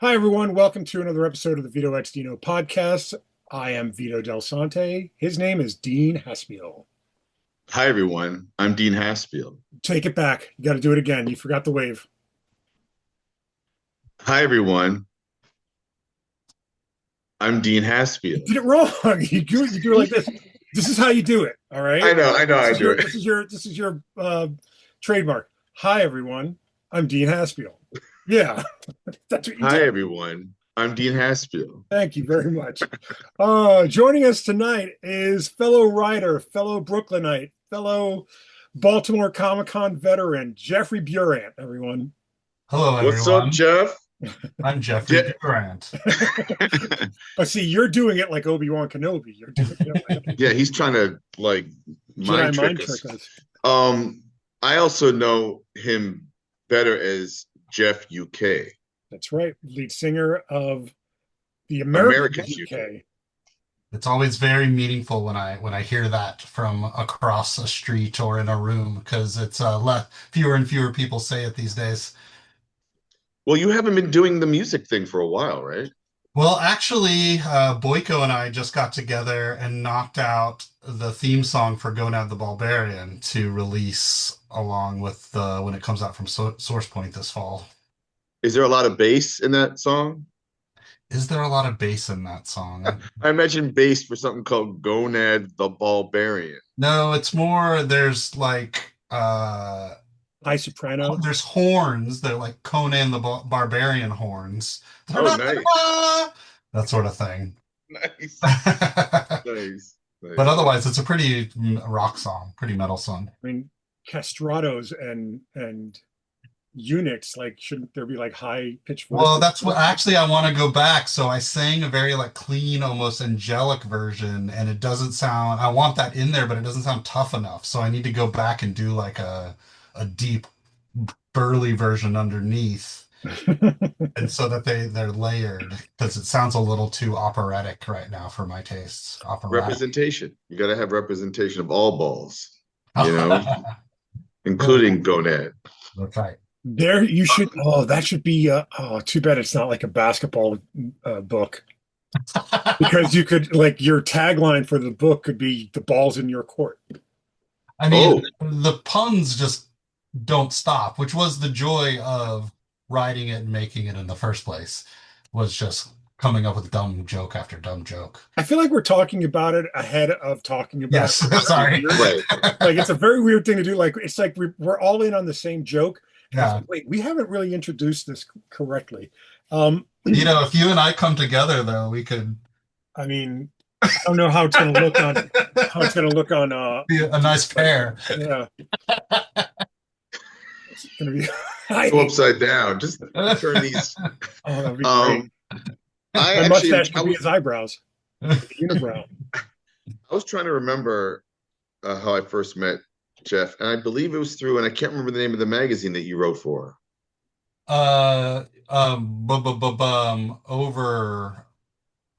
Hi, everyone. Welcome to another episode of the Vito DINO podcast. I am Vito Delsante. His name is Dean Haspiel. Hi, everyone. I'm Dean Haspiel. Take it back. You got to do it again. You forgot the wave. Hi, everyone. I'm Dean You Haspiel. did it wrong. You do it like this. This is how you do it. All right. I know, This I is do your it. this is your this is your trademark. Hi, everyone. I'm Dean Haspiel. Yeah, that's what you Hi, do. everyone. I'm Dean Haspiel. Thank you very much. Joining us tonight is fellow writer, fellow Brooklynite, fellow Baltimore Comic Con veteran, Jeffrey Burandt, everyone. Hello, What's up, everyone. Jeff? I'm Jeffrey Je- Burandt. But see, you're doing it like Obi-Wan Kenobi. You're doing it like yeah, he's trying to like mind Jedi mind trick us. trick us. Um, I also know him better as Jef UK. That's right. Lead singer of the American America's UK. It's always very meaningful when I hear that from across a street or in a room because it's fewer and fewer people say it these days. Well, you haven't been doing the music thing for a while, right? Well, actually, Boyko and I just got together and knocked out the theme song for Gonad the Ballbarian to release along with when it comes out from Source Point this fall. Is there a lot of bass in that song? Is there a lot of bass in that song? I imagine bass for something called Gonad the Ballbarian. No, it's more there's like High soprano. there's horns. They're like Conan the Barbarian horns. Oh, nice. That sort of thing. Nice. But Nice. Nice. otherwise, it's a pretty rock song, pretty metal song. I mean, castratos and eunuchs. Like, shouldn't there be like high pitched Well, voices? that's what actually I want to go back. So I sang a very like clean, almost angelic version, and it doesn't sound, I want that in there, but it doesn't sound tough enough. So I need to go back and do like a deep, burly version underneath. And so that they're layered because it sounds a little too operatic right now for my tastes. Operatic. Representation. You got to have representation of all balls, you know, Yeah, including gonad. that's right. There, you should. Oh, that should be. Oh, too bad it's not like a basketball book because you could like your tagline for the book could be "the ball's in your court." I mean, Oh, the puns just don't stop, which was the joy of writing it and making it in the first place, was just coming up with dumb joke after dumb joke. I feel like we're talking about it ahead of talking about Yes, it. It's very sorry. weird. right. Like it's a very weird thing to do. Like it's like we're all in on the same joke. And it's Yeah. like, wait, we haven't really introduced this correctly. You know, if you and I come together, though, we could I mean, I don't know how it's going to look on how it's going to look on. be a nice pair. Yeah, it's going to be. I Go hate. upside down. Just turn these. Oh, that'd be great. Um, I My actually, mustache could be his eyebrows, unibrow. I was trying to remember how I first met Jeff, and I believe it was through, and I can't remember the name of the magazine that you wrote for.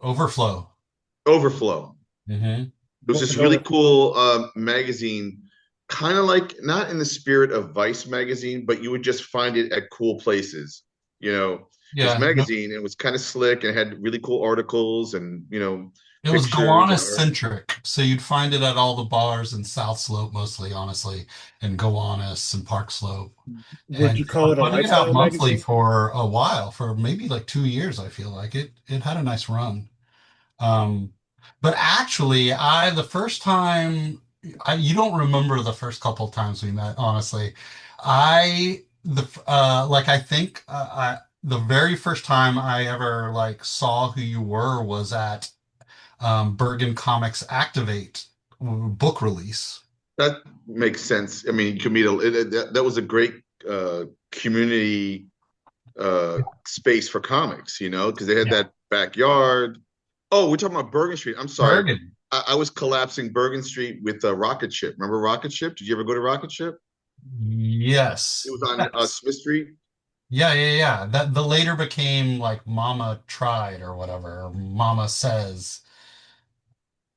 Overflow. Overflow. Hmm. It was Book this is really over. cool magazine, kind of like not in the spirit of Vice magazine, but you would just find it at cool places. You know, this Yeah, no, magazine, it was kind of slick and had really cool articles and, it was pictures and Gowanus art. centric, so you'd find it at all the bars in South Slope mostly, honestly, and Gowanus and Park Slope. Would And you they call were it a putting it out lifestyle monthly magazine? for a while, for maybe like 2 years, I feel like it had a nice run. Um, but actually, the first time you don't remember the first couple of times we met, honestly. I think the very first time I ever like saw who you were was at Bergen Comics Activate book release. That makes sense. I mean, you could meet that was a great community space for comics, because they had Yeah. that backyard. Oh, we're talking about Bergen Street. I'm sorry. Bergen. I was collapsing Bergen Street with Rocket Ship. Remember Rocket Ship? Did you ever go to Rocket Ship? It Yes. was on Yes. Smith Street. Yeah, yeah, yeah. That the later became like Mama Tried or whatever. Or Mama Says.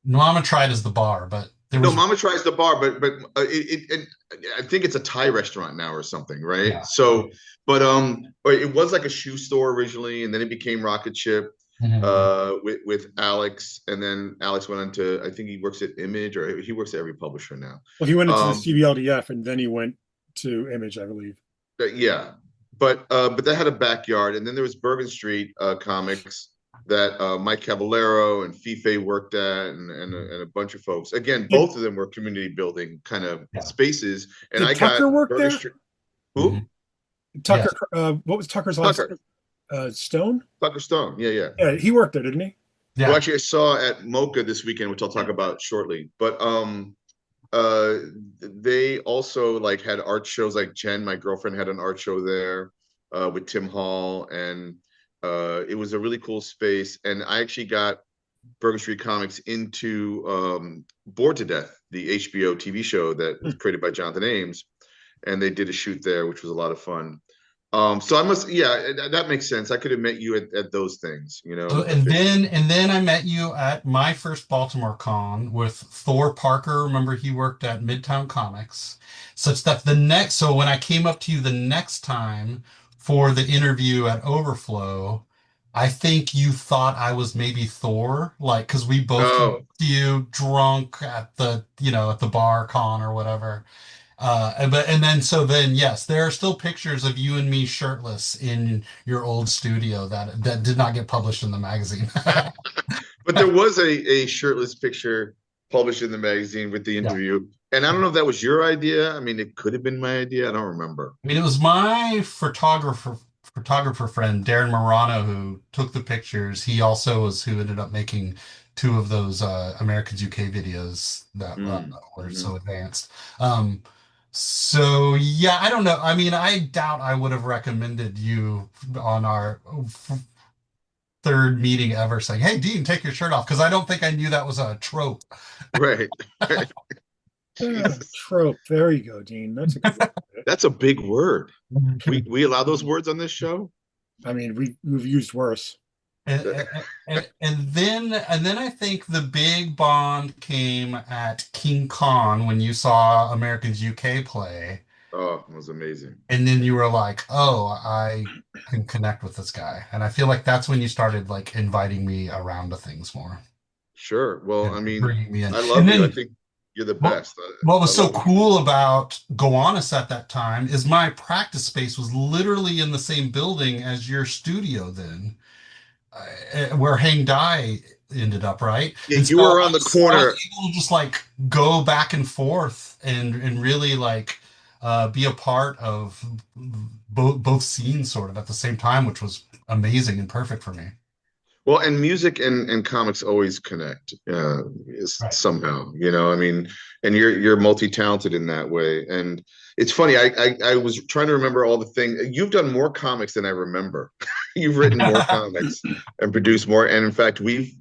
Mama Tried is the bar, but There No, was Mama tries the bar, but I think it's a Thai restaurant now or something, right? yeah. So, or it was like a shoe store originally, and then it became Rocket Chip Mhm. with Alex, and then Alex went on to I think he works at Image or he works at every publisher now. Well, he went into the Um, CBLDF and then he went to Image, I believe. yeah, but that had a backyard, and then there was Bergen Street Comics that Mike Cavallero and Fife worked at, and a bunch of folks. Again, Did, both of them were community building kind of Yeah. spaces, and did I got Tucker work Bergen there? Street. Mhm. Who? Tucker, Yes. what was Tucker's last Tucker. name? Stone? Tucker Stone. Yeah, yeah. Yeah, he worked there, didn't he? Well, Yeah. actually, I saw at Mocha this weekend, which I'll talk about shortly. But uh, they also like had art shows. Like Jen, my girlfriend, had an art show there with Tim Hall, and it was a really cool space. And I actually got Bergen Street Comics into Bored to Death, the HBO TV show that was created by Jonathan Ames, and they did a shoot there, which was a lot of fun. So I must, yeah, that makes sense. I could have met you at those things, So, and then I met you at my first Baltimore con with Thor Parker. Remember, he worked at Midtown Comics. Such that so when I came up to you the next time for the interview at Overflow, I think you thought I was maybe Thor, like because we both came up Oh, to you drunk at at the bar con or whatever. And then so then yes, there are still pictures of you and me shirtless in your old studio that did not get published in the magazine. but there was a shirtless picture published in the magazine with the Yeah. interview. And I don't know if that was your idea. I mean, it could have been my idea. I don't remember. I mean, it was my photographer friend Darren Morano who took the pictures. He also was who ended up making two of those Americans UK videos that Mm, were mhm. so advanced. Um, so yeah, I don't know. I mean, I doubt I would have recommended you on our third meeting ever saying, "Hey, Dean, take your shirt off," because I don't think I knew that was a trope. Right. Jesus. Trope. There you go, Dean. That's a good way. That's a big word. We allow those words on this show? I mean, we've used worse. And then I think the big bond came at King Kong when you saw Americans UK play, Oh, it was amazing. and then you were like, "Oh, I can connect with this guy," and I feel like that's when you started like inviting me around to things more Sure. Well, I and mean, bringing me in. I And love you. I then think you're the what best. what I was so love you. cool about Gowanus at that time is my practice space was literally in the same building as your studio then. Where Hang Dai ended up, right? Yeah, And you so were around the I was corner. able to just like go back and forth and really like be a part of both scenes sort of at the same time, which was amazing and perfect for me. Well, and music and comics always connect Right. somehow, I mean, and you're multi-talented in that way. And it's funny, I was trying to remember all the things. You've done more comics than I remember. You've written more comics and produced more. And in fact, we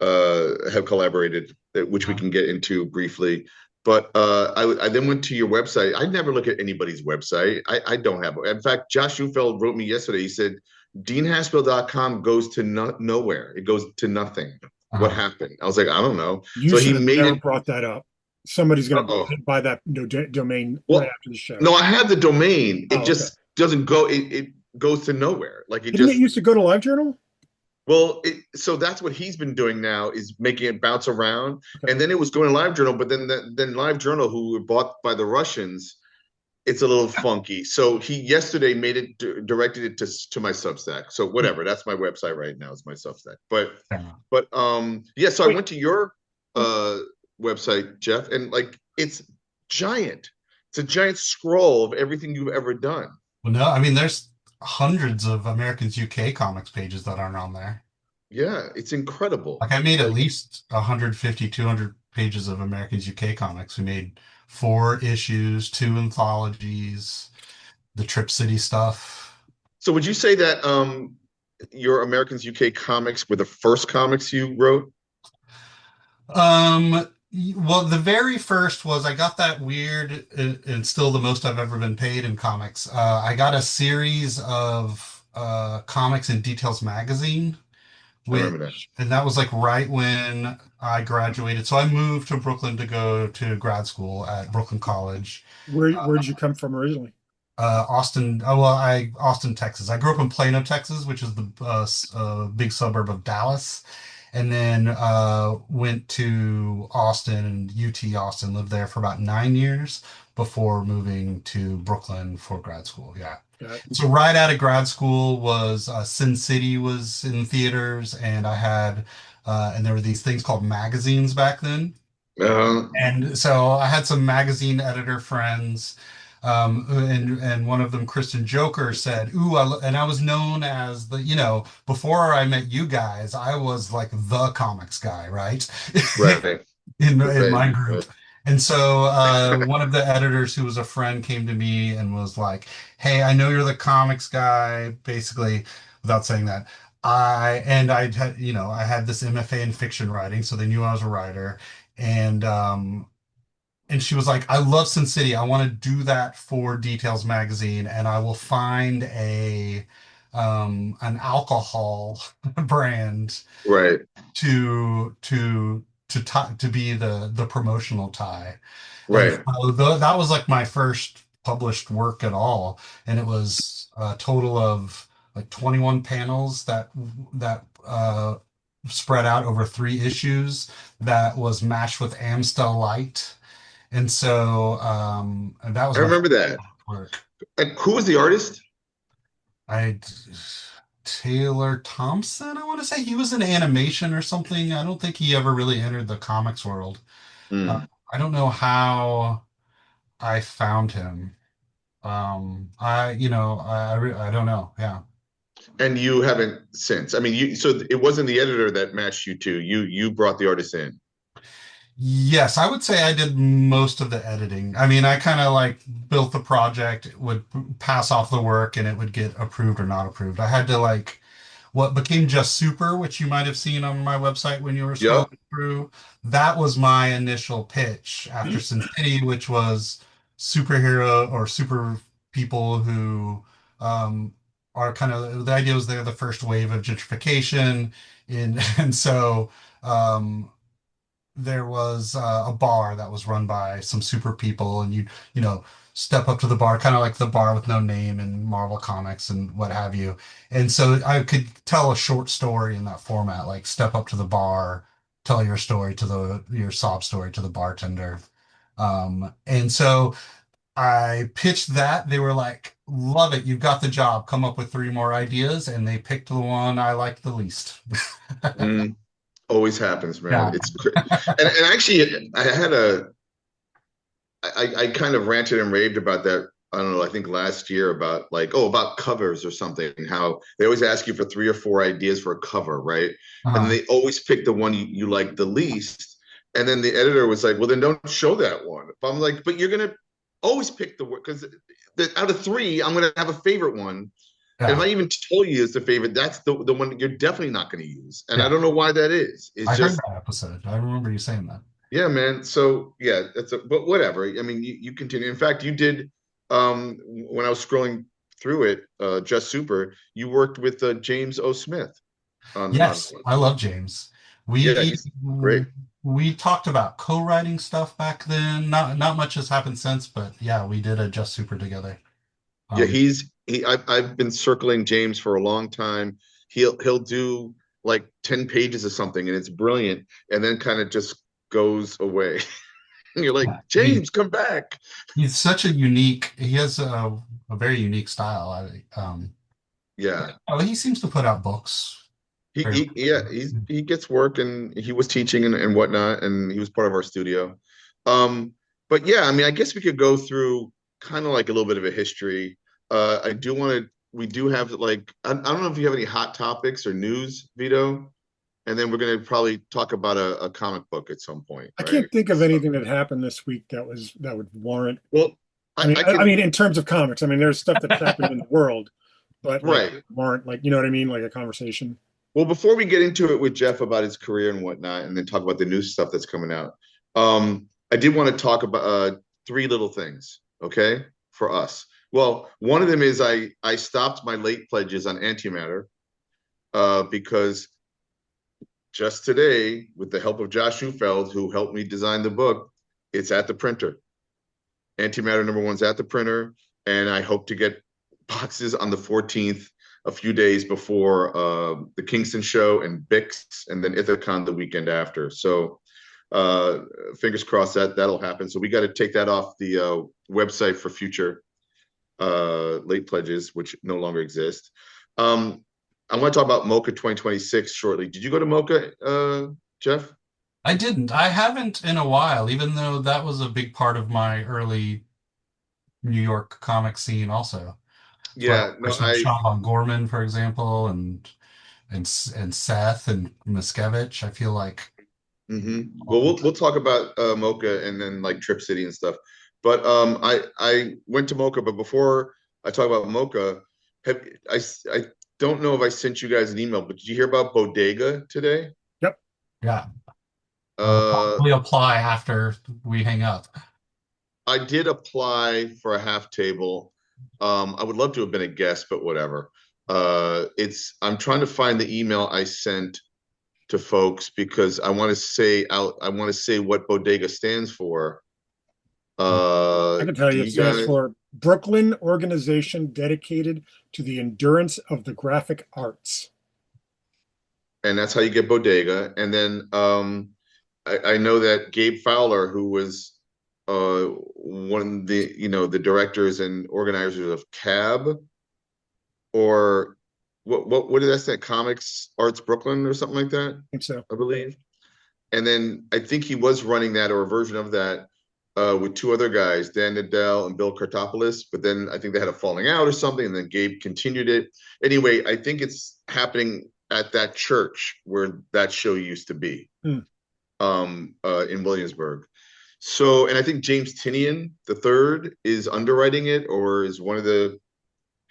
have collaborated, which we can get into briefly. But I then went to your website. I never look at anybody's website. I don't have. In fact, Josh Ufeld wrote me yesterday. He said, DeanHaspel.com goes to nowhere. It goes to nothing. What Uh-huh. happened? I was like, I don't know. You So he should have made never it. brought that up. Somebody's going Uh-oh. to buy that domain right Well, after the show. no, I have the domain. It Oh, okay. just doesn't go. It goes to nowhere. Like it Didn't it just. used to go to LiveJournal? Well, so that's what he's been doing now is making it bounce around, Okay. and then it was going to LiveJournal, but then LiveJournal, who were bought by the Russians, it's a little funky. So he yesterday made it directed it to my Substack. So whatever, that's my website right now. Is my Substack. But yeah. So I Wait. went to your website, Jeff, and like it's giant. It's a giant scroll of everything you've ever done. Well, no, I mean, there's hundreds of Americans UK comics pages that aren't on there. Yeah, it's incredible. Like I made at Like least 150, 200 pages of Americans UK comics. We made 4 issues, 2 anthologies, the Trip City stuff. so, would you say that your Americans UK comics were the first comics you wrote? Well, the very first was I got that weird and still the most I've ever been paid in comics. I got a series of comics in Details magazine, I remember that. and that was like right when I graduated. So I moved to Brooklyn to go to grad school at Brooklyn College. Where did you come from originally? Austin, oh, well, Austin, Texas. I grew up in Plano, Texas, which is the big suburb of Dallas, and then went to Austin and UT Austin, lived there for about 9 years before moving to Brooklyn for grad school. Yeah. Got So right out of grad school was Sin City was in theaters, and I had and there were these things called magazines back then. Uh, And so I had some magazine editor friends, and one of them, Kristen Joker, said, "Ooh," and I was known as the, before I met you guys, I was like the comics guy, right? right, in right, my right. group. And so one of the editors who was a friend came to me and was like, "Hey, I know you're the comics guy," basically, without saying that. I had, I had this MFA in fiction writing, so they knew I was a writer. And she was like, "I love Sin City. I want to do that for Details magazine, and I will find a an alcohol brand Right, to be the promotional tie." And right, so that was like my first published work at all, and it was a total of like 21 panels that spread out over 3 issues. That was matched with Amstel Light, and so and that was I my remember that. work. And who was the artist? I Taylor Thompson, I want to say he was in animation or something. I don't think he ever really entered the comics world. Uh, Hmm. I don't know how I found him. I don't know. Yeah. And you haven't since. I mean, so it wasn't the editor that matched you two. You brought the artist in. Yes, I would say I did most of the editing. I mean, I kind of like built the project, would pass off the work, and it would get approved or not approved. I had to like what became Just Super, which you might have seen on my website when you were Yep. scrolling through. That was my initial pitch after Sin City, which was superhero or super people who um, are kind of the idea was they're the first wave of gentrification in, and so there was a bar that was run by some super people, and you step up to the bar, kind of like the bar with no name in Marvel Comics and what have you. And so I could tell a short story in that format, like step up to the bar, tell your story to your sob story to the bartender. And so I pitched that. They were like, "Love it, you've got the job. Come up with 3 more ideas," and they picked the one I liked the least. Mm, always happens, man. Yeah. And actually, I kind of ranted and raved about that. I don't know. I think last year about like, oh, about covers or something. How they always ask you for 3 or 4 ideas for a cover, right? And Uh-huh. they always pick the one you like the least. And then the editor was like, well, then don't show that one. But I'm like, but you're gonna always pick the one because out of 3, I'm gonna have a favorite one. And if Yeah. I even told you it's the favorite, that's the one you're definitely not going to use. And I Yeah. don't know why that is. It's I heard just, that episode. I remember you saying that. yeah, man. So yeah, but whatever. I mean, you continue. In fact, you did when I was scrolling through it, Just Super, you worked with James O. Smith on Yes, I love James. yeah, We he's great. we talked about co-writing stuff back then. Not much has happened since, but yeah, we did a Just Super together. Yeah, Um, I've been circling James for a long time. He'll do like 10 pages of something and it's brilliant and then kind of just goes away. And you're like, yeah, James, come back. he's such a unique. He has a very unique style. Yeah. Oh, he seems to put out books. Very, Yeah, he gets work and he was teaching and whatnot, and he was part of our studio. Um, but yeah, I mean, I guess we could go through kind of like a little bit of a history. I do want to, we do have like, I don't know if you have any hot topics or news, Vito, and then we're going to probably talk about a comic book at some point, I right? can't think of So, anything that happened this week that would warrant. well, I I can, mean, in terms of comics, I mean, there's stuff that's happened in the world, but like right. warrant, like you know what I mean, like a conversation. Well, before we get into it with Jeff about his career and whatnot, and then talk about the new stuff that's coming out, I did want to talk about 3 little things, okay, for us. Well, one of them is I stopped my late pledges on antimatter because just today, with the help of Josh Schufeld, who helped me design the book, it's at the printer. Antimatter #1's at the printer, and I hope to get boxes on the 14th, a few days before the Kingston show and Bix, and then Ithacon the weekend after. So fingers crossed that'll happen. So we got to take that off the website for future late pledges, which no longer exist. I want to talk about Mocha 2026 shortly. Did you go to Mocha, Jeff? I didn't. I haven't in a while, even though that was a big part of my early New York comic scene also. It's where I Yeah, no, first met Sean Von Gorman, for example, and Seth and Miscavige. I feel like Well, we'll talk about Mocha and then like Trip City and stuff. But I went to Mocha, but before I talk about Mocha, I don't know if I sent you guys an email, but did you hear about Bodega today? Yep. yeah, I'll Uh, probably apply after we hang up. I did apply for a half table. I would love to have been a guest, but whatever. I'm trying to find the email I sent to folks because I want to say what Bodega stands for. I can tell Do you it you stands guys? for Brooklyn Organization Dedicated to the Endurance of the Graphic Arts. And that's how you get Bodega. And then I know that Gabe Fowler, who was one of the directors and organizers of CAB, or what did that say? Comics Arts Brooklyn or something like that, I think so. I believe. And then I think he was running that or a version of that with two other guys, Dan Nadell and Bill Kartopoulos. But then I think they had a falling out or something, and then Gabe continued it. Anyway, I think it's happening at that church where that show used to be in Williamsburg. So, and I think James Tinian III is underwriting it or is one of the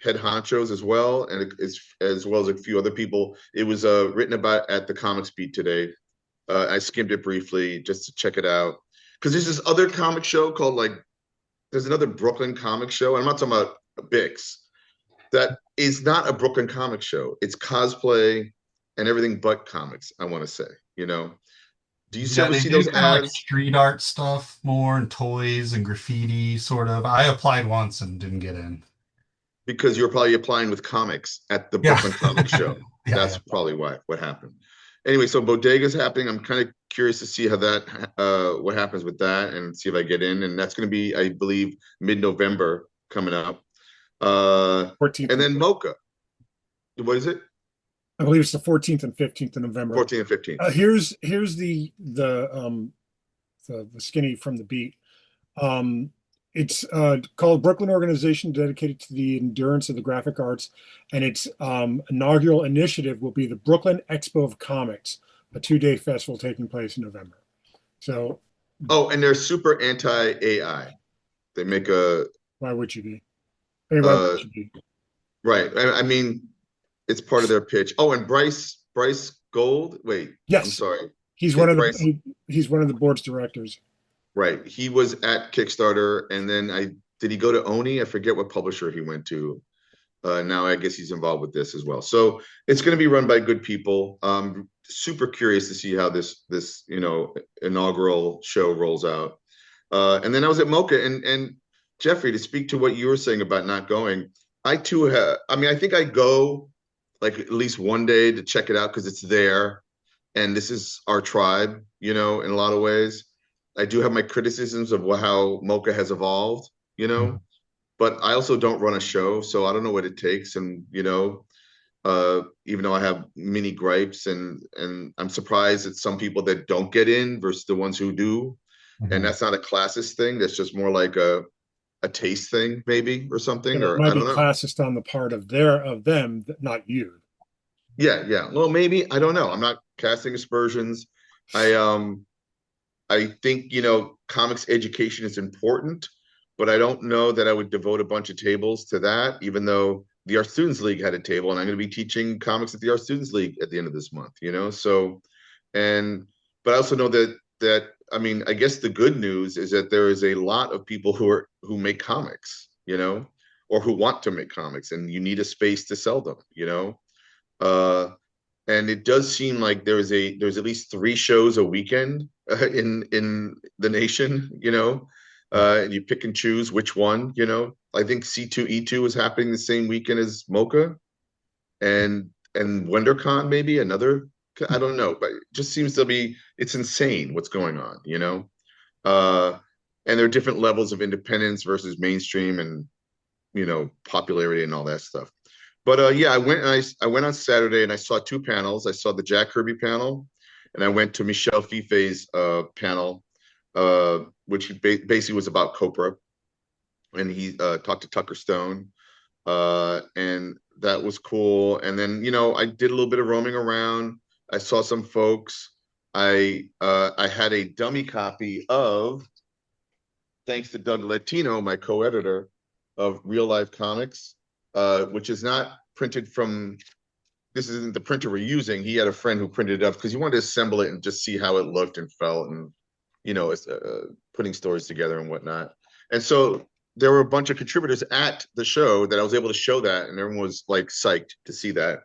head honchos as well, and as well as a few other people. It was written about at the Comics Beat today. I skimmed it briefly just to check it out because there's this other comic show called there's another Brooklyn comic show. And I'm not talking about Bix. That is not a Brooklyn comic show. It's cosplay and everything but comics. I want to say, do you Yeah, ever they see do those kind of like ads? street art stuff more and toys and graffiti, sort of. I applied once and didn't get in. Because you're probably applying with comics at the Yeah. Brooklyn Comic Show. Yeah, That's yeah. probably what happened. Anyway, so Bodega's happening. I'm kind of curious to see how what happens with that and see if I get in. And that's going to be, I believe, mid-November coming up. 14th. And then Mocha. What is it? I believe it's the 14th and 15th of November. 14th and 15th. Here's the skinny from the beat. It's called Brooklyn Organization Dedicated to the Endurance of the Graphic Arts, and its inaugural initiative will be the Brooklyn Expo of Comics, a 2-day festival taking place in November. So, and they're super anti-AI. They make why would you be? I mean, why would you be? Right. I mean, it's part of their pitch. Oh, and Bryce Gold. Wait, Yes, I'm sorry. He's one of the board's directors. Right. He was at Kickstarter, and then did he go to Oni? I forget what publisher he went to. Now I guess he's involved with this as well. So it's going to be run by good people. Super curious to see how this inaugural show rolls out. And then I was at Mocha, and Jeffrey, to speak to what you were saying about not going, I too have. I mean, I think I go like at least one day to check it out because it's there, and this is our tribe, in a lot of ways. I do have my criticisms of how Mocha has evolved, but I also don't run a show, so I don't know what it takes. And, even though I have many gripes and I'm surprised at some people that don't get in versus the ones who do. And that's not a classist thing. That's just more like a taste thing, maybe, or something, It or might I be don't know. classist on the part of them, not you. Yeah. Well, maybe, I don't know. I'm not casting aspersions. I think, comics education is important, but I don't know that I would devote a bunch of tables to that, even though the Art Students League had a table, and I'm going to be teaching comics at the Art Students League at the end of this month, So, but I also know that, I mean, I guess the good news is that there is a lot of people who make comics, or who want to make comics, and you need a space to sell them, and it does seem like there's at least 3 shows a weekend in the nation. And you pick and choose which one. I think C2E2 is happening the same weekend as Mocha, and WonderCon maybe another. I don't know, but it just seems to be it's insane what's going on. Uh, and there are different levels of independence versus mainstream and popularity and all that stuff. But yeah, I went on Saturday and I saw 2 panels. I saw the Jack Kirby panel, and I went to Michelle Fife's panel, which basically was about Copra, and he talked to Tucker Stone, and that was cool. And then I did a little bit of roaming around. I saw some folks. I had a dummy copy of, thanks to Doug Latino, my co-editor, of Real Life Comics, which is not printed from. This isn't the printer we're using. He had a friend who printed it up because he wanted to assemble it and just see how it looked and felt, and putting stories together and whatnot. And so there were a bunch of contributors at the show that I was able to show that, and everyone was like psyched to see that.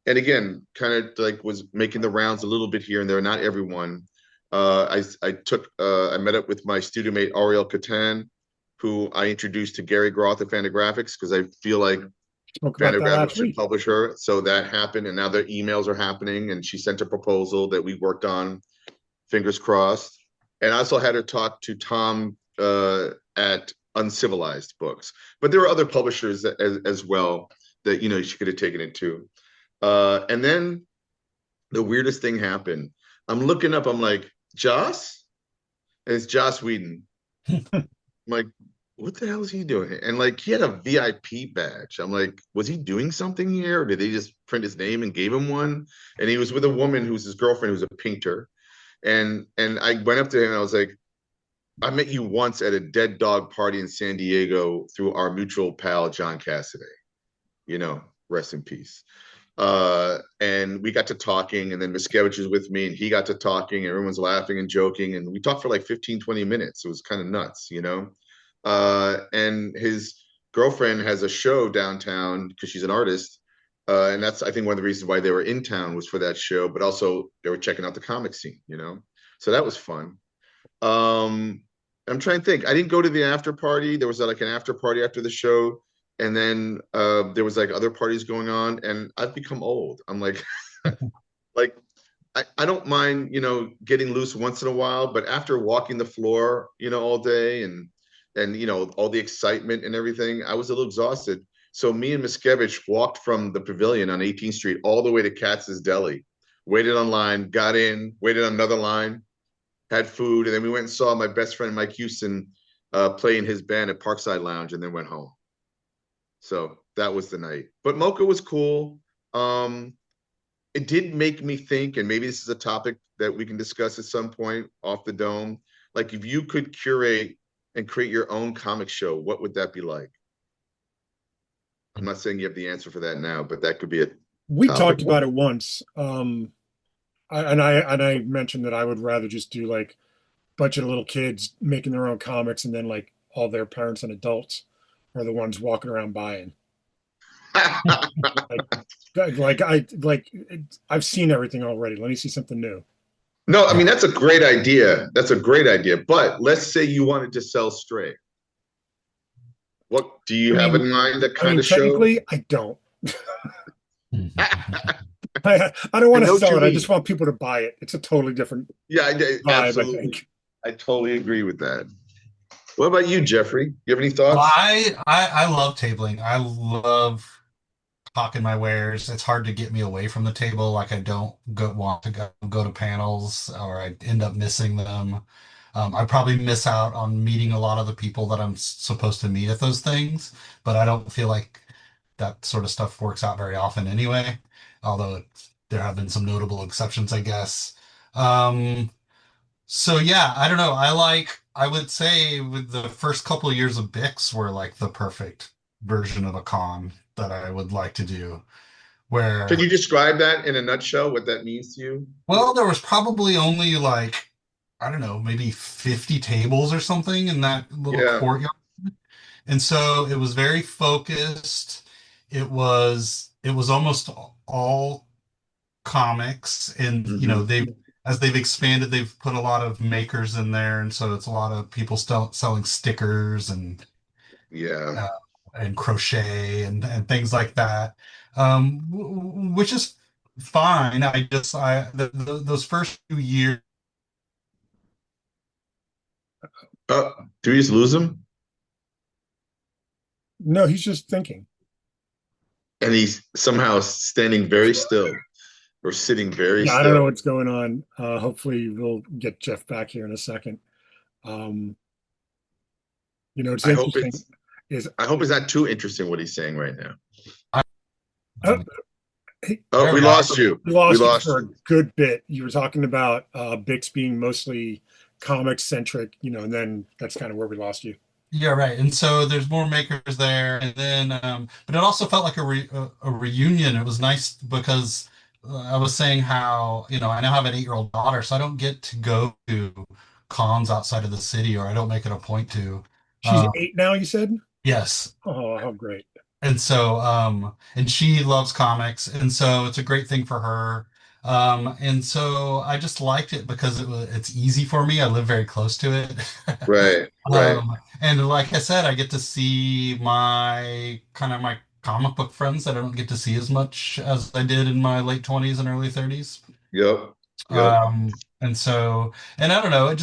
And again, kind of like was making the rounds a little bit here and there. Not everyone. I met up with my studio mate Ariel Catan, who I introduced to Gary Groth at Fantagraphics, because I feel like Spoke about that Fantagraphics last should week. publish her. So that happened, and now their emails are happening, and she sent a proposal that we worked on. Fingers crossed. And I also had her talk to Tom at Uncivilized Books. But there were other publishers as well that she could have taken it to. And then the weirdest thing happened. I'm looking up. I'm like, Joss? And it's Joss Whedon. I'm like, what the hell is he doing? And like, he had a VIP badge. I'm like, was he doing something here? Or did they just print his name and gave him one? And he was with a woman who's his girlfriend, who's a painter. And I went up to him and I was like, I met you once at a dead dog party in San Diego through our mutual pal, John Cassaday. Rest in peace. And we got to talking, and then Miscavige was with me, and he got to talking, and everyone's laughing and joking, and we talked for like 15-20 minutes. It was kind of nuts. And his girlfriend has a show downtown because she's an artist, and that's, I think, one of the reasons why they were in town was for that show, but also they were checking out the comic scene. So that was fun. I'm trying to think. I didn't go to the after party. There was like an after party after the show, and then there was like other parties going on, and I've become old. I'm like, like I don't mind, getting loose once in a while, but after walking the floor, all day and all the excitement and everything, I was a little exhausted. So me and Miscavige walked from the pavilion on 18th Street all the way to Katz's Deli, waited online, got in, waited on another line, had food, and then we went and saw my best friend Mike Houston play in his band at Parkside Lounge, and then went home. So that was the night. But Mocha was cool. It did make me think, and maybe this is a topic that we can discuss at some point off the dome. Like, if you could curate and create your own comic show, what would that be like? I'm not saying you have the answer for that now, but that could be a We topic. talked about it once. I mentioned that I would rather just do like a bunch of little kids making their own comics, and then like all their parents and adults are the ones walking around buying. I've seen everything already. Let me see something new. No, I mean, that's a great idea. That's a great idea. But let's say you wanted to sell Stray. What do you have in mind? That kind of show? Technically, I don't. I don't want to sell it. I just want people to buy it. It's a totally different vibe, absolutely. I think. I totally agree with that. What about you, Jeffrey? You have any Well, thoughts? I love tabling. I love talking my wares. It's hard to get me away from the table. Like, I don't want to go to panels, or I end up missing them. I probably miss out on meeting a lot of the people that I'm supposed to meet at those things, but I don't feel like that sort of stuff works out very often anyway. Although there have been some notable exceptions, I guess. Um, so yeah, I don't know. I would say with the first couple of years of Bix were like the perfect version of a con that I would like to do. Can Where, you describe that in a nutshell, what that means to you? well, there was probably only like, I don't know, maybe 50 tables or something in that little Yeah. courtyard. And so it was very focused. it was almost all comics, and Hmm. as they've expanded, they've put a lot of makers in there, and so it's a lot of people still selling stickers Yeah. uh, and crochet and things like that, which is fine. Those first few years. Uh, do we just lose him? No, he's just thinking. And he's somehow standing very still or sitting very Yeah, I don't know still. what's going on. Hopefully we'll get Jeff back here in a second. Um, it's I hope interesting it's is I hope it's not too interesting what he's saying right now. oh, he Oh, There we we are. lost you. we We lost you lost for a you. good bit. You were talking about Bix being mostly comic centric, and then that's kind of where we lost you. Yeah, right. And so there's more makers there, and then but it also felt like a reunion. It was nice because I was saying how, I now have an 8-year-old daughter, so I don't get to go to cons outside of the city, or I don't make it a point to. She's Uh, 8 now, you said? yes. Oh, how great. And so, and she loves comics, and so it's a great thing for her. And so I just liked it because it's easy for me. I live very close to it. Right, right. And like I said, I get to see my comic book friends that I don't get to see as much as I did in my late 20s and early 30s. Yep. Yep. And I don't know, it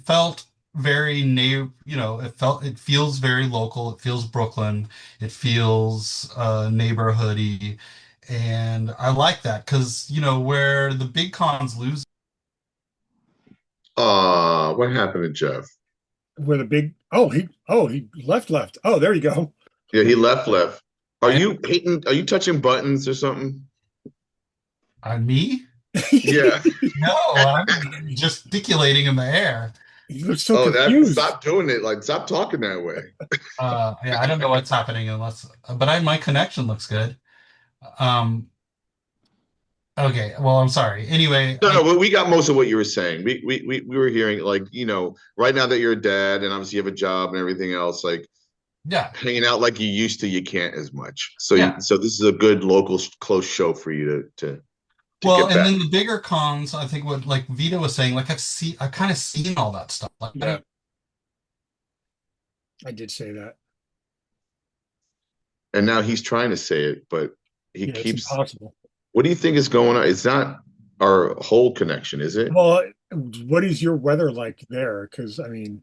felt very it feels very local. It feels Brooklyn. It feels neighborhoody. And I like that because, where the big cons lose. What happened to Jeff? With a big he left. Oh, there you go. Yeah, he left. I Are you touching buttons or something? Me? Yeah. No, I'm gesticulating in the air. You look so Oh, that confused. stop doing it. Like, stop talking that way. Yeah, I don't know what's happening but my connection looks good. Um, okay, well, I'm sorry. Anyway, No, but we got most of what you were saying. We were hearing like, right now that you're a dad and obviously you have a job and everything else, like yeah, hanging out like you used to, you can't as much. yeah. So this is a good local close show for you to Well, get and back. then the bigger cons, I think what like Vito was saying, like I've kind of seen all that stuff. Like I Yeah, don't, I did say that. And now he's trying to say it, but he Yeah, it's keeps. impossible. What do you think is going on? It's not our whole connection, is it? Well, what is your weather like there? Because I mean,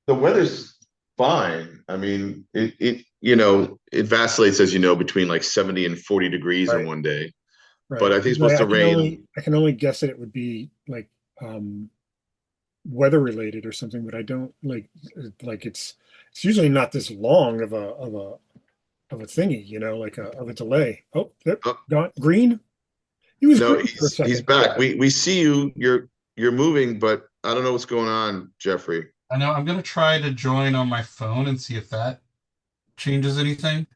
The weather's fine. I mean, it vacillates, as you know, between like 70 and 40 degrees in right, one day. But right. I think it's 'Cause supposed I to can rain. only guess that it would be like um weather related or something, but I don't like it's usually not this long of a thingy, like of a delay. Oh, yep, Oh, gone green. He was no, green for a he's second. back. We see you. You're moving, but I don't know what's going on, Jeffrey. I know I'm gonna try to join on my phone and see if that changes anything.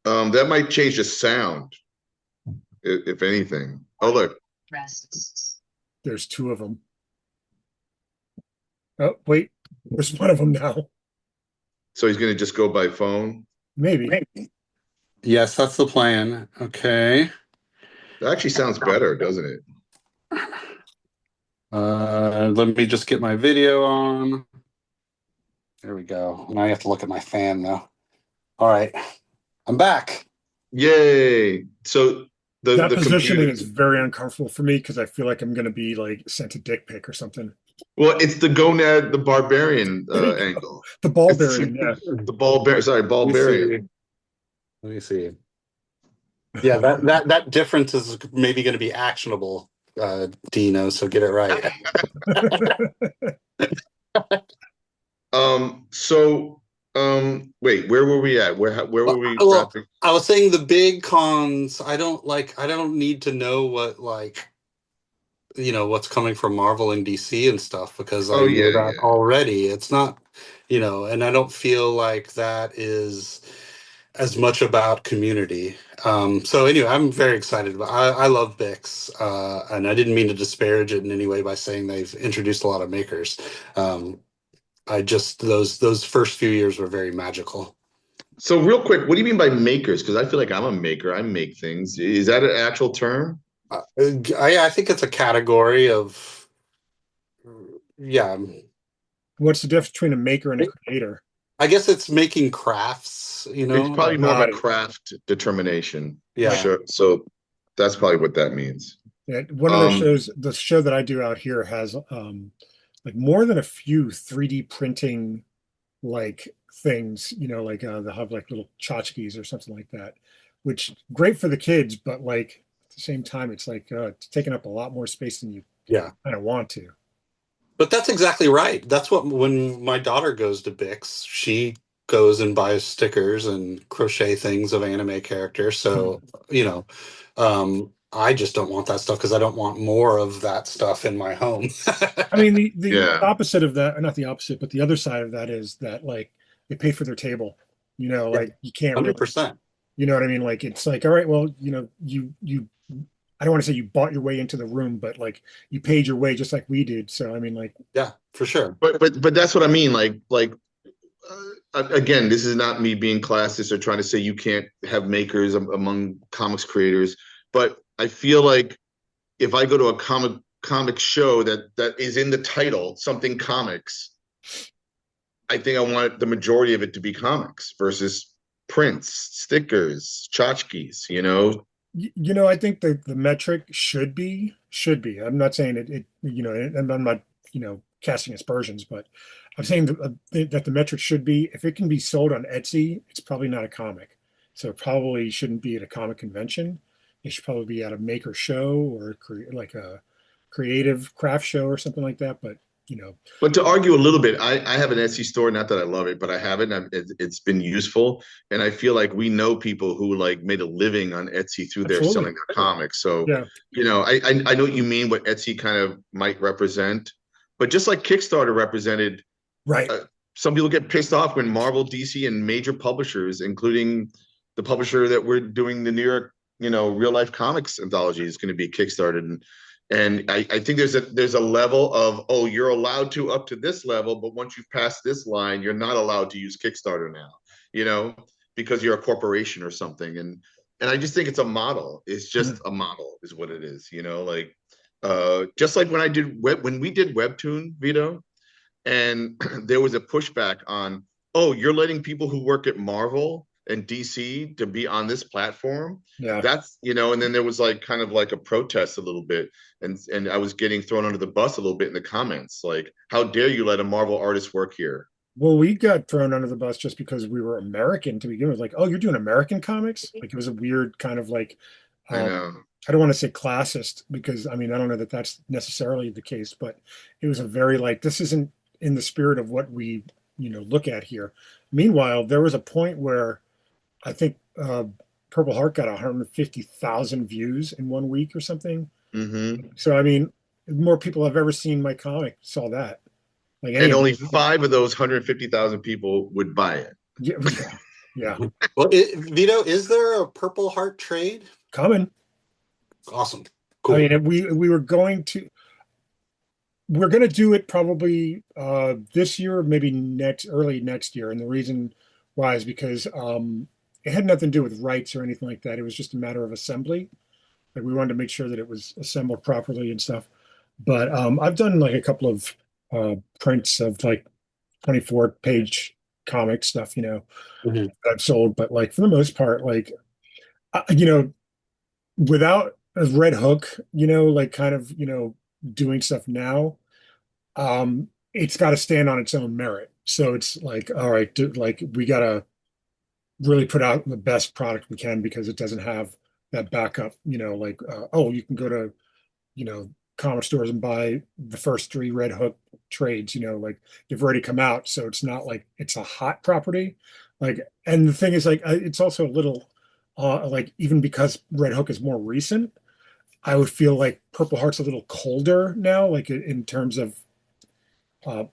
That might change the sound, if anything. Oh, look. There's two of them. Oh, wait, there's one of them now. So he's gonna just go by phone. Maybe. Yes, that's the plan. Okay. That actually sounds better, doesn't it? Let me just get my video on. There we go. Now I have to look at my fan though. All right. I'm back. Yay! So That the positioning computer. is very uncomfortable for me because I feel like I'm going to be like sent a dick pic or something. Well, it's the Gonad the Barbarian There you go. angle. The It's Ballbarian, yeah. the ball bear. Sorry, Let me Ballbarian. see. Let me see. Yeah, that difference is maybe going to be actionable, DINO, so get it right. So wait, where were we at? Where were we Well, wrapping? I was saying the big cons, I don't need to know what's coming from Marvel and DC and stuff because I Oh know yeah, that yeah. already. It's not, and I don't feel like that is as much about community. So anyway, I'm very excited about. I love Bix, and I didn't mean to disparage it in any way by saying they've introduced a lot of makers. I just those first few years were very magical. So real quick, what do you mean by makers? Because I feel like I'm a maker. I make things. Is that an actual term? I think it's a category of, yeah. What's the difference between a maker and a creator? I guess it's making crafts, It's probably more of a Got it. craft determination. Yeah. Sure. So that's probably what that means. Yeah, one of the Um, shows, the show that I do out here has like more than a few 3D printing like things, like they'll have like little tchotchkes or something like that, which great for the kids, but like at the same time, it's like it's taking up a lot more space than you Yeah. kind of want to. But that's exactly right. That's what when my daughter goes to Bix, she goes and buys stickers and crochet things of anime characters. So, you know, I just don't want that stuff because I don't want more of that stuff in my home. I mean, the yeah. opposite of that, or not the opposite, but the other side of that is that like they pay for their table, Yeah, like you can't really, 100%. you know what I mean? Like it's like, all right, well, you I don't want to say you bought your way into the room, but like you paid your way just like we did. So I mean, like, Yeah, for sure. But that's what I mean. Again, this is not me being classist or trying to say you can't have makers among comics creators, but I feel like if I go to a comic show that is in the title something comics, I think I want the majority of it to be comics versus prints, stickers, tchotchkes, you know? I think the metric should be. I'm not saying and I'm not, casting aspersions, but I'm saying that the metric should be if it can be sold on Etsy, it's probably not a comic. So it probably shouldn't be at a comic convention. It should probably be at a maker show or like a creative craft show or something like that. But you know, But to argue a little bit, I have an Etsy store. Not that I love it, but I have it. And it's been useful, and I feel like we know people who like made a living on Etsy through their absolutely, selling their comics. So, yeah, I know what you mean. What Etsy kind of might represent, but just like Kickstarter represented, right. uh, some people get pissed off when Marvel, DC, and major publishers, including the publisher that we're doing the New York, real life comics anthology, is going to be kickstarted, and I think there's a level of, oh, you're allowed to up to this level, but once you've passed this line, you're not allowed to use Kickstarter now, you know, because you're a corporation or something. And I just think it's a model. It's just a model, is what it is, like just like when we did Webtoon, Vito, and there was a pushback on, oh, you're letting people who work at Marvel and DC to be on this platform. Yeah. That's, and then there was like kind of like a protest a little bit, and I was getting thrown under the bus a little bit in the comments, like, how dare you let a Marvel artist work here? Well, we got thrown under the bus just because we were American to begin with. Like, oh, you're doing American comics? Like, it was a weird kind of like, I um, know. I don't want to say classist because I mean, I don't know that that's necessarily the case, but it was a very like, this isn't in the spirit of what we, look at here. Meanwhile, there was a point where I think Purple Heart got 150,000 views in 1 week or something. Hmm. So, I mean, more people have ever seen my comic saw that. Like any And of only them. 5 of those 150,000 people would buy it. Yeah, yeah. Well, Vito, is there a Purple Heart trade? Coming. Awesome. I Cool. mean, we're going to do it probably this year, maybe early next year. And the reason why is because it had nothing to do with rights or anything like that. It was just a matter of assembly. Like we wanted to make sure that it was assembled properly and stuff. But I've done like a couple of prints of like 24-page comic stuff, Mhm. that I've sold. But like for the most part, like, uh, you know, without a red hook, like kind of, doing stuff now, it's got to stand on its own merit. So it's like, all right, like we got to really put out the best product we can because it doesn't have that backup, like, oh, you can go to, comic stores and buy the first three Red Hook trades, like they've already come out. So it's not like it's a hot property. Like, and the thing is like, it's also a little, like even because Red Hook is more recent, I would feel like Purple Heart's a little colder now, like in terms of uh,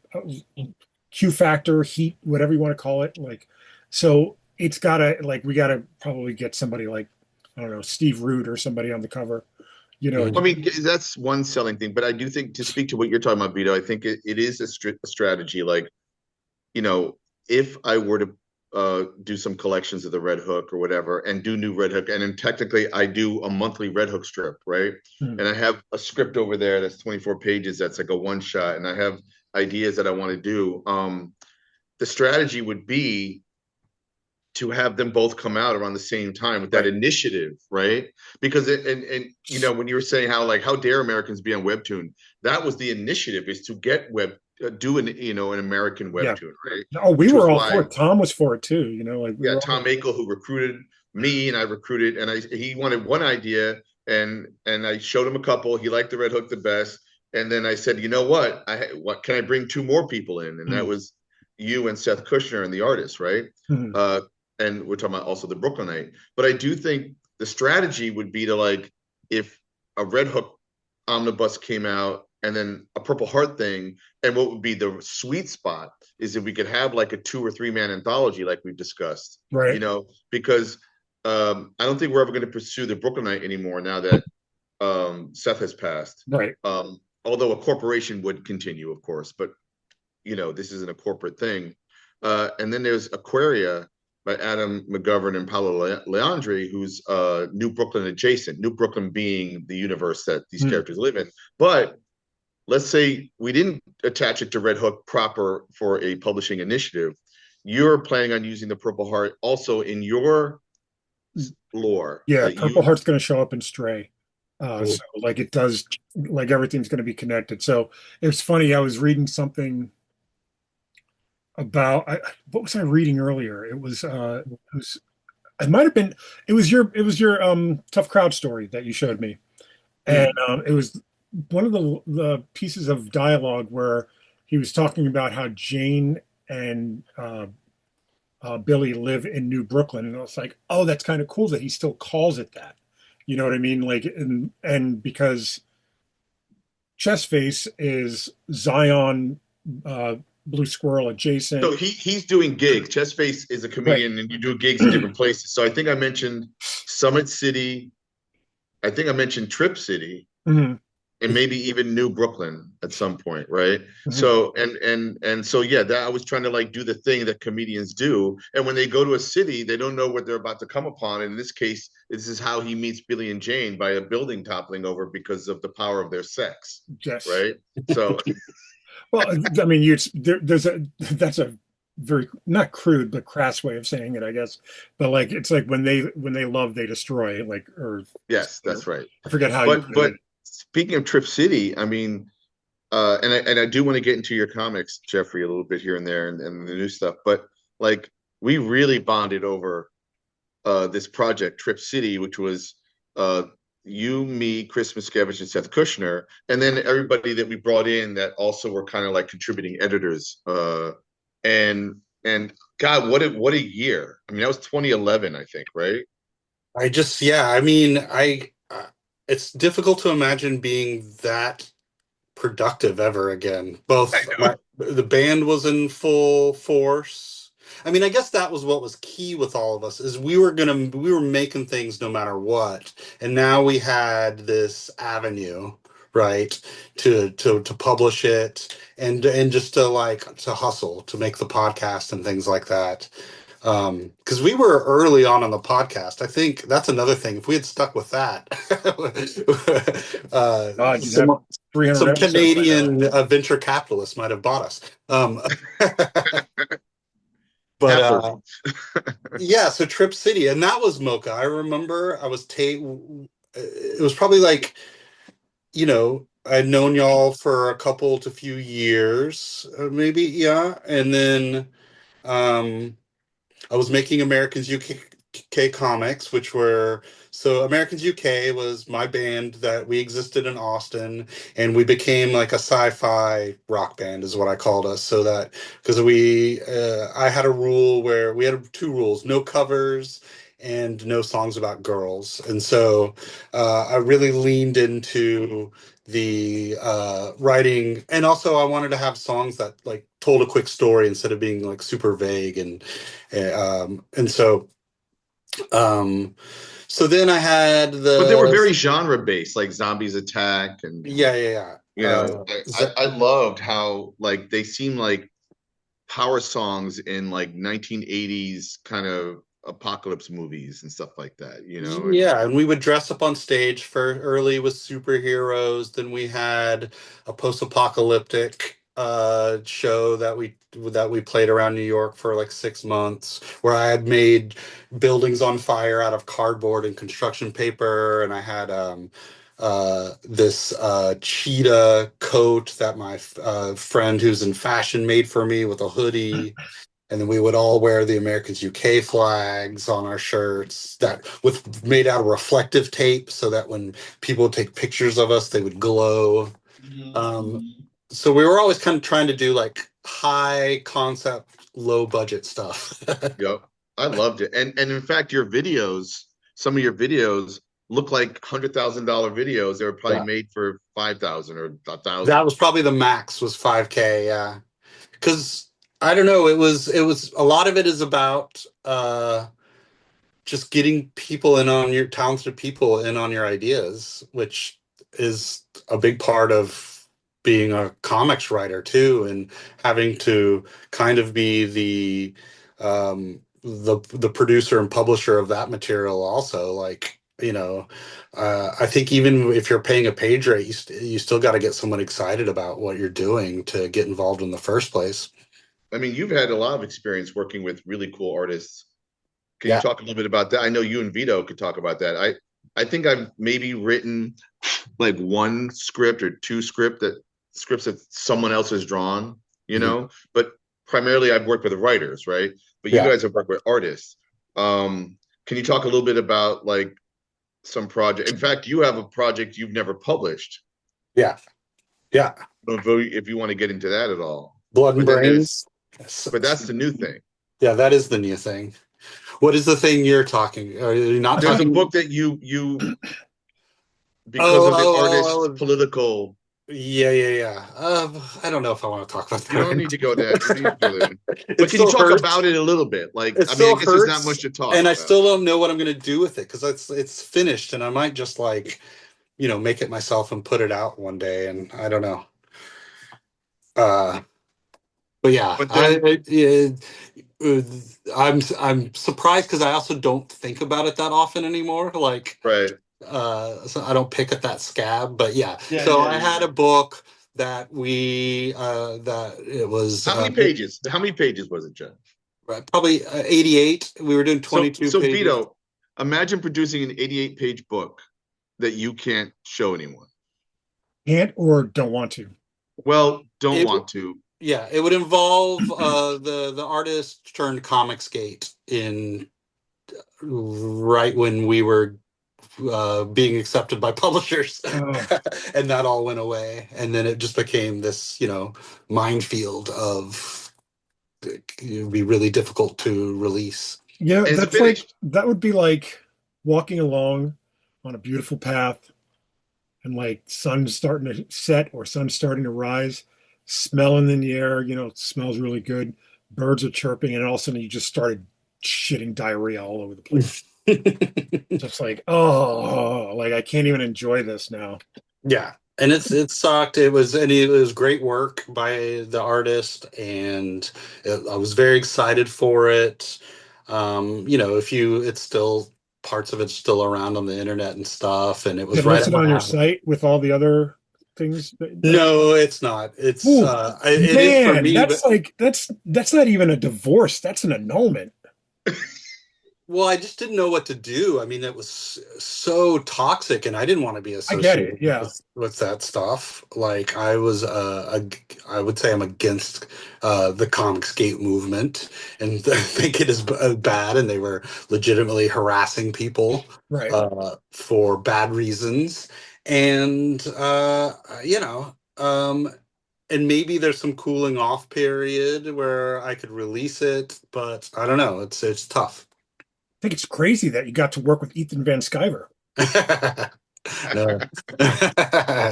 Q factor, heat, whatever you want to call it. Like, so it's gotta like we gotta probably get somebody like I don't know Steve Root or somebody on the cover. Mhm. I mean, that's one selling thing, but I do think, to speak to what you're talking about, Vito, I think it is a strategy. Like, you know, if I were to do some collections of the Red Hook or whatever, and do new Red Hook. And then technically, I do a monthly Red Hook strip, right? Hmm. And I have a script over there that's 24 pages. That's like a one shot, and I have ideas that I want to do. The strategy would be to have them both come out around the same time with that Right. initiative, right? Because and you know, when you were saying how dare Americans be on Webtoon, that was the initiative, is to get do an an American Yeah. Webtoon, right? Oh, we Which was were all for why, it. Tom was for it too. Like we yeah, were Tom all. Akel, who recruited me, and I recruited, and he wanted one idea, and I showed him a couple. He liked the Red Hook the best, and then I said, you know what can I bring two more people in, and that Hmm. was you and Seth Kushner and the artist, right? Hmm. Uh, and we're talking about also the Brooklynite. But I do think the strategy would be to, like, if a Red Hook omnibus came out and then a Purple Heart thing, and what would be the sweet spot is if we could have like a 2 or 3 man anthology like we've discussed, Right. because I don't think we're ever going to pursue the Brooklynite anymore now that Seth has passed. Right. Although a corporation would continue, of course, but this isn't a corporate thing. And then there's Aquaria by Adam McGovern and Paolo Leandri, who's New Brooklyn adjacent, New Brooklyn being the universe that these Hmm. characters live in. But let's say we didn't attach it to Red Hook proper for a publishing initiative. You're planning on using the Purple Heart also in your lore Yeah. that Purple you. Heart's going to show up in Stray. Cool. So like it does, like everything's going to be connected. So it's funny. I was reading something about what was I reading earlier? It might have been it was your tough crowd story that you showed me, and Hmm. it was one of the pieces of dialogue where he was talking about how Jane and Billy live in New Brooklyn, and I was like, oh, that's kind of cool that he still calls it that. You know what I mean? Like, and because Chessface is Zion, uh, Blue Squirrel adjacent, So he's doing gigs. Chessface is a right? comedian, and you do gigs in different places. So I think I mentioned Summit City. I think I mentioned Trip City, Mhm. and maybe even New Brooklyn at some point, right? Mhm. So and so yeah, that I was trying to like do the thing that comedians do, and when they go to a city, they don't know what they're about to come upon. And in this case, this is how he meets Billy and Jane, by a building toppling over because of the power of their sex, Yes. right? So Well, I mean, there's a that's a very not crude but crass way of saying it, I guess. But like it's like when they love, they destroy. Like or yes, that's right. I forget how you But put it. speaking of Trip City, I mean, and I do want to get into your comics, Jeffrey, a little bit here and there, and the new stuff. But like, we really bonded over this project, Trip City, which was uh, you, me, Chris Miscavige, and Seth Kushner, and then everybody that we brought in that also were kind of like contributing editors. And God, what a year! I mean, that was 2011, I think, right? Yeah, I mean, it's difficult to imagine being that productive ever again. I Both know. the band was in full force. I mean, I guess that was what was key with all of us is we were making things no matter what. And now we had this avenue, right, to publish it and just to hustle, to make the podcast and things like that. Because we were early on the podcast. I think that's another thing. If we had stuck with that, God, you'd have some 300 episodes by now. Canadian venture capitalists might have bought us. But Half yeah, so Trip City, and that was Mocha. I remember it was probably like, I'd known y'all for a couple to few years, maybe, yeah. And then I was making Americans UK comics, which were so Americans UK was my band that we existed in Austin, and we became like a sci-fi rock band, is what I called us. So that because I had a rule where we had two rules: no covers and no songs about girls. And so I really leaned into the writing, and also I wanted to have songs that like told a quick story instead of being like super vague and um, so then I had But they were the very genre based, like Zombies Attack, and yeah. I loved how like they seem like power songs in like 1980s kind of apocalypse movies and stuff like that, you know? And Yeah, and we would dress up on stage for early with superheroes. Then we had a post-apocalyptic show that we played around New York for like 6 months, where I had made buildings on fire out of cardboard and construction paper, and I had this cheetah coat that my friend who's in fashion made for me with a hoodie. And then we would all wear the Americans UK flags on our shirts that with made out of reflective tape so that when people would take pictures of us, they would glow. Um, so we were always kind of trying to do like high concept, low budget stuff. yep, I loved it. And in fact, your videos, some of your videos look like $100,000 videos. They were probably Yeah. made for 5,000 or a That thousand. was probably the max was 5K, yeah. Because I don't know, it was a lot of it is about just getting people in on your talented people in on your ideas, which is a big part of being a comics writer too, and having to kind of be the producer and publisher of that material also. Like, I think even if you're paying a page rate, you still got to get someone excited about what you're doing to get involved in the first place. I mean, you've had a lot of experience working with really cool artists. Can you Yeah. talk a little bit about that? I know you and Vito could talk about that. I think I've maybe written like one script or two scripts that someone else has drawn, you Mhm. know, but primarily I've worked with writers, right? But you Yeah. guys have worked with artists. Can you talk a little bit about like some project? In fact, you have a project you've never published. Yeah. Yeah. I don't know if you want to get into that at all. Blood and But then there's, brains. but that's the new thing. Yeah, that is the new thing. What is the thing you're talking? Are you not There's a talking? book that you because Oh, of the oh, artist's oh, oh, political. yeah, yeah, yeah. I don't know if I want to talk about You that don't right need to go there. You don't need to go now. there. It But can you still talk hurts. about it a little bit? Like, It I mean, I still guess there's not hurts, much to talk and I about. still don't know what I'm going to do with it because it's finished, and I might just like make it myself and put it out one day, and I don't know. Uh, but yeah, But then, uh, I'm surprised because I also don't think about it that often anymore. Like, right? so I don't pick at that scab, but yeah. Yeah, So yeah, I had yeah. a book that we that it was How many pages? How many pages was it, Jeff? probably 88. We were doing So, 22 so pages. Vito, imagine producing an 88-page book that you can't show anyone. Can't or don't want to. Well, don't It want to. Yeah, it would involve the artist turned Comicsgate in right when we were being accepted by publishers, Oh, and that all went away, and then it just became this minefield of it would be really difficult to release. yeah, And it's that's like finished. that would be like walking along on a beautiful path and like sun starting to set or sun starting to rise, smelling in the air, it smells really good. Birds are chirping, and all of a sudden you just started shitting diarrhea all over the place. Just like, oh, like I can't even enjoy this now. Yeah, and it sucked. It was great work by the artist, and I was very excited for it. If it's still parts of it's still around on the internet and stuff, and it Is was it right at listed my on your alley. site with all the other things that No, it's not. It's ooh, it is for man, me, but that's like that's not even a divorce. That's an annulment. well, I just didn't know what to do. I mean, it was so toxic, and I didn't want to be I get it. associated Yeah. with that stuff. Like, I would say I'm against the Comicsgate movement, and I think it is bad, and they were legitimately harassing people Right. for bad reasons, and and maybe there's some cooling off period where I could release it, but I don't know. It's tough. I think it's crazy that you got to work with Ethan Van Sciver. No.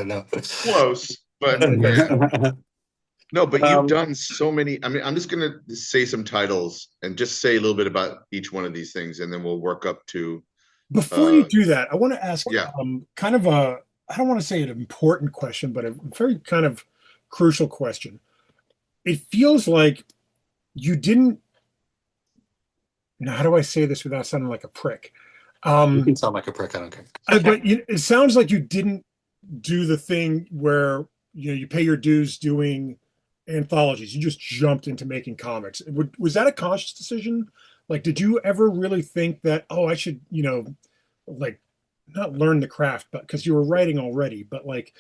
No. Close, but yeah. No, but you've Um, done so many. I mean, I'm just gonna say some titles and just say a little bit about each one of these things, and then we'll work up to Before you uh do that, I want to ask yeah. kind of I don't want to say an important question, but a very kind of crucial question. It feels like you didn't. Now, how do I say this without sounding like a prick? You Um, can sound like a prick. I don't care. but it sounds like you didn't do the thing where you pay your dues doing anthologies. You just jumped into making comics. Was that a conscious decision? Like, did you ever really think that, oh, I should, like not learn the craft, but because you were writing already, but like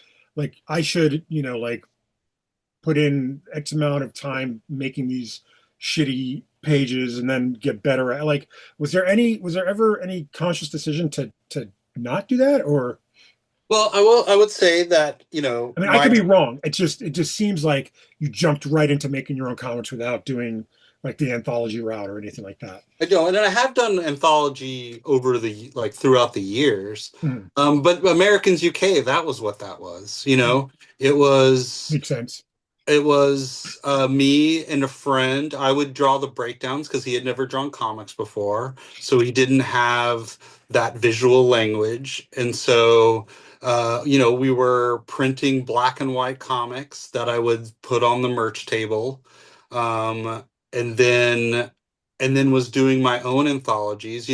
I should, like put in X amount of time making these shitty pages and then get better at like was there ever any conscious decision to not do that or Well, I would say that, I mean I could be wrong. It just seems like you jumped right into making your own comics without doing like the anthology route or anything like that. I don't, and I have done anthology over the like throughout the years. Hmm. But Americans UK, that was what that was. It was Makes sense. it was me and a friend. I would draw the breakdowns because he had never drawn comics before, so he didn't have that visual language, and so we were printing black and white comics that I would put on the merch table, um, and then was doing my own anthologies.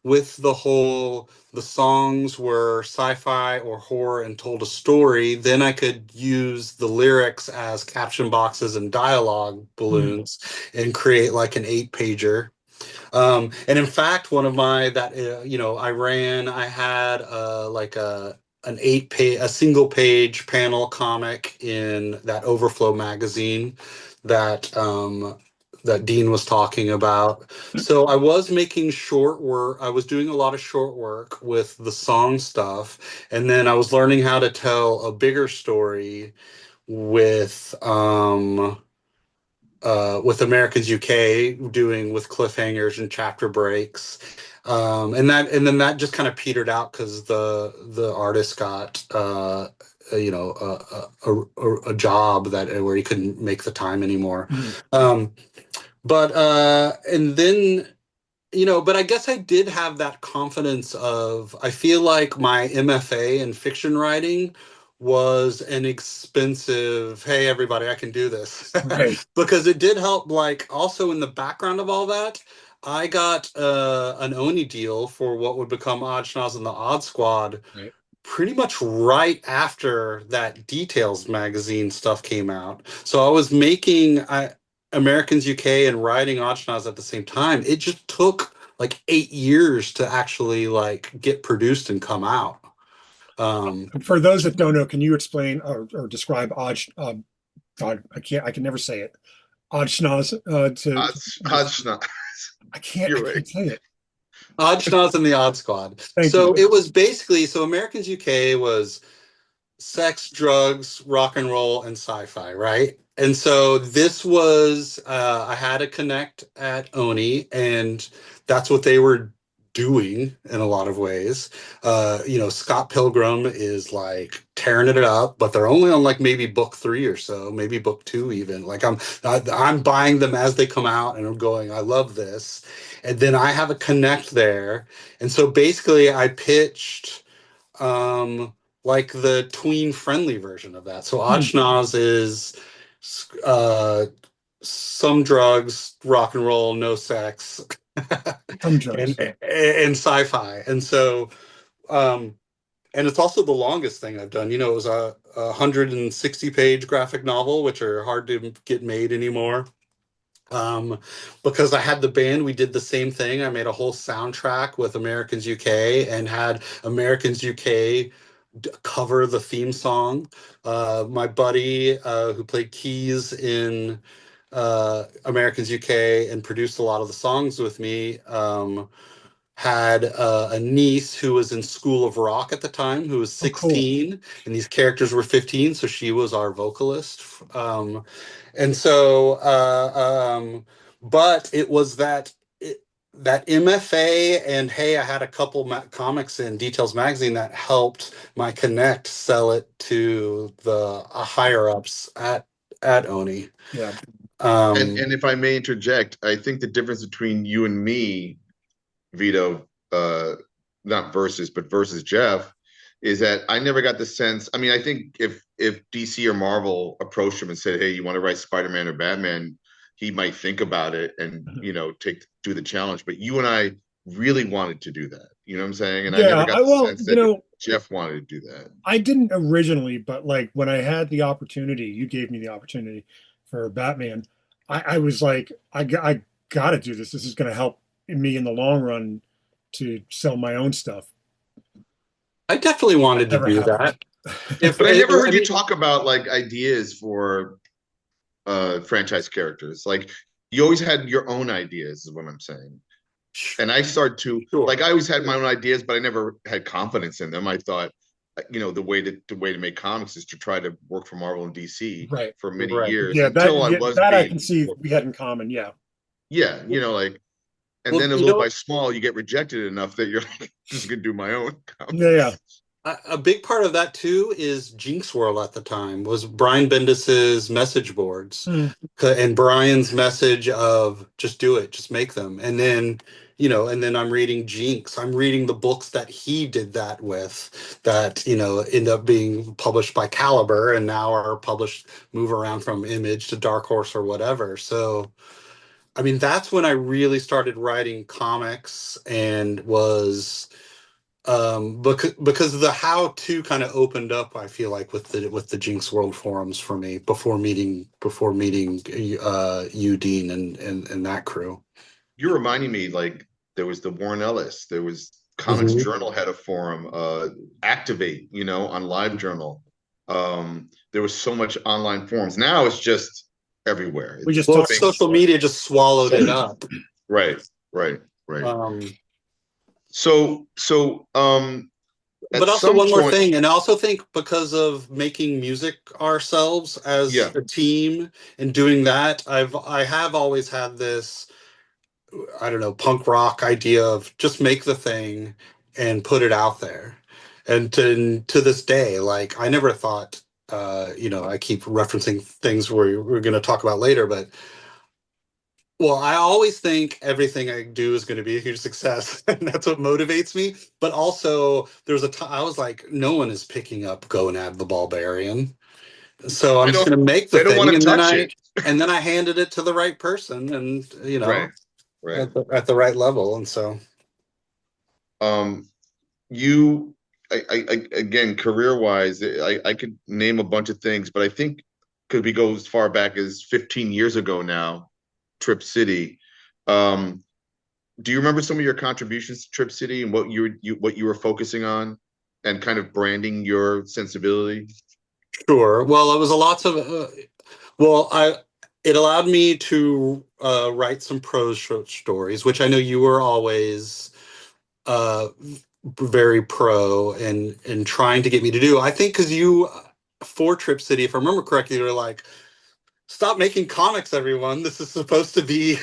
With the songs were sci-fi or horror and told a story, then I could use the lyrics as caption boxes and dialogue Hmm. balloons and create like an 8 pager. And in fact, one of my that I had like a single page panel comic in that Overflow magazine that that Dean was talking about. So I was making short work. I was doing a lot of short work with the song stuff, and then I was learning how to tell a bigger story with with Americans UK doing with cliffhangers and chapter breaks, and then that just kind of petered out because the artist got a job that where he couldn't make the time anymore. Hmm. Um, but and then but I guess I did have that confidence of, I feel like my MFA in fiction writing was an expensive, hey, everybody, I can do this. Right. Because it did help, like, also in the background of all that, I got an Oni deal for what would become Odd Schnoz and the Odd Squad Right. pretty much right after that Details magazine stuff came out. So I was making Americans UK and writing Ochna's at the same time. It just took like 8 years to actually like get produced and come out. Um, For those that don't know, can you explain or describe God, I can never say it. Oddsschnoz, to just, Hodgson. I You're right. can't say it. Odd Schnoz and the Odd Squad. Thank So you. it was basically, so Americans UK was sex, drugs, rock and roll, and sci-fi, right? And so this was I had a connect at Oni, and that's what they were doing in a lot of ways. Scott Pilgrim is like tearing it up, but they're only on like maybe book 3 or so, maybe book 2 even. Like I'm buying them as they come out, and I'm going, I love this. And then I have a connect there, and so basically I pitched um, like the tween friendly version of that. So Hmm. Ochnoz is uh, some drugs, rock and roll, no sex, Some drugs. and sci-fi. And so um, and it's also the longest thing I've done. It was a 160-page graphic novel, which are hard to get made anymore. Because I had the band, we did the same thing. I made a whole soundtrack with Americans UK and had Americans UK cover the theme song. My buddy who played keys in Americans UK and produced a lot of the songs with me had a niece who was in School of Rock at the time, who was Oh, cool. 16, and these characters were 15, so she was our vocalist. And so, but it was that MFA, and hey, I had a couple comics in Details magazine that helped my connect sell it to the higher ups at Oni. Yeah. And if I may interject, I think the difference between you and me, Vito, not versus, but versus Jeff, is that I never got the sense. I mean, I think if DC or Marvel approached him and said, "Hey, you want to write Spider-Man or Batman?" he might think about it and do the challenge. But you and I really wanted to do that. You know what I'm saying? And I never Yeah, got I the well, sense that Jeff wanted to do that. I didn't originally, but like when I had the opportunity, you gave me the opportunity for Batman. I was like, I gotta do this. This is gonna help me in the long run to sell my own stuff. I definitely wanted to Never do happened. that. If But I never I heard you mean, talk about like ideas for franchise characters. Like you always had your own ideas, is what I'm saying. And I started to sure. like I always had my own ideas, but I never had confidence in them. I thought, the way to make comics is to try to work for Marvel and DC Right. for many Right. years Yeah, until I was that I can being, see we had in common. Yeah. yeah, like, and Well, then a little by small, you get rejected enough that you're like, just gonna do my own Yeah, yeah. comics. a big part of that too is Jinx World at the time was Brian Bendis's message boards, Hmm. and Brian's message of just do it, just make them, and then and then I'm reading Jinx. I'm reading the books that he did that with, that end up being published by Caliber, and now are published, move around from Image to Dark Horse or whatever. So I mean, that's when I really started writing comics, and was because the how to kind of opened up, I feel like, with the Jinx World forums for me before meeting you, Dean, and that crew. You're reminding me, like, there was the Warren Ellis, there was Comics Mhm. Journal had a forum, Activate, on LiveJournal. There was so much online forums. Now it's just everywhere. We just Well, talked. social media just swallowed it up. Right, right, right. Um, So, at but also some one more point, thing, and I also think because of making music ourselves as yeah, a team and doing that, I have always had this, I don't know, punk rock idea of just make the thing and put it out there. And to this day, like, I never thought, I keep referencing things we're going to talk about later, but well, I always think everything I do is going to be a huge success, and that's what motivates me. But also, there's a time I was like, no one is picking up Gonad the Ballbarian, so I'm they just don't going to make the they don't want thing, to and then touch I it. and then I handed it to the right person, and Right, right. at the right level, and so. Um, you, again, career wise, I could name a bunch of things, but I think could we go as far back as 15 years ago now, Trip City. Um, do you remember some of your contributions to Trip City and what you were focusing on and kind of branding your sensibility? Sure. Well, it was a lots of well, I it allowed me to write some prose short stories, which I know you were always uh very pro and trying to get me to do. I think because you, for Trip City, if I remember correctly, you were like, stop making comics, everyone. This is supposed to be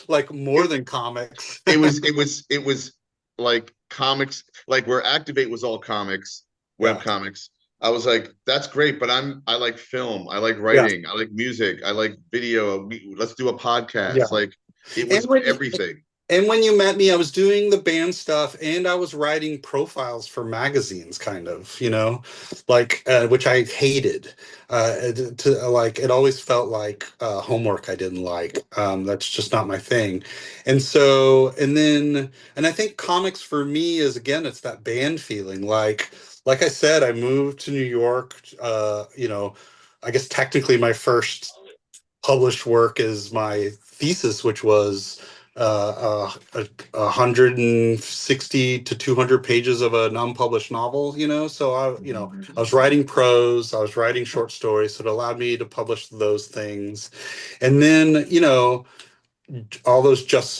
like more It, than comics. it was like comics, like where Activate was all comics, web Yeah. comics. I was like, that's great, but I like film, I like Yeah. writing, I like music, I like video. Let's do a Yeah. podcast. Like it And was when everything. And when you met me, I was doing the band stuff, and I was writing profiles for magazines, kind of, like, which I hated. Like, it always felt like homework I didn't like. That's just not my thing. And so, and I think comics for me is, again, it's that band feeling. Like I said, I moved to New York. I guess technically my first published work is my thesis, which was 160 to 200 pages of an unpublished novel. So I was writing prose, I was writing short stories, so it allowed me to publish those things. And then a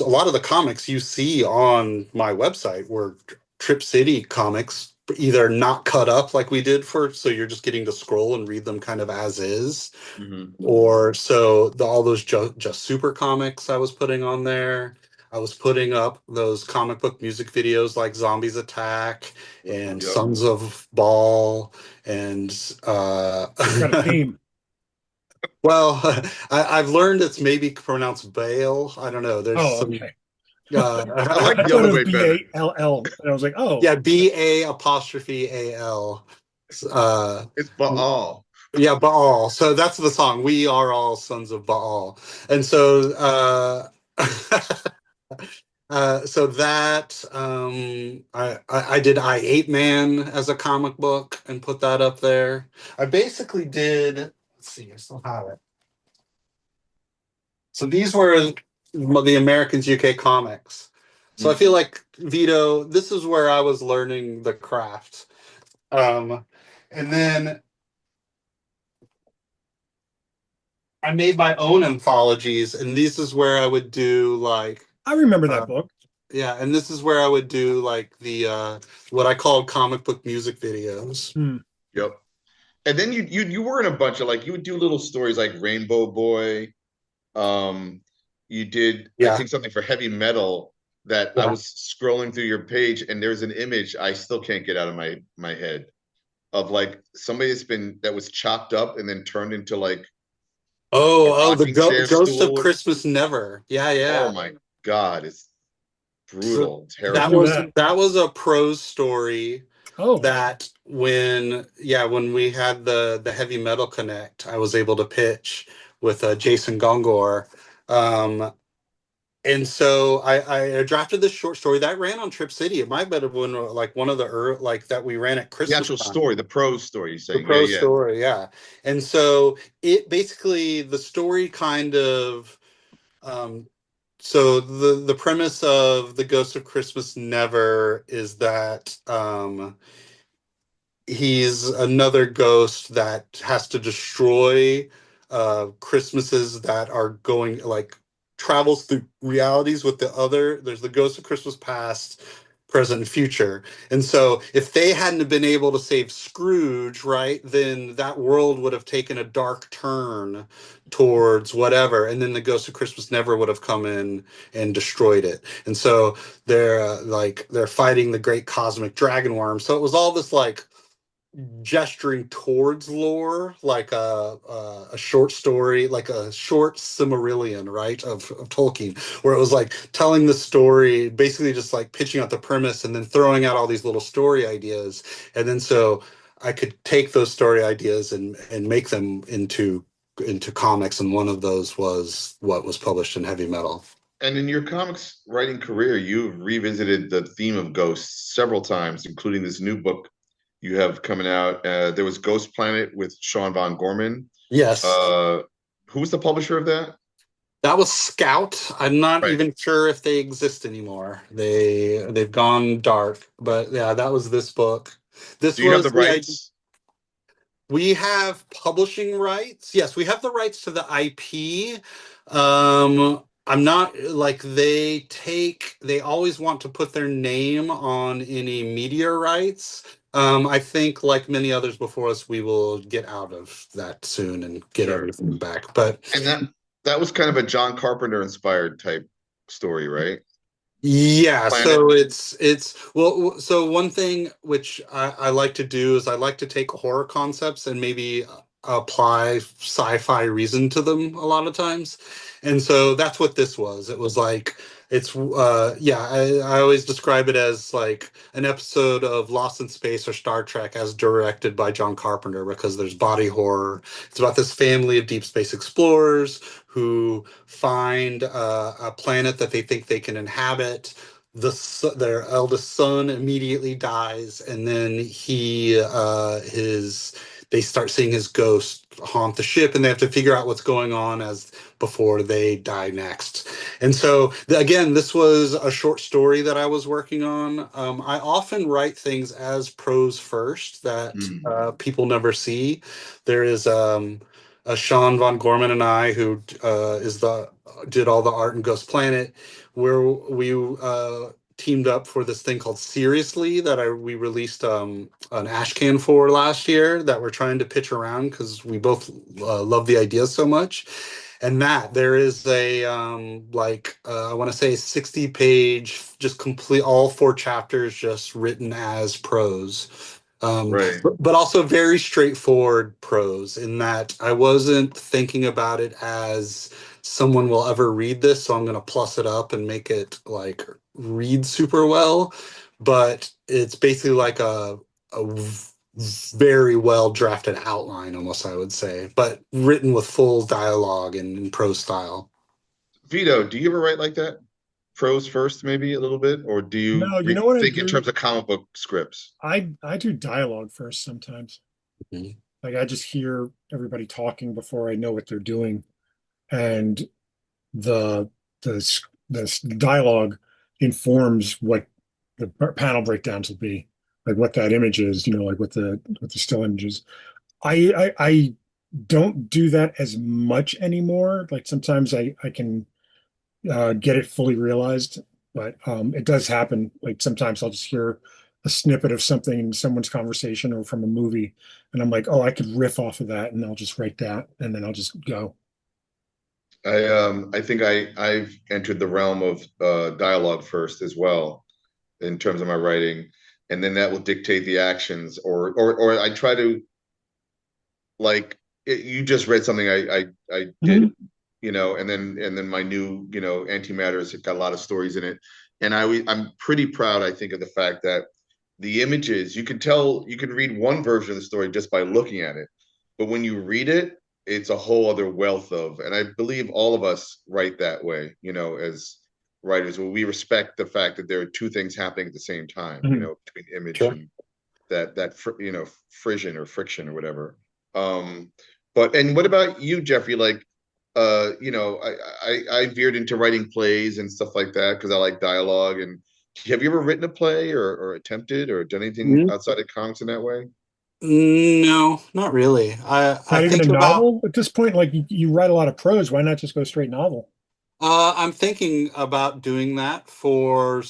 lot of the comics you see on my website were Trip City comics, either not cut up like we did so you're just getting to scroll and read them kind of as is, Mhm. or so all those just super comics I was putting on there. I was putting up those comic book music videos like Zombies Attack and Yep. Sons of Ball, and Got a theme. well, I've learned it's maybe pronounced Bale. I don't know. There's Oh, some. okay. I like I the thought other it was way better. Ball, and I was like, oh, Yeah, BA apostrophe AL. Uh, It's Baal. Yeah, Baal. So that's the song. We are all sons of Baal. And so so that I did I Eight Man as a comic book and put that up there. I basically did, let's see, I still have it. So these were the Americans UK comics. So I feel like Vito, this is where I was learning the craft. And then I made my own anthologies, and this is where I would do like I remember uh, that book. yeah, and this is where I would do like the what I called comic book music videos. Hmm. Yep. And then you were in a bunch of like you would do little stories like Rainbow Boy. Um, you did I Yeah, think something for heavy metal that I yeah. was scrolling through your page and there's an image I still can't get out of my head of like somebody that was chopped up and then turned into like a The rocking chair Ghost of stool. Christmas Never. Yeah, Oh yeah. my God, it's So brutal, I that knew terrible. was that. that was a prose story Oh, that when we had the heavy metal connect, I was able to pitch with Jason Gongor. Um, and so I drafted this short story that ran on Trip City. It might have been like one of the like that we ran at The Christmas actual time. story, the prose story you're The saying. Yeah, pro yeah. story, yeah. And so it basically the story kind of so the premise of the Ghost of Christmas Never is that he's another ghost that has to destroy Christmases that are going like travels through realities with the other. There's the ghost of Christmas past, present, and future. And so if they hadn't been able to save Scrooge, right, then that world would have taken a dark turn towards whatever. And then the ghost of Christmas Never would have come in and destroyed it. And so they're fighting the great cosmic dragon worm. So it was all this like gesturing towards lore, like a short story, like a short Silmarillion, right, of Tolkien, where it was like telling the story, basically just like pitching out the premise and then throwing out all these little story ideas, and then so I could take those story ideas and make them into comics, and one of those was what was published in Heavy Metal. And in your comics writing career, you've revisited the theme of ghosts several times, including this new book you have coming out. There was Ghost Planet with Sean Von Gorman. Yes. Uh, who was the publisher of that? That was Scout. I'm not Right. even sure if they exist anymore. They've gone dark. But yeah, that was this book. This Do you have the was the idea. rights? We have publishing rights. Yes, we have the rights to the IP. I'm not like they always want to put their name on any media rights. I think like many others before us, we will get out of that soon and get Sure. everything back. But And that was kind of a John Carpenter inspired type story, right? yeah, Planet. so it's well, so one thing which I like to do is I like to take horror concepts and maybe apply sci-fi reason to them a lot of times. And so that's what this was. It was like it's yeah, I always describe it as like an episode of Lost in Space or Star Trek as directed by John Carpenter because there's body horror. It's about this family of deep space explorers who find a planet that they think they can inhabit. Their eldest son immediately dies, and then they start seeing his ghost haunt the ship, and they have to figure out what's going on as before they die next. And so again, this was a short story that I was working on. I often write things as prose first that Mm. people never see. There is Sean Von Gorman and I, who did all the art in Ghost Planet, where we teamed up for this thing called Seriously that we released an ash can for last year that we're trying to pitch around because we both love the idea so much. And that there is a I want to say 60-page, just complete all 4 chapters, just written as prose. Right. But also very straightforward prose in that I wasn't thinking about it as someone will ever read this, so I'm going to plus it up and make it read super well. But it's basically like a very well drafted outline, almost I would say, but written with full dialogue and in prose style. Vito, do you ever write like that? Prose first, maybe a little bit, or do you No, you know what I think in do? terms of comic book scripts? I do dialogue first sometimes. Mhm. Like I just hear everybody talking before I know what they're doing, and the the dialogue informs what the panel breakdowns will be, like what that image is, like what the still images. I don't do that as much anymore. Like sometimes I can get it fully realized, but it does happen. Like sometimes I'll just hear a snippet of something in someone's conversation or from a movie, and I'm like, oh, I could riff off of that, and I'll just write that, and then I'll just go. I think I've entered the realm of dialogue first as well in terms of my writing, and then that will dictate the actions, or I try to like you just read something I did, Mhm. and then my new antimatters, it got a lot of stories in it, and I'm pretty proud, I think, of the fact that the images, you can tell, you can read one version of the story just by looking at it, but when you read it, it's a whole other wealth of, and I believe all of us write that way, as writers, where we respect the fact that there are two things happening at the same time, Mhm. between image Sure. and that frisson or friction or whatever. Um, but and what about you, Jeffrey? Like, I veered into writing plays and stuff like that because I like dialogue. And have you ever written a play or attempted or done anything Mhm. outside of comics in that way? No, not really. I Not even a think about novel at this point. Like you write a lot of prose. Why not just go straight novel? I'm thinking about doing that for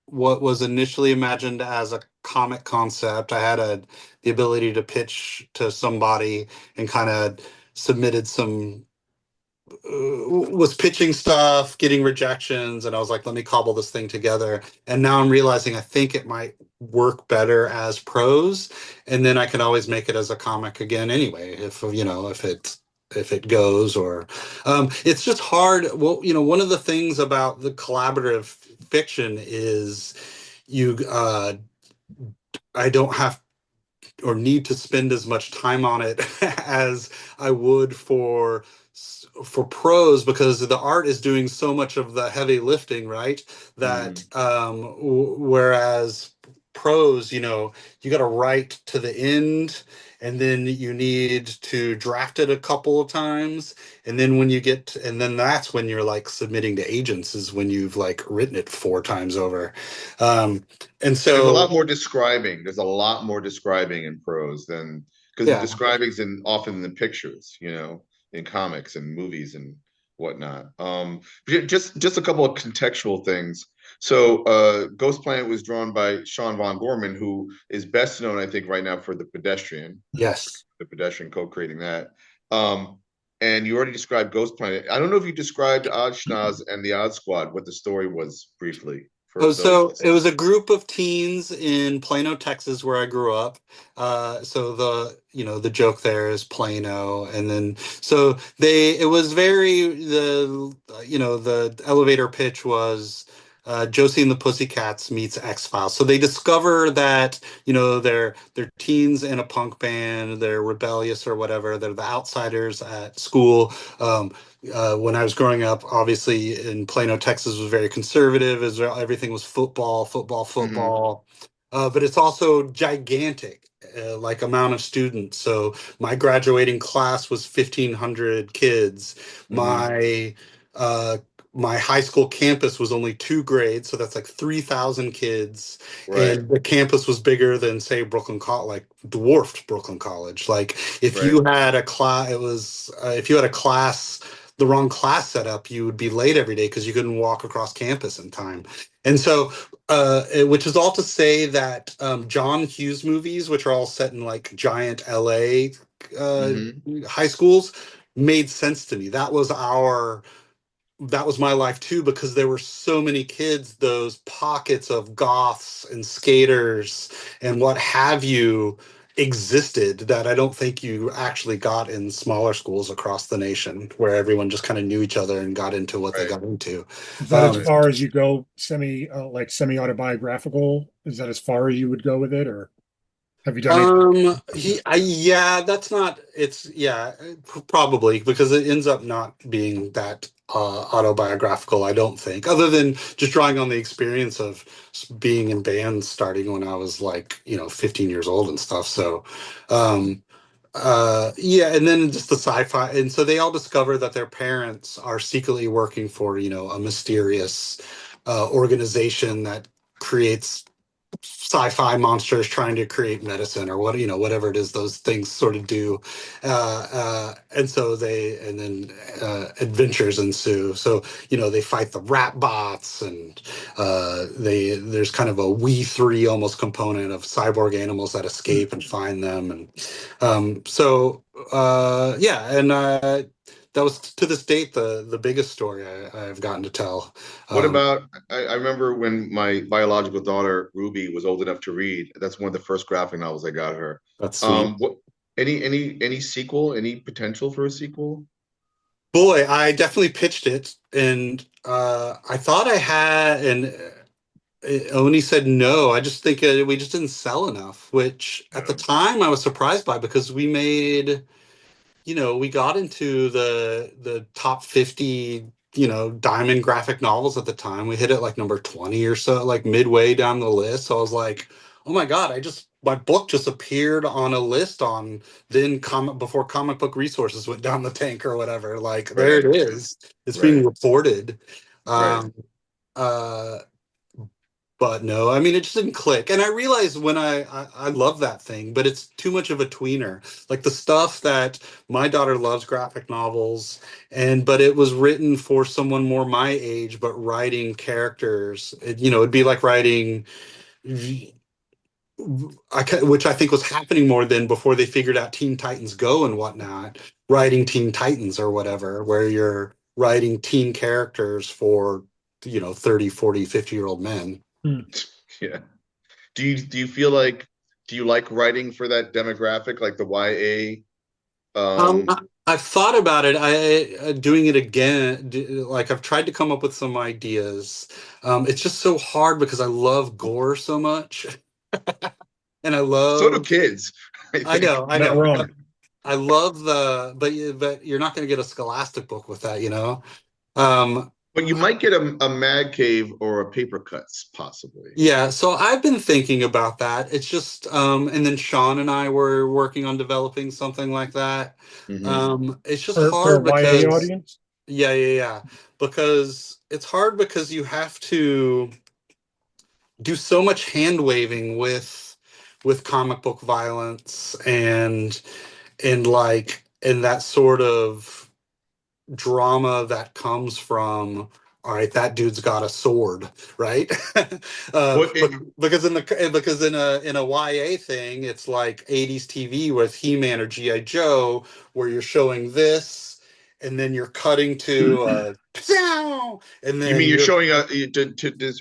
what was initially imagined as a comic concept. I had the ability to pitch to somebody and kind of submitted some was pitching stuff, getting rejections, and I was like, let me cobble this thing together. And now I'm realizing I think it might work better as prose, and then I can always make it as a comic again anyway, if it goes or it's just hard. Well, one of the things about the collaborative fiction is you I don't have or need to spend as much time on it as I would for prose because the art is doing so much of the heavy lifting, right? That Mm. whereas prose, you got to write to the end and then you need to draft it a couple of times and then and then that's when you're like submitting to agents is when you've like written it four times over. um, and There's a so lot more describing. There's a lot more describing in prose than because the yeah. describing's in often in the pictures, in comics and movies and whatnot. Just a couple of contextual things. So, Ghost Planet was drawn by Sean Von Gorman, who is best known, I think, right now for Yes. the Pedestrian co-creating that. Um, and you already described Ghost Planet. I don't know if you described Odd Schnoz and the Odd Squad, what the story was briefly for Oh, those. so it was a group of teens in Plano, Texas, where I grew up. So the joke there is Plano, and then so it was the elevator pitch was Josie and the Pussycats meets X-Files. So they discover that they're teens in a punk band, they're rebellious or whatever, they're the outsiders at school. Um, when I was growing up, obviously in Plano, Texas was very conservative. Everything was football, football, Mhm. football. But it's also gigantic, like amount of students. So my graduating class was 1,500 kids. Hmm. Uh, my high school campus was only two grades, so that's like 3,000 kids, Right, and the campus was bigger than say Brooklyn College, like dwarfed Brooklyn College. Like if right, you had a class, it was if you had a class the wrong class setup, you would be late every day because you couldn't walk across campus in time. And so, which is all to say that John Hughes movies, which are all set in like giant LA uh, hmm, high schools, made sense to me. That was my life too because there were so many kids, those pockets of goths and skaters and what have you existed that I don't think you actually got in smaller schools across the nation where everyone just kind of knew each other and got into what they right, got into. Is that as right. Um, far as you go, semi autobiographical? Is that as far as you would go with it, or? Have you done it? Yeah, that's not, it's, yeah, probably because it ends up not being that autobiographical, I don't think, other than just drawing on the experience of being in bands starting when I was like, 15 years old and stuff. So, um, yeah, and then just the sci-fi, and so they all discover that their parents are secretly working for, a mysterious organization that creates sci-fi monsters trying to create medicine or whatever it is those things sort of do, and so and then adventures ensue. So they fight the rat bots, and there's kind of a we three almost component of cyborg animals that escape and find them, and yeah, and that was to this date the biggest story I've gotten to tell. What um, about, I remember when my biological daughter Ruby was old enough to read. That's one of the first graphic novels I got her. that's sweet. What any sequel? Any potential for a sequel? Boy, I definitely pitched it, and I thought I had, and Oni said no. I just think we just didn't sell enough, which at the Yeah. time I was surprised by because we made, we got into the top 50, diamond graphic novels at the time. We hit it like number 20 or so, like midway down the list. So I was like, oh my God, my book just appeared on a list on then before comic book resources went down the tank or whatever. Like there Right, it is. It's being right, reported. right. Um, uh, but no, I mean, it just didn't click. And I realized when I love that thing, but it's too much of a tweener. Like the stuff that my daughter loves graphic novels, but it was written for someone more my age, but writing characters, it'd be like writing, which I think was happening more than before they figured out Teen Titans Go and whatnot, writing Teen Titans or whatever, where you're writing teen characters for, 30, 40, 50-year-old men. Hmm. Yeah. Do you feel like, do you like writing for that demographic, like the YA? I- I've thought about it. Doing it again. Like I've tried to come up with some ideas. It's just so hard because I love gore so much, and I So do love. kids, I I think. know, I Not know. wrong. I love but you're not going to get a Scholastic book with that. Um, But you might get a Mad Cave or a Paper Cuts, possibly. yeah. So I've been thinking about that. It's just, and then Sean and I were working on developing something like that. Hmm. It's just For a hard YA because. audience? Yeah, yeah, yeah. Because it's hard because you have to do so much hand waving with comic book violence and that sort of drama that comes from, all right, that dude's got a sword, right? What it, Because in a YA thing, it's like 80s TV with He-Man or GI Joe, where you're showing this, and then you're cutting to and you mean then you're you're showing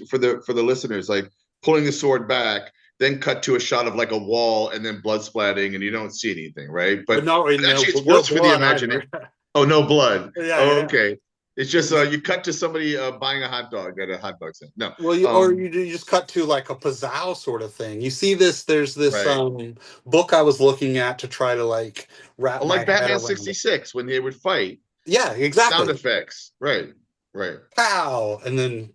for the listeners, like pulling the sword back, then cut to a shot of like a wall and then blood splatting, and you don't see anything, right? But no, actually, it's no worse for the blood imagination. either. Oh, no blood. Yeah, Oh, yeah. okay. It's just you cut to somebody buying a hot dog at a hot dog stand. No, Well, you just cut to like a pizzazz sort of thing. You see this, there's this right. book I was looking at to try to like wrap Oh, my like head Batman around it. 66 when they would fight, Yeah, sound exactly. effects. Right, right, Pow! And then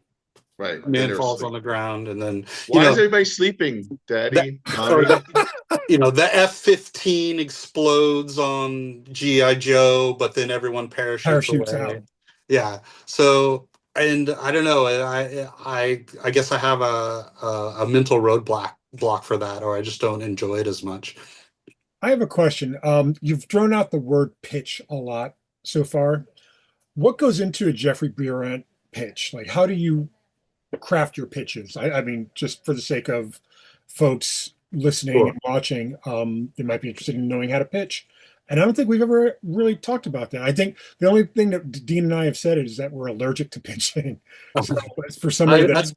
right. Then man they're falls asleep. on the ground, and then Why is everybody sleeping, that Daddy, or Mommy? that the F-15 explodes on GI Joe, but then everyone parachutes Parachutes out. away. Yeah. So, and I don't know. I guess I have a mental block for that, or I just don't enjoy it as much. I have a question. You've thrown out the word pitch a lot so far. What goes into a Jeffrey Burandt pitch? Like, how do you craft your pitches? I mean, just for the sake of folks listening Sure. and watching, they might be interested in knowing how to pitch. And I don't think we've ever really talked about that. I think the only thing that Dean and I have said is that we're allergic to pitching. So it's for somebody I, that that's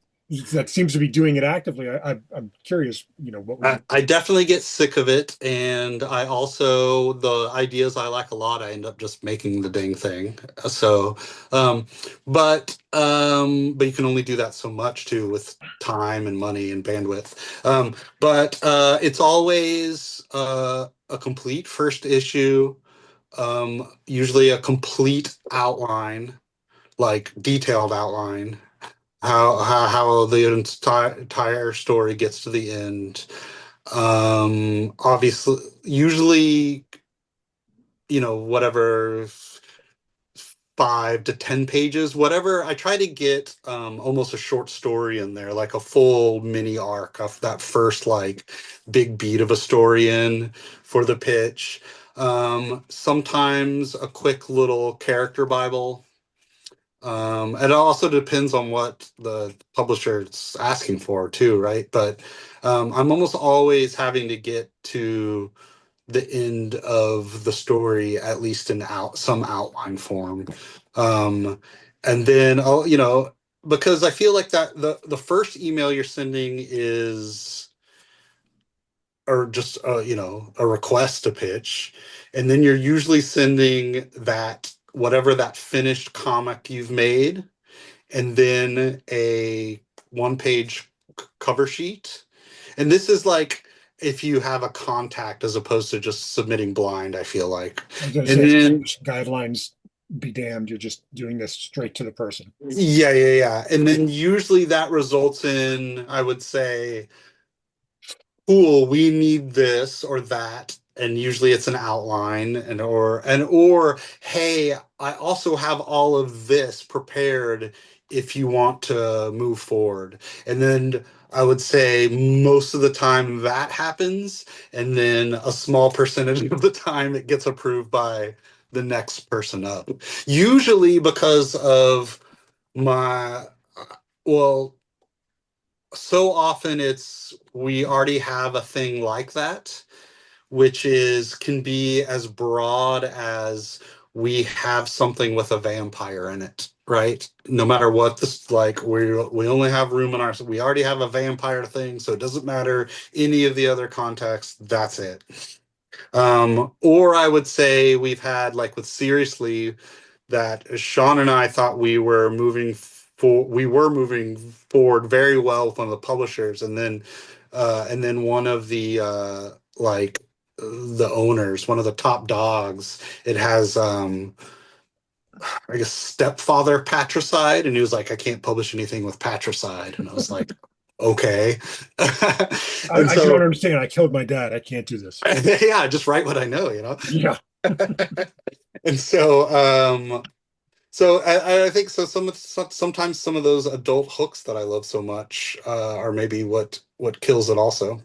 that seems to be doing it actively. I'm curious, what would I definitely get sick of it, and I also the ideas I like a lot. I end up just making the dang thing. So, um, but you can only do that so much too with time and money and bandwidth. But it's always a complete first issue, usually a complete outline, like detailed outline. How the entire story gets to the end. Obviously, usually, whatever 5 to 10 pages, whatever. I try to get almost a short story in there, like a full mini arc of that first like big beat of a story in for the pitch. Sometimes a quick little character bible. It also depends on what the publisher is asking for too, right? But I'm almost always having to get to the end of the story, at least in some outline form. And then because I feel like that the first email you're sending is or just a request to pitch, and then you're usually sending that whatever that finished comic you've made, and then a one-page cover sheet. And this is like if you have a contact as opposed to just submitting blind, I feel like. I was going to And say, then guidelines be damned, you're just doing this straight to the person. yeah. And then usually that results in, I would say, cool, we need this or that, and usually it's an outline or hey, I also have all of this prepared if you want to move forward. And then I would say most of the time that happens, and then a small percentage of the time it gets approved by the next person up, usually because of my well, so often it's we already have a thing like that, which is can be as broad as we have something with a vampire in it, right? No matter what this like, we only have room in our we already have a vampire thing, so it doesn't matter any of the other contexts, that's it. Or I would say we've had like with seriously that Sean and I thought we were moving forward very well with one of the publishers, and then one of the like the owners, one of the top dogs, it has I guess stepfather patricide, and he was like, I can't publish anything with patricide, and I was like, okay. And I don't so understand. I killed my dad. I can't do this. yeah, just write what I know, you know. Yeah. And so I think so. Sometimes some of those adult hooks that I love so much are maybe what kills it. Also,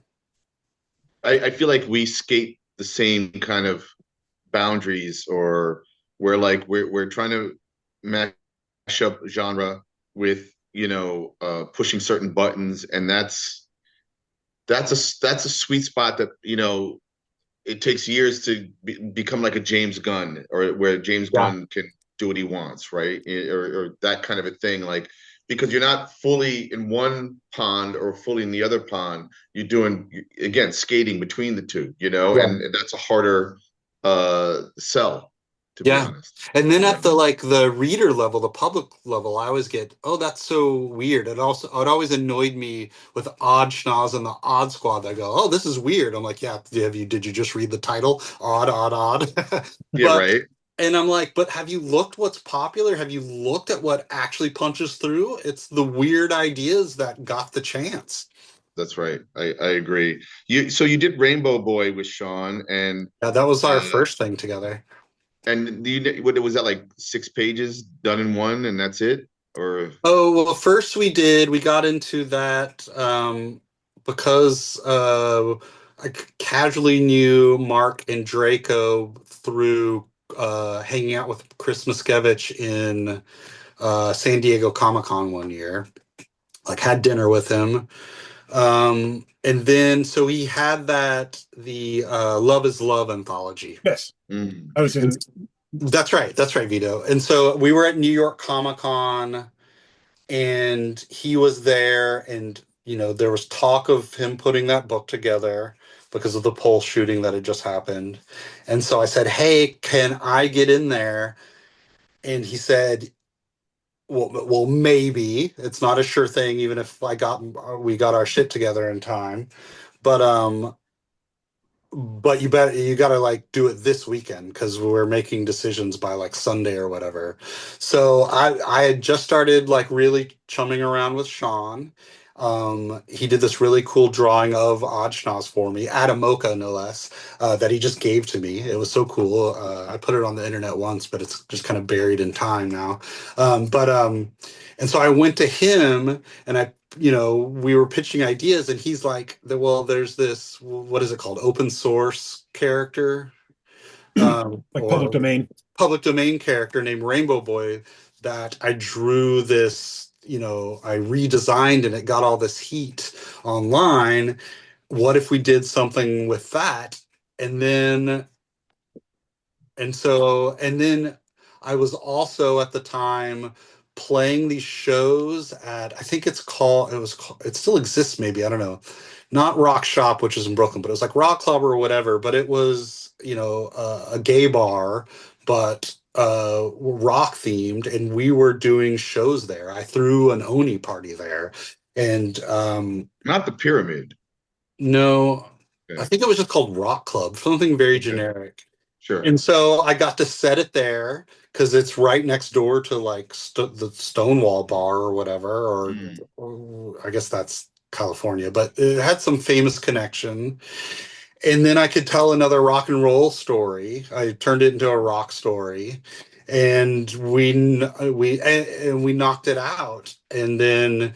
I feel like we skate the same kind of boundaries, or where like we're trying to match up genre with pushing certain buttons, and that's a sweet spot that it takes years to become like a James Gunn, or where James yeah, Gunn can do what he wants, right? Or that kind of a thing, like, because you're not fully in one pond or fully in the other pond. You're doing, again, skating between the two, yeah, and that's a harder sell, to be yeah. honest. And then at the like the reader level, the public level, I always get, oh, that's so weird. It always annoyed me with Odd Schnoz and the Odd Squad. I go, oh, this is weird. I'm like, yeah, did you just read the title? Odd, odd, odd. Yeah, But right. And I'm like, but have you looked what's popular? Have you looked at what actually punches through? It's the weird ideas that got the chance. That's right. I agree. So you did Rainbow Boy with Sean, Yeah, that was our uh, first thing together. what was that, like 6 pages done in one, and that's it? Or Oh, well, first we got into that because I casually knew Mark and Draco through hanging out with Chris Muskevich in San Diego Comic-Con one year. Like had dinner with him. And then so he had the Love is Love anthology. Yes. mm, I was in. That's right, Vito. And so we were at New York Comic Con and he was there, and there was talk of him putting that book together because of the pole shooting that had just happened. And so I said, hey, can I get in there? And he said, well, maybe. It's not a sure thing, even if we got our shit together in time. But you gotta like do it this weekend because we're making decisions by like Sunday or whatever. So I had just started like really chumming around with Sean. He did this really cool drawing of Oddschnoz for me, Adamoka no less, that he just gave to me. It was so cool. I put it on the internet once, but it's just kind of buried in time now. And so I went to him and we were pitching ideas, and he's like, well, there's this, what is it called? Open source character, Like public or domain. public domain character named Rainbow Boy that I drew this, I redesigned, and it got all this heat online. What if we did something with that? And then and then I was also at the time playing these shows at, I think it still exists maybe, I don't know. Not Rock Shop, which is in Brooklyn, but it was like Rock Club or whatever, but it was, a gay bar, but rock themed, and we were doing shows there. I threw an Oni party there. And Not the pyramid. no, I Okay. think it was just called Rock Club, something very Okay. generic. Sure. And so I got to set it there because it's right next door to like the Stonewall Bar or whatever, or I guess that's California, but it had some famous connection. And then I could tell another rock and roll story. I turned it into a rock story, and we knocked it out. And then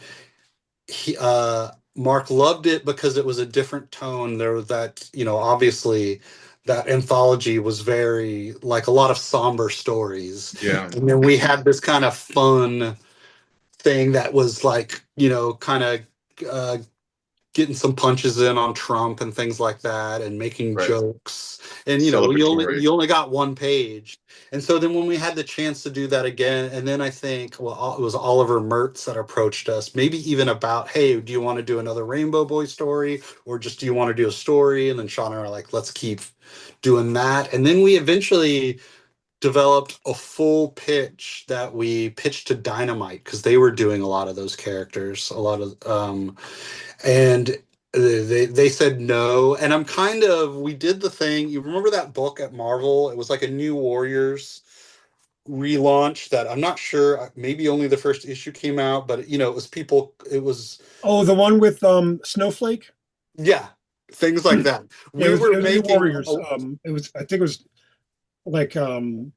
Mark loved it because it was a different tone. There was that, obviously that anthology was very like a lot of somber stories. Yeah. And then we had this kind of fun thing that was like, kind of uh, getting some punches in on Trump and things like that, and making Right. jokes. And Celebratory. you only got one page. And so then when we had the chance to do that again, and then I think, well, it was Oliver Mertz that approached us, maybe even about, hey, do you want to do another Rainbow Boy story, or just do you want to do a story? And then Sean and I are like, let's keep doing that. And then we eventually developed a full pitch that we pitched to Dynamite because they were doing a lot of those characters, a lot of and they said no. And we did the thing. You remember that book at Marvel? It was like a New Warriors relaunch that I'm not sure, maybe only the first issue came out, but it was Oh, the one with Snowflake? yeah, things like that. Yeah, We were it was New making Warriors. It was, I think it was like it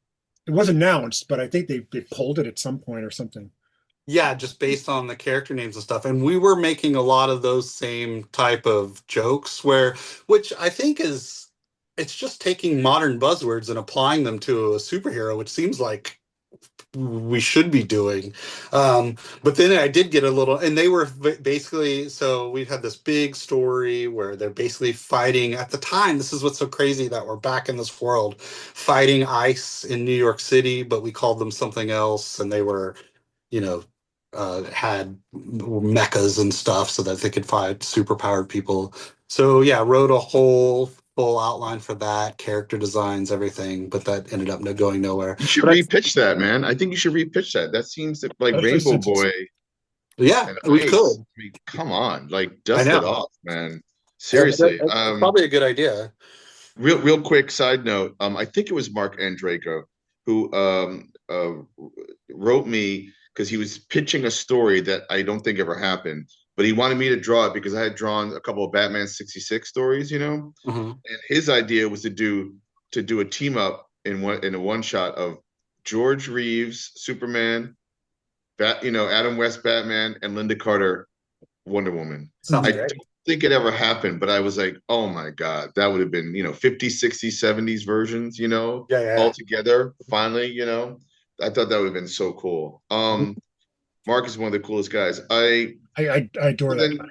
was announced, but I think they pulled it at some point or something. yeah, just based on the character names and stuff. And we were making a lot of those same type of jokes which I think it's just taking modern buzzwords and applying them to a superhero, which seems like we should be doing. But then I did get a little, and they were basically, so we had this big story where they're basically fighting at the time. This is what's so crazy that we're back in this world fighting ICE in New York City, but we called them something else, and they were, you know, had mechas and stuff so that they could fight superpowered people. So yeah, wrote a whole full outline for that, character designs, everything, but that ended up going nowhere. You should But repitch that, man. I think you should repitch that. That seems like Especially Rainbow since it's Boy yeah, and we Ice. could. I mean, come on, like I dust it know. off, man. Yeah, Seriously. that's probably a good idea. Real quick side note. I think it was Mark Andraco who wrote me because he was pitching a story that I don't think ever happened, but he wanted me to draw it because I had drawn a couple of Batman 66 stories, Mhm. And his idea was to do a team up in a one shot of George Reeves, Superman, Adam West Batman, and Linda Carter, Wonder Woman. Sounds I great. don't think it ever happened, but I was like, oh my God, that would have been, 50s, 60s, 70s versions, Yeah. all together. Finally, I thought that would have been so cool. Mark is one of the coolest guys. I adore that guy.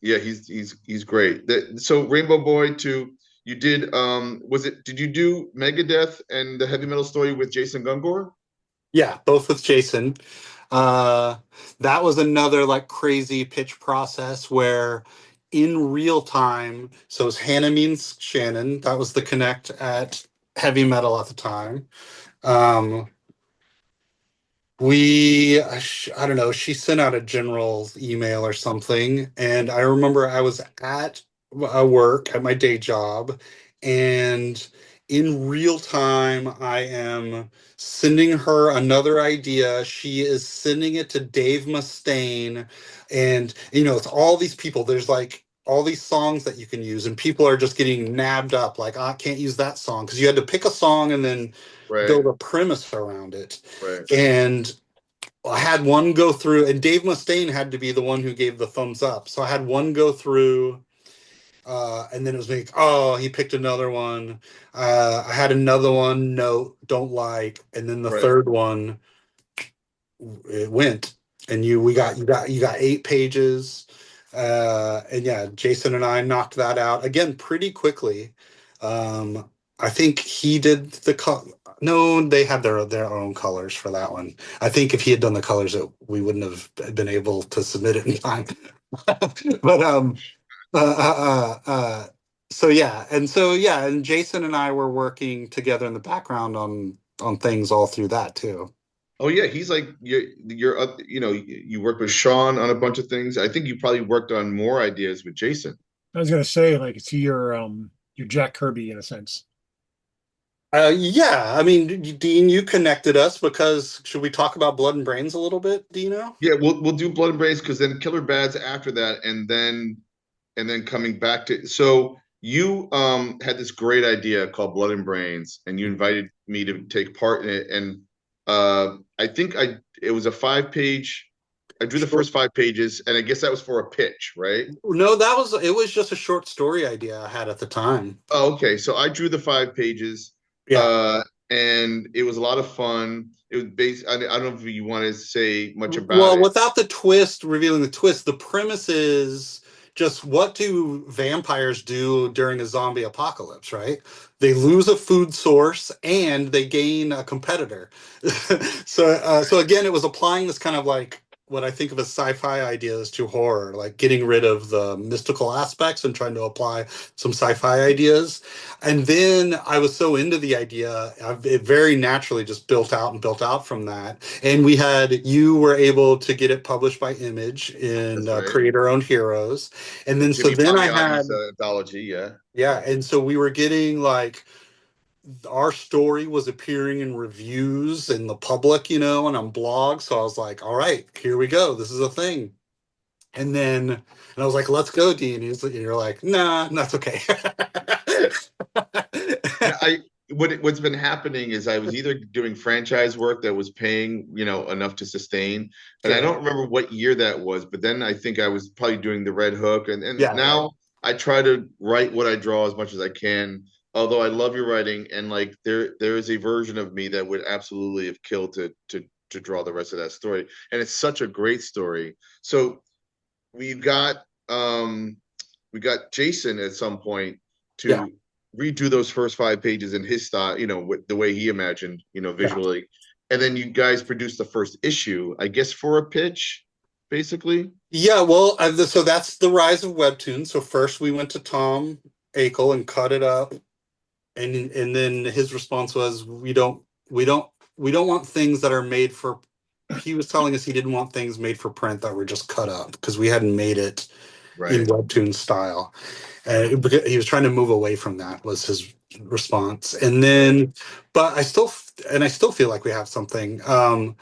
Yeah, he's great. So Rainbow Boy too. You did did you do Megadeth and the heavy metal story with Jason Gungor? Yeah, both with Jason. That was another like crazy pitch process where in real time, so it was Hannah means Shannon. That was the connect at Heavy Metal at the time. Um, I don't know, she sent out a general email or something, and I remember I was at work at my day job, and in real time I am sending her another idea. She is sending it to Dave Mustaine, and it's all these people. There's like all these songs that you can use, and people are just getting nabbed up like, I can't use that song, because you had to pick a song and then Right. build a premise around it. Right. And I had one go through, and Dave Mustaine had to be the one who gave the thumbs up. So I had one go through, and then it was like, oh, he picked another one. I had another one, no, don't like, and then the Right. third one, it went, and you got 8 pages, and yeah, Jason and I knocked that out again pretty quickly. I think he did no, they had their own colors for that one. I think if he had done the colors, we wouldn't have been able to submit it in time. But so yeah, and Jason and I were working together in the background on things all through that too. Oh yeah, he's like you're you worked with Sean on a bunch of things. I think you probably worked on more ideas with Jason. I was gonna say, like, is he your Jack Kirby in a sense? Yeah, I mean, Dean, you connected us because should we talk about Blood and Brains a little bit, Dino? Yeah, we'll do Blood and Brains because then Killer Bad's after that, and then coming back to, so you had this great idea called Blood and Brains, and you invited me to take part in it, and I think it was a 5-page. I drew the first 5 pages, and I guess that was for a pitch, right? No, it was just a short story idea I had at the time. Oh, okay. So I drew the 5 pages, Yeah. and it was a lot of fun. It was based. I don't know if you want to say much about Well, it. without the twist, revealing the twist, the premise is just what do vampires do during a zombie apocalypse, right? They lose a food source and they gain a competitor. So again, it was applying this kind of like what I think of as sci-fi ideas to horror, like getting rid of the mystical aspects and trying to apply some sci-fi ideas. And then I was so into the idea, it very naturally just built out and built out from that. And you were able to get it published by Image in That's right. Creator Owned Heroes. And then Jimmy so then I Palmiotti's had, anthology, yeah. yeah. And so we were getting like, our story was appearing in reviews in the public, and on blogs. So I was like, all right, here we go. This is a thing. And I was like, let's go, Dean. You're like, nah, that's okay. What's been happening is I was either doing franchise work that was paying, enough to sustain, and I don't remember what year that was, but then I think I was probably doing the Red Hook, and Yeah, now right. I try to write what I draw as much as I can. Although I love your writing, and like there is a version of me that would absolutely have killed to draw the rest of that story, and it's such a great story. So we got um we got Jason at some point Yeah, to redo those first 5 pages in his style, with the way he imagined, yeah. visually. And then you guys produced the first issue, I guess, for a pitch, basically. Yeah, well, so that's the rise of Webtoon. So first we went to Tom Akel and cut it up, and then his response was, we don't want things that are made for. He was telling us he didn't want things made for print that were just cut up because we hadn't made it in Right. Webtoon style. He was trying to move away from that was his response. And then, but I still feel like we have something. And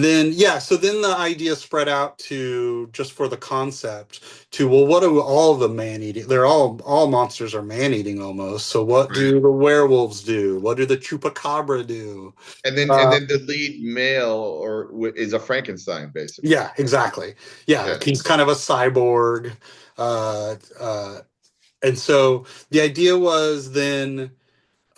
then, yeah, so then the idea spread out to just for the concept to, well, what do all the man eating? They're all monsters are man eating almost. So what Right. do the werewolves do? What do the chupacabra do? And then the lead male is a Frankenstein, basically. Yeah, exactly. Yeah, he's kind of a cyborg. Uh, uh, and so the idea was then,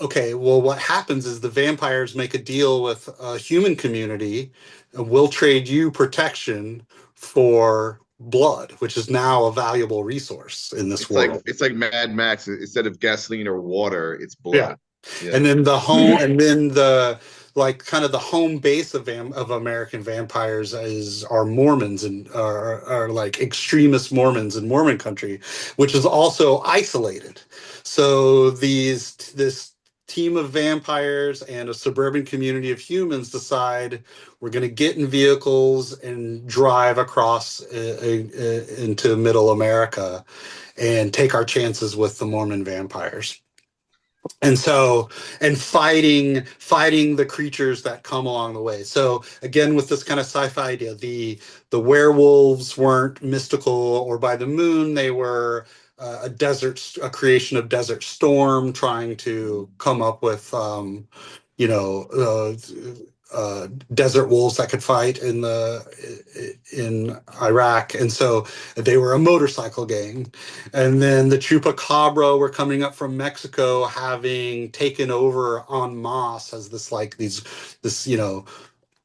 okay, well, what happens is the vampires make a deal with a human community, and we'll trade you protection for blood, which is now a valuable resource in this world. It's like Mad Max. Instead of gasoline or water, it's Yeah. blood. Yeah. And then the home, and then like kind of the home base of American vampires are Mormons and are like extremist Mormons in Mormon country, which is also isolated. So this team of vampires and a suburban community of humans decide we're going to get in vehicles and drive across into middle America and take our chances with the Mormon vampires. And so, and fighting the creatures that come along the way. So again, with this kind of sci-fi idea, the werewolves weren't mystical or by the moon. They were a creation of Desert Storm, trying to come up with, you know, desert wolves that could fight in Iraq, and so they were a motorcycle gang. And then the Chupacabra were coming up from Mexico, having taken over en masse as this you know,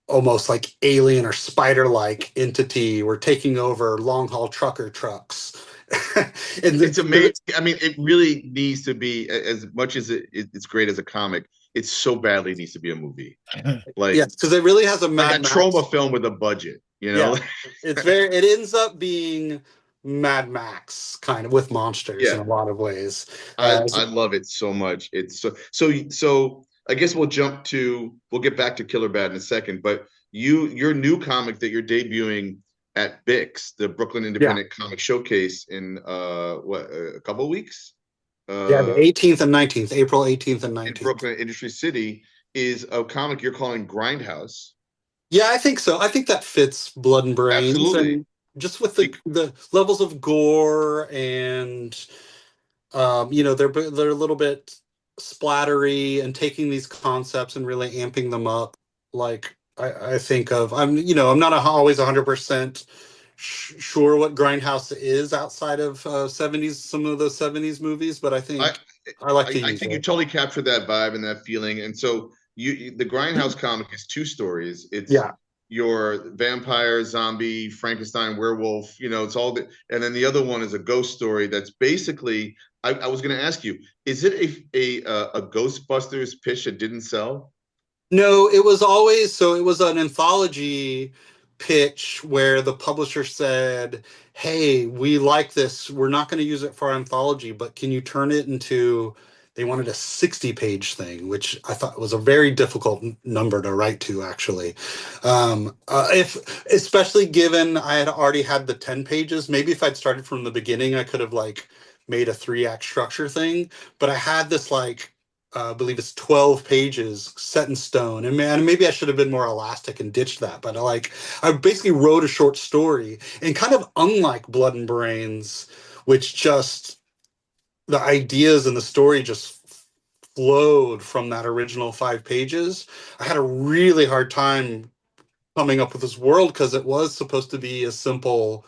almost like alien or spider-like entity. Were taking over long haul trucker trucks. And It's amazing. I mean, it really needs to be, as much as it's great as a comic, it so badly needs to be a movie. Like, yeah, because it really has a like a Max trauma film with a budget, you know? Yeah, it ends up being Mad Max kind of with monsters in Yeah, a lot of ways. I love it so much. It's so I guess we'll get back to Killer Bad in a second, but your new comic that you're debuting at BIX, the Brooklyn Yeah, Independent Comic Showcase, in a couple of weeks, yeah, the uh 18th and 19th, April 18th and in 19th. Brooklyn Industry City, is a comic you're calling Grindhouse. Yeah, I think so. I think that fits Blood and Brains, Absolutely. and just with the levels of gore and you know, they're a little bit splattery and taking these concepts and really amping them up. Like I think of, I'm not always 100% sure what Grindhouse is outside of 70s, some of those 70s movies, but I I, think I like to I use think you it. totally captured that vibe and that feeling. And so the Grindhouse comic is two stories. It's Yeah. your vampire, zombie, Frankenstein, werewolf, it's all the, and then the other one is a ghost story that's basically, I was going to ask you, is it a Ghostbusters pitch that didn't sell? No, it was an anthology pitch where the publisher said, "Hey, we like this. We're not going to use it for our anthology, but can you turn it into?" They wanted a 60-page thing, which I thought was a very difficult number to write to, actually. If especially given I had already had the 10 pages, maybe if I'd started from the beginning, I could have like made a 3-act structure thing. But I had this like I believe it's 12 pages set in stone. And man, maybe I should have been more elastic and ditched that. But I basically wrote a short story, and kind of unlike Blood and Brains, which just the ideas and the story just flowed from that original 5 pages. I had a really hard time coming up with this world because it was supposed to be a simple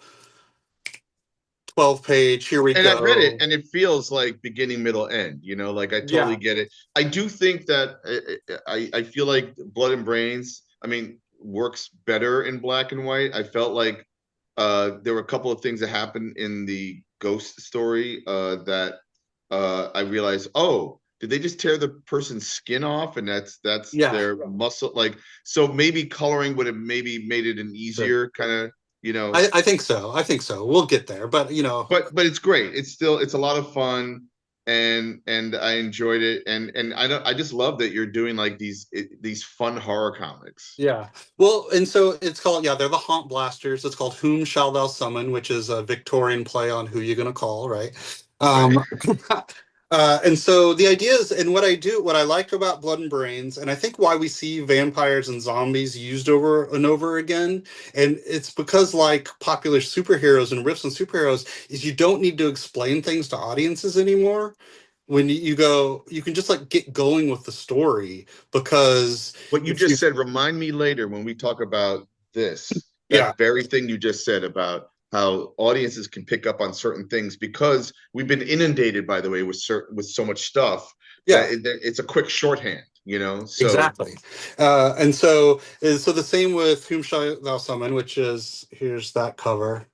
12-page, here we And I read it, go. and it feels like beginning, middle, end. Like I totally Yeah. get it. I do think that I feel like Blood and Brains, I mean, works better in black and white. I felt like there were a couple of things that happened in the ghost story that I realized, oh, did they just tear the person's skin off, and that's Yeah. their muscle? Like, so maybe coloring would have maybe made it an Sure. easier kind of, I think so. I think so. We'll get there. But but it's great. It's a lot of fun, and I enjoyed it, and I just love that you're doing like these fun horror comics. yeah. Well, and so it's called, yeah, they're the Haunt Blasters. It's called Whom Shall Thou Summon, which is a Victorian play on who you're gonna call, right? Right. Um, and so the idea is, and what I like about Blood and Brains, and I think why we see vampires and zombies used over and over again, and it's because like popular superheroes and riffs on superheroes, is you don't need to explain things to audiences anymore. When you go, you can just like get going with the story, because What you if you just said, remind me later when we talk about this, yeah. that very thing you just said about how audiences can pick up on certain things, because we've been inundated, by the way, with so much stuff Yeah, that it's a quick shorthand. So, exactly. And so the same with Whom Shall Thou Summon, which is, here's that cover.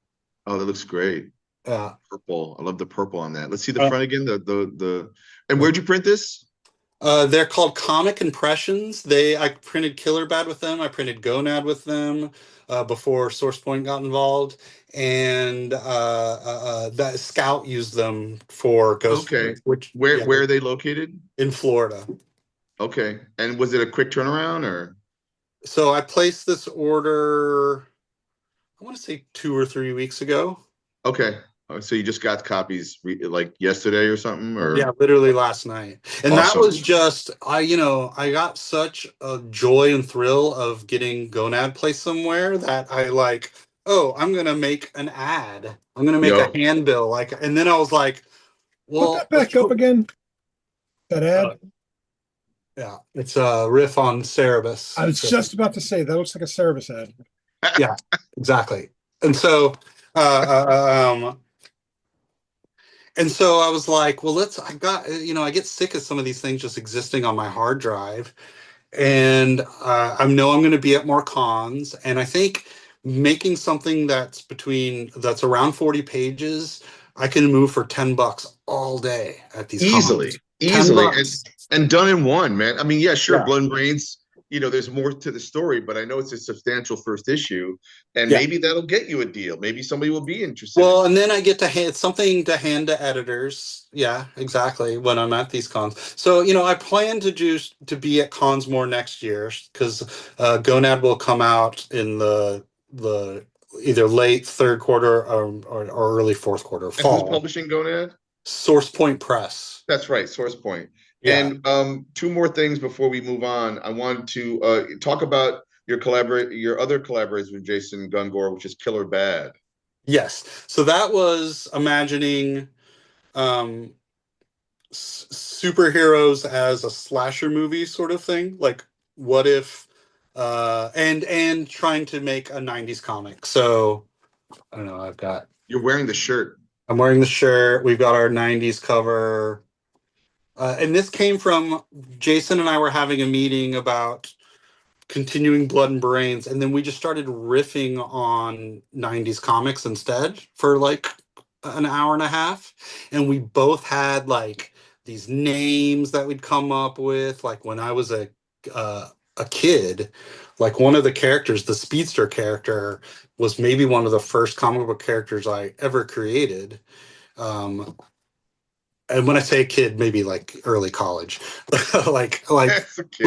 oh, that looks great. Yeah. Purple. I love the purple on that. Let's see the Uh, front again. The and where'd you print this? They're called Comic Impressions. I printed Killer Bad with them. I printed Gonad with them before SourcePoint got involved, and that Scout used them for Ghost, Okay. which Where yeah, where are they located? in Florida. Okay. And was it a quick turnaround or? So I placed this order, I want to say 2 or 3 weeks ago. Okay. So you just got copies like yesterday or something Yeah, or? literally last night. And that Awesome. was just I got such a joy and thrill of getting Gonad placed somewhere that I like, oh, I'm gonna make an ad. I'm gonna make a Yo, handbill. And then I was like, Put that well, back up again. That uh, ad. yeah, it's a riff on Cerebus. I was just about to say that looks like a service ad. Yeah, exactly. And so uh, uh, um and so I was like, well, I get sick of some of these things just existing on my hard drive. And I know I'm going to be at more cons, and I think making something that's around 40 pages, I can move for $10 all day at these easily, cons. ten easily, and bucks. and done in one, man. I mean, yeah, sure, Yeah, Blood and Brains. There's more to the story, but I know it's a substantial first issue, and yeah. maybe that'll get you a deal. Maybe somebody will be interested in Well, it. and then I get to hand something to hand to editors. Yeah, exactly. When I'm at these cons, so I plan to be at cons more next year because Gonad will come out in the either late third quarter or early fourth quarter, And who's fall. publishing Gonad? Source Point Press. That's right, Source Point. Yeah. And two more things before we move on. I wanted to talk about your other collaborators with Jason Gungor, which is Killer Bad. Yes. So that was imagining um, superheroes as a slasher movie sort of thing. Like, what if, and trying to make a '90s comic. So I don't know. You're wearing the shirt. I'm wearing the shirt. We've got our '90s cover, and this came from Jason and I were having a meeting about continuing Blood and Brains, and then we just started riffing on '90s comics instead for like an hour and a half, and we both had like these names that we'd come up with. Like when I was a kid, like one of the characters, the speedster character, was maybe one of the first comic book characters I ever created. Um, and when I say kid, maybe like early college, like like That's a kid.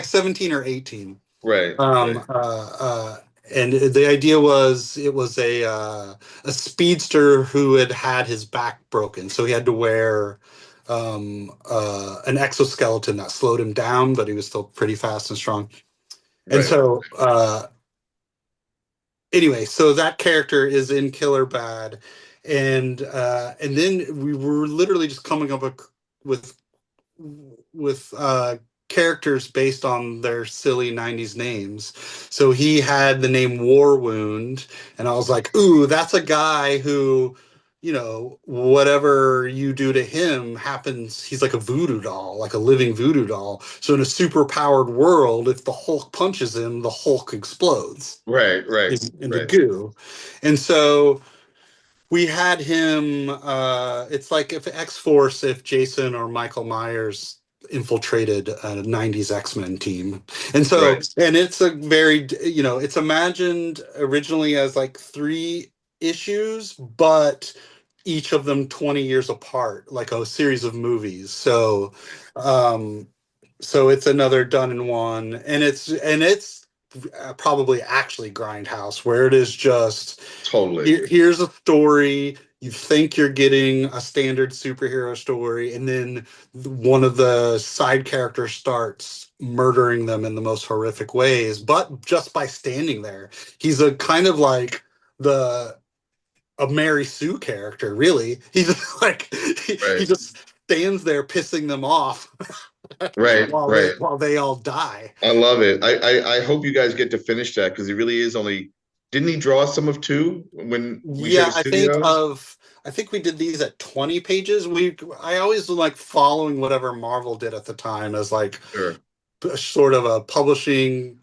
17 or 18. Right, Um, right, uh, uh, and the idea was it was a speedster who had his back broken, so he had to wear an exoskeleton that slowed him down, but he was still pretty fast and strong. And right. so anyway, so that character is in Killer Bad, and then we were literally just coming up with with characters based on their silly '90s names. So he had the name War Wound, and I was like, "Ooh, that's a guy who." Whatever you do to him happens. He's like a voodoo doll, like a living voodoo doll. So in a super powered world, if the Hulk punches him, the Hulk explodes Right, right, into right. goo. And so we had him. It's like if X-Force, if Jason or Michael Myers infiltrated a '90s X-Men team, and so Right. and it's a very it's imagined originally as like 3 issues, but each of them 20 years apart, like a series of movies. Um, so it's another done in one, and it's probably actually Grindhouse, where it is just Totally. here's a story. You think you're getting a standard superhero story, and then one of the side characters starts murdering them in the most horrific ways, but just by standing there. He's a kind of like the a Mary Sue character, really. He's like he Right, just stands there pissing them off right, while they right. while they all die. I love it. I hope you guys get to finish that because he really is only. Didn't he draw some of two when we shared Yeah, a studio? I think we did these at 20 pages. I always like following whatever Marvel did at the time as like Sure. sort of a publishing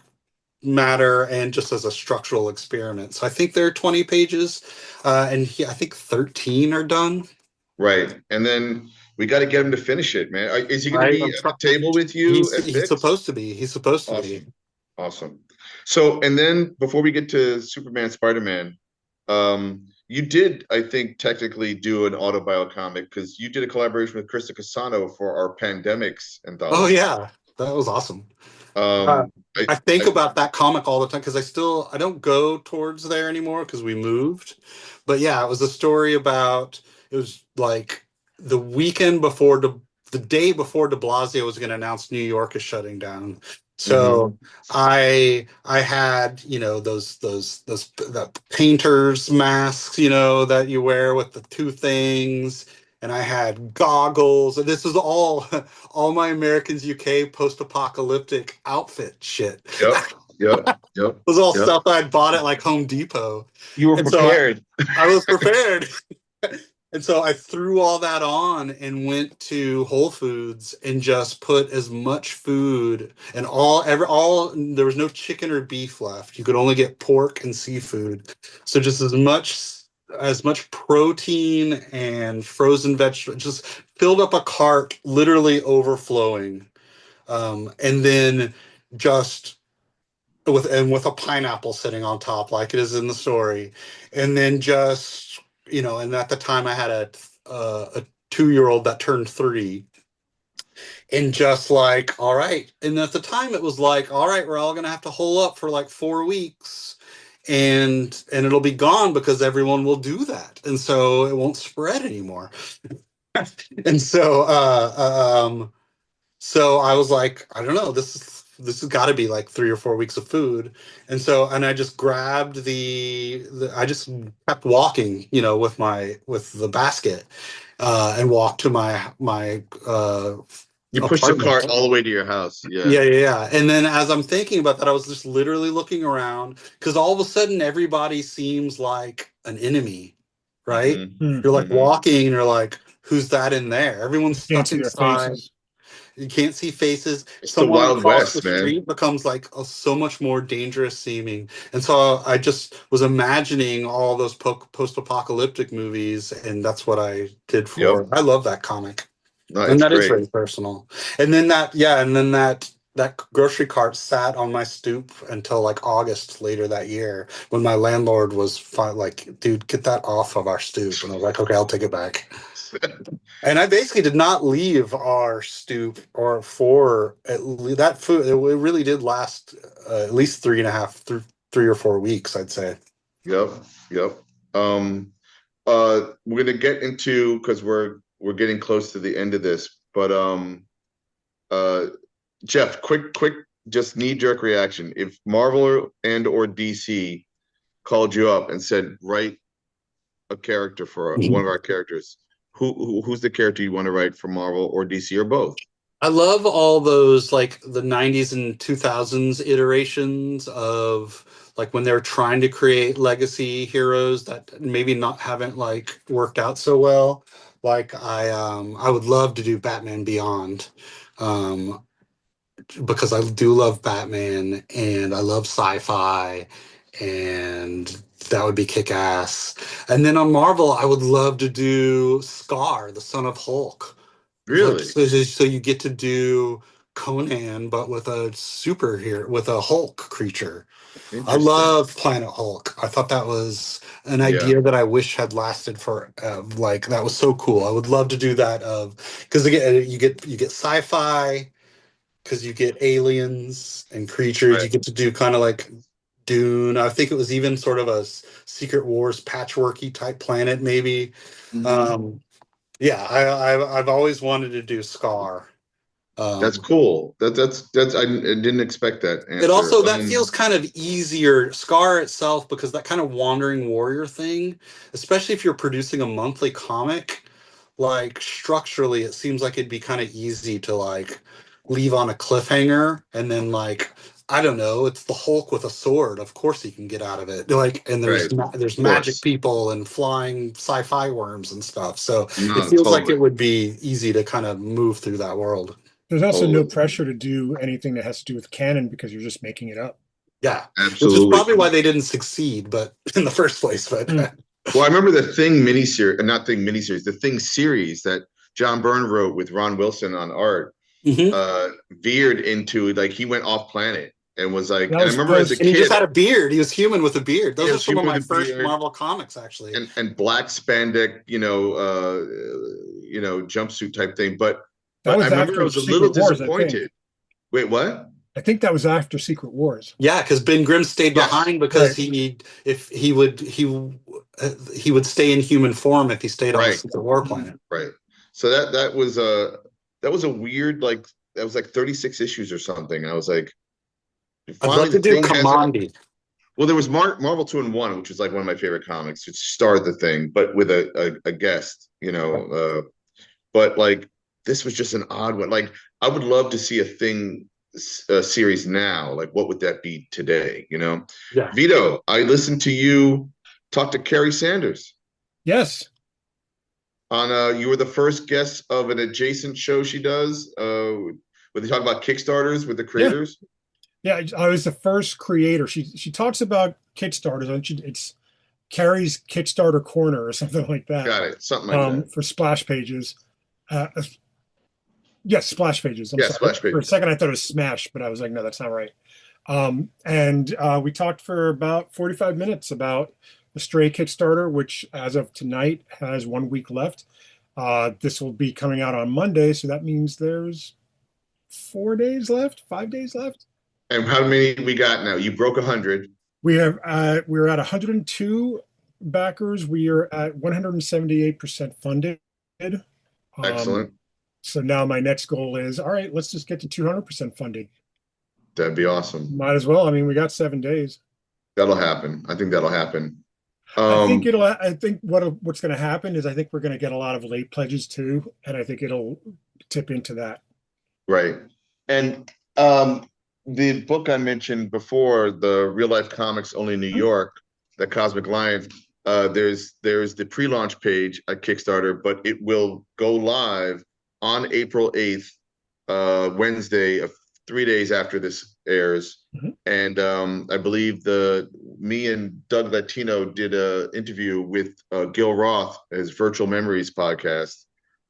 matter and just as a structural experiment. So I think there are 20 pages, and I think 13 are done. Right. And then we got to get him to finish it, man. Is he going to I, be I'm at try- the table with you at he's Picks? supposed to be. He's supposed to be. Awesome. Awesome. So, and then before we get to Superman, Spider-Man, you did, I think, technically do an autobio comic because you did a collaboration with Krista Casano for our Pandemics Oh anthology. yeah, that was awesome. Uh, Um, I, I think I, about that comic all the time because I don't go towards there anymore because we moved. But yeah, it was a story about it was like the weekend before the day before De Blasio was going to announce New York is shutting down. mhm. So I had those the painter's masks that you wear with the two things, and I had goggles, and this was all all my Americans UK post-apocalyptic outfit shit. Yep, yep, yep, It was all yep. stuff I'd bought at like Home Depot. You were And so prepared. I was prepared. And so I threw all that on and went to Whole Foods and just put as much food and all there was no chicken or beef left. You could only get pork and seafood. So just as much protein and frozen vegetables, just filled up a cart literally overflowing. And then just with a pineapple sitting on top like it is in the story, and then just and at the time I had a 2-year-old that turned 3, and just like, all right, and at the time it was like, all right, we're all gonna have to hole up for like 4 weeks, and it'll be gone because everyone will do that, and so it won't spread anymore. And so I was like, I don't know, this has got to be like 3 or 4 weeks of food. And I just grabbed I just kept walking, with the basket, and walked to my You pushed the apartment. cart all the way to your house. Yeah. Yeah, yeah, yeah. And then as I'm thinking about that, I was just literally looking around because all of a sudden everybody seems like an enemy, right? Hmm. Hmm. You're like Hmm. walking and you're like, who's that in there? Everyone's Can't stuck see their inside. faces. You can't see faces. It's the Someone Wild across the West, man. street becomes like so much more dangerous seeming. And so I just was imagining all those post-apocalyptic movies, and that's what I did Yep. for. I love that comic, No, and it's that is great. very personal. And then that grocery cart sat on my stoop until like August later that year when my landlord was like, dude, get that off of our stoop. And I was like, okay, I'll take it back. And I basically did not leave our stoop or for that food. It really did last at least 3.5, 3 or 4 weeks, I'd say. Yep. Yep. Um, we're gonna get into because we're getting close to the end of this, but uh, Jeff, quick, just knee-jerk reaction. If Marvel or DC called you up and said, write a character for one of our characters, who's the character you want to write for Marvel or DC or both? I love all those like the 90s and 2000s iterations of like when they're trying to create legacy heroes that maybe not haven't like worked out so well. Like I would love to do Batman Beyond. Um, because I do love Batman and I love sci-fi, and that would be kick-ass. And then on Marvel, I would love to do Scar, the son of Hulk. Like Really so you get to do Conan, but with a superhero, with a Hulk creature. I interesting. love Planet Hulk. I thought that was an Yeah. idea that I wish had lasted for like that was so cool. I would love to do that because again you get sci-fi because you get aliens and creatures. Right. You get to do kind of like Dune. I think it was even sort of a Secret Wars patchworky type planet, maybe. Hmm. Um, yeah, I've always wanted to do Scar. That's Um, cool. That's I didn't expect that it answer. also that feels kind of easier, Scar itself, because that kind of wandering warrior thing, especially if you're producing a monthly comic, like structurally, it seems like it'd be kind of easy to like leave on a cliffhanger, and then like I don't know, it's the Hulk with a sword. Of course he can get out of it. Like, and Right. there's Of magic course. people and flying sci-fi worms and stuff. So it No, feels like totally. it would be easy to kind of move through that world. There's also no Totally. pressure to do anything that has to do with canon because you're just making it up. Yeah, which is Absolutely. probably why they didn't succeed, but in the first place. But Hmm. Well, I remember the Thing miniseries, not Thing miniseries, the Thing series that John Byrne wrote with Ron Wilson on art. Hmm. Veered into like he went off planet and was like, That and I was remember as a post. And he just kid, had a beard. He was human with a beard. he Those are was some of human my with a first beard Marvel comics, actually. and black spandex, jumpsuit type thing. That But I was remember I after was a little Secret Wars, I think. disappointed. Wait, what? I think that was after Secret Wars. Yeah, because Ben Grimm stayed Yes, behind because Right. he would stay in human form if he stayed on the right, Secret War Mhm. planet. right. So that was a weird like that was like 36 issues or something. And I was like, I'd finally love to the do Thing has it. Commandi. Well, there was Marvel 2-in-1, which was like one of my favorite comics, which starred the Thing, but with a guest, but like this was just an odd one. Like I would love to see a Thing series now. Like what would that be today? Yeah. Vito, I listened to you talk to Carrie Sanders Yes. on. You were the first guest of an adjacent show she does. Where they talk about Kickstarters with the Yeah. creators. Yeah. I was the first creator. She talks about Kickstarters, and it's Carrie's Kickstarter Corner or something like that. Got it. Something like that. For Splash Pages. Uh, yes, Splash Pages. I'm Yeah, sorry. Splash For a Pages. second, I thought it was Smash, but I was like, no, that's not right. And we talked for about 45 minutes about the Stray Kickstarter, which as of tonight has 1 week left. This will be coming out on Monday, so that means there's 4 days left, 5 days left. And how many we got now? You broke 100. We're at 102 backers. We are at 178% funded. Um, Excellent. so now my next goal is, all right, let's just get to 200% funded. That'd be awesome. Might as well. I mean, we got 7 days. That'll happen. I think that'll happen. I think what's going to happen is I think we're going to get a lot of late pledges too, and I think it'll tip into that. Right. And the book I mentioned before, the Real Life Comics Only New York, the Cosmic Lion, there's the pre-launch page at Kickstarter, but it will go live on April 8th, Wednesday, 3 days after this airs. Mm-hmm. And I believe me and Doug Latino did an interview with Gil Roth, his Virtual Memories podcast,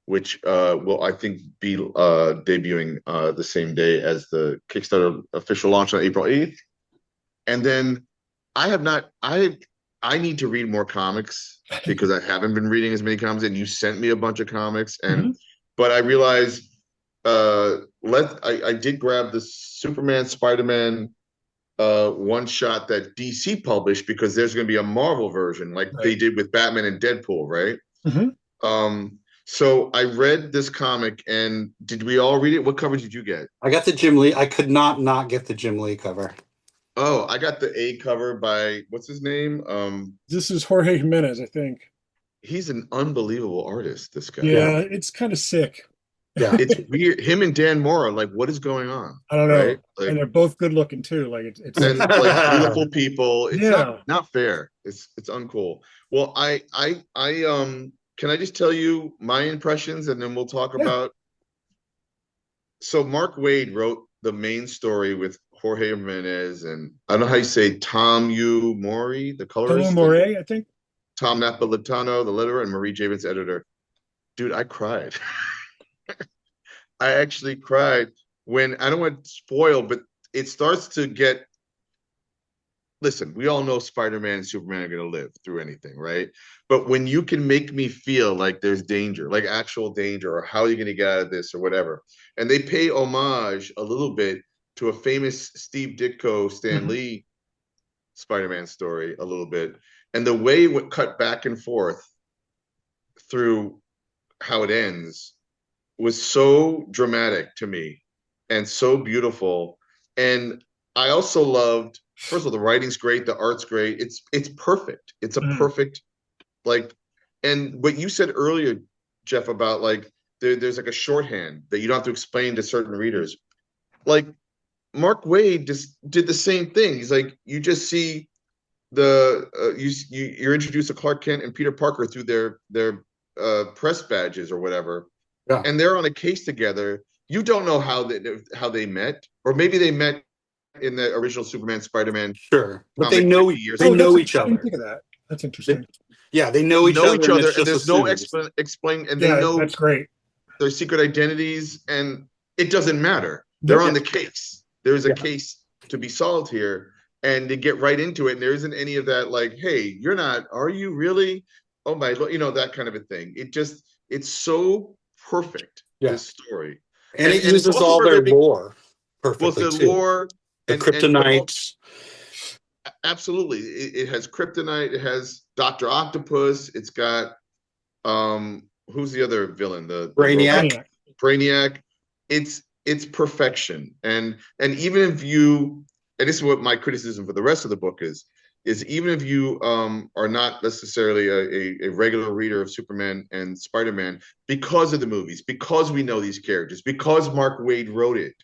which will, I think, be debuting the same day as the Kickstarter official launch on April 8th. And then I need to read more comics because I haven't been reading as many comics, and you sent me a bunch of comics. But I realized I did grab the Superman, Spider-Man one shot that DC published because there's going to be a Marvel version like they did with Batman and Deadpool, right? So I read this comic, and did we all read it? What cover did you get? I got the Jim Lee. I could not get the Jim Lee cover. Oh, I got the A cover by what's his name? This is Jorge Jimenez, I think. He's an unbelievable artist, this guy. Yeah, it's kind of sick. Yeah, it's weird. Him and Dan Mora, like, what is going on? I don't know. Right? Like, and they're both good looking too. Like it's like beautiful people. It's yeah. not fair. It's uncool. Well, I can I just tell you my impressions, and then we'll talk about. So Mark Waid wrote the main story with Jorge Jimenez, and I don't know how you say Tom U. Mori, the colorist. Tom Mori, I think. Tom Napolitano, the letterer, and Marie Javins, editor. Dude, I cried. I actually cried when, I don't want to spoil, but it starts to get. Listen, we all know Spider-Man and Superman are going to live through anything, right? But when you can make me feel like there's danger, like actual danger, or how are you going to get out of this, or whatever, and they pay homage a little bit to a famous Steve Ditko, Stan Lee Spider-Man story a little bit, and the way it would cut back and forth through how it ends was so dramatic to me and so beautiful. And I also loved, first of all, the writing's great, the art's great. It's perfect. It's a perfect, like, and what you said earlier, Jeff, about like there's like a shorthand that you don't have to explain to certain readers. Like Mark Waid just did the same thing. He's like, you just see you're introduced to Clark Kent and Peter Parker through their press badges or whatever, and they're on a case together. You don't know how they met, or maybe they met in the original Superman Spider-Man. Sure, but they know each other. I didn't think of that. That's interesting. Yeah, they know each know other, each and other, it's and just there's no assumed. explain, and they Yeah, know that's great. their secret identities, and it doesn't matter. They're Nope. on the case. There's a Yeah. case to be solved here, and they get right into it. And there isn't any of that, like, "Hey, you're not. Are you really? Oh my, that kind of a thing." It's so perfect, Yeah. this story, And it and it's uses also all for a their very big, lore both perfectly the too. lore The and but also, kryptonites. absolutely, it has kryptonite. It has Doctor Octopus. It's got who's the other villain? The robot Brainiac. Brainiac. Brainiac. It's perfection. And even if you, and this is what my criticism for the rest of the book is even if you are not necessarily a regular reader of Superman and Spider-Man, because of the movies, because we know these characters, because Mark Waid wrote it,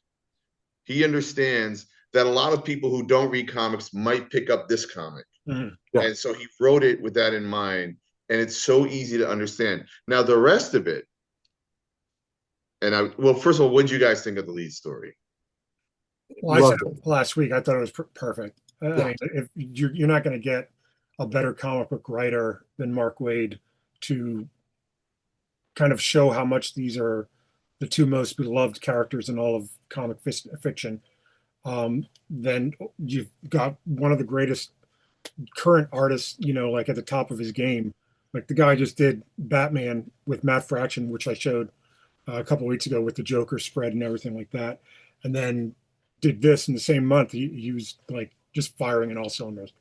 he understands that a lot of people who don't read comics might pick up this comic. Mhm. Yeah. And so he wrote it with that in mind, and it's so easy to understand. Now the rest of it, well, first of all, what did you guys think of the lead story? Well, I said Loved it. last week, I thought it was perfect. I Yeah. mean, if you're not going to get a better comic book writer than Mark Waid to kind of show how much these are the two most beloved characters in all of comic fiction, then you've got one of the greatest current artists, like at the top of his game. Like the guy just did Batman with Matt Fraction, which I showed a couple of weeks ago with the Joker spread and everything like that, and then did this in the same month. He was like just firing in all cylinders.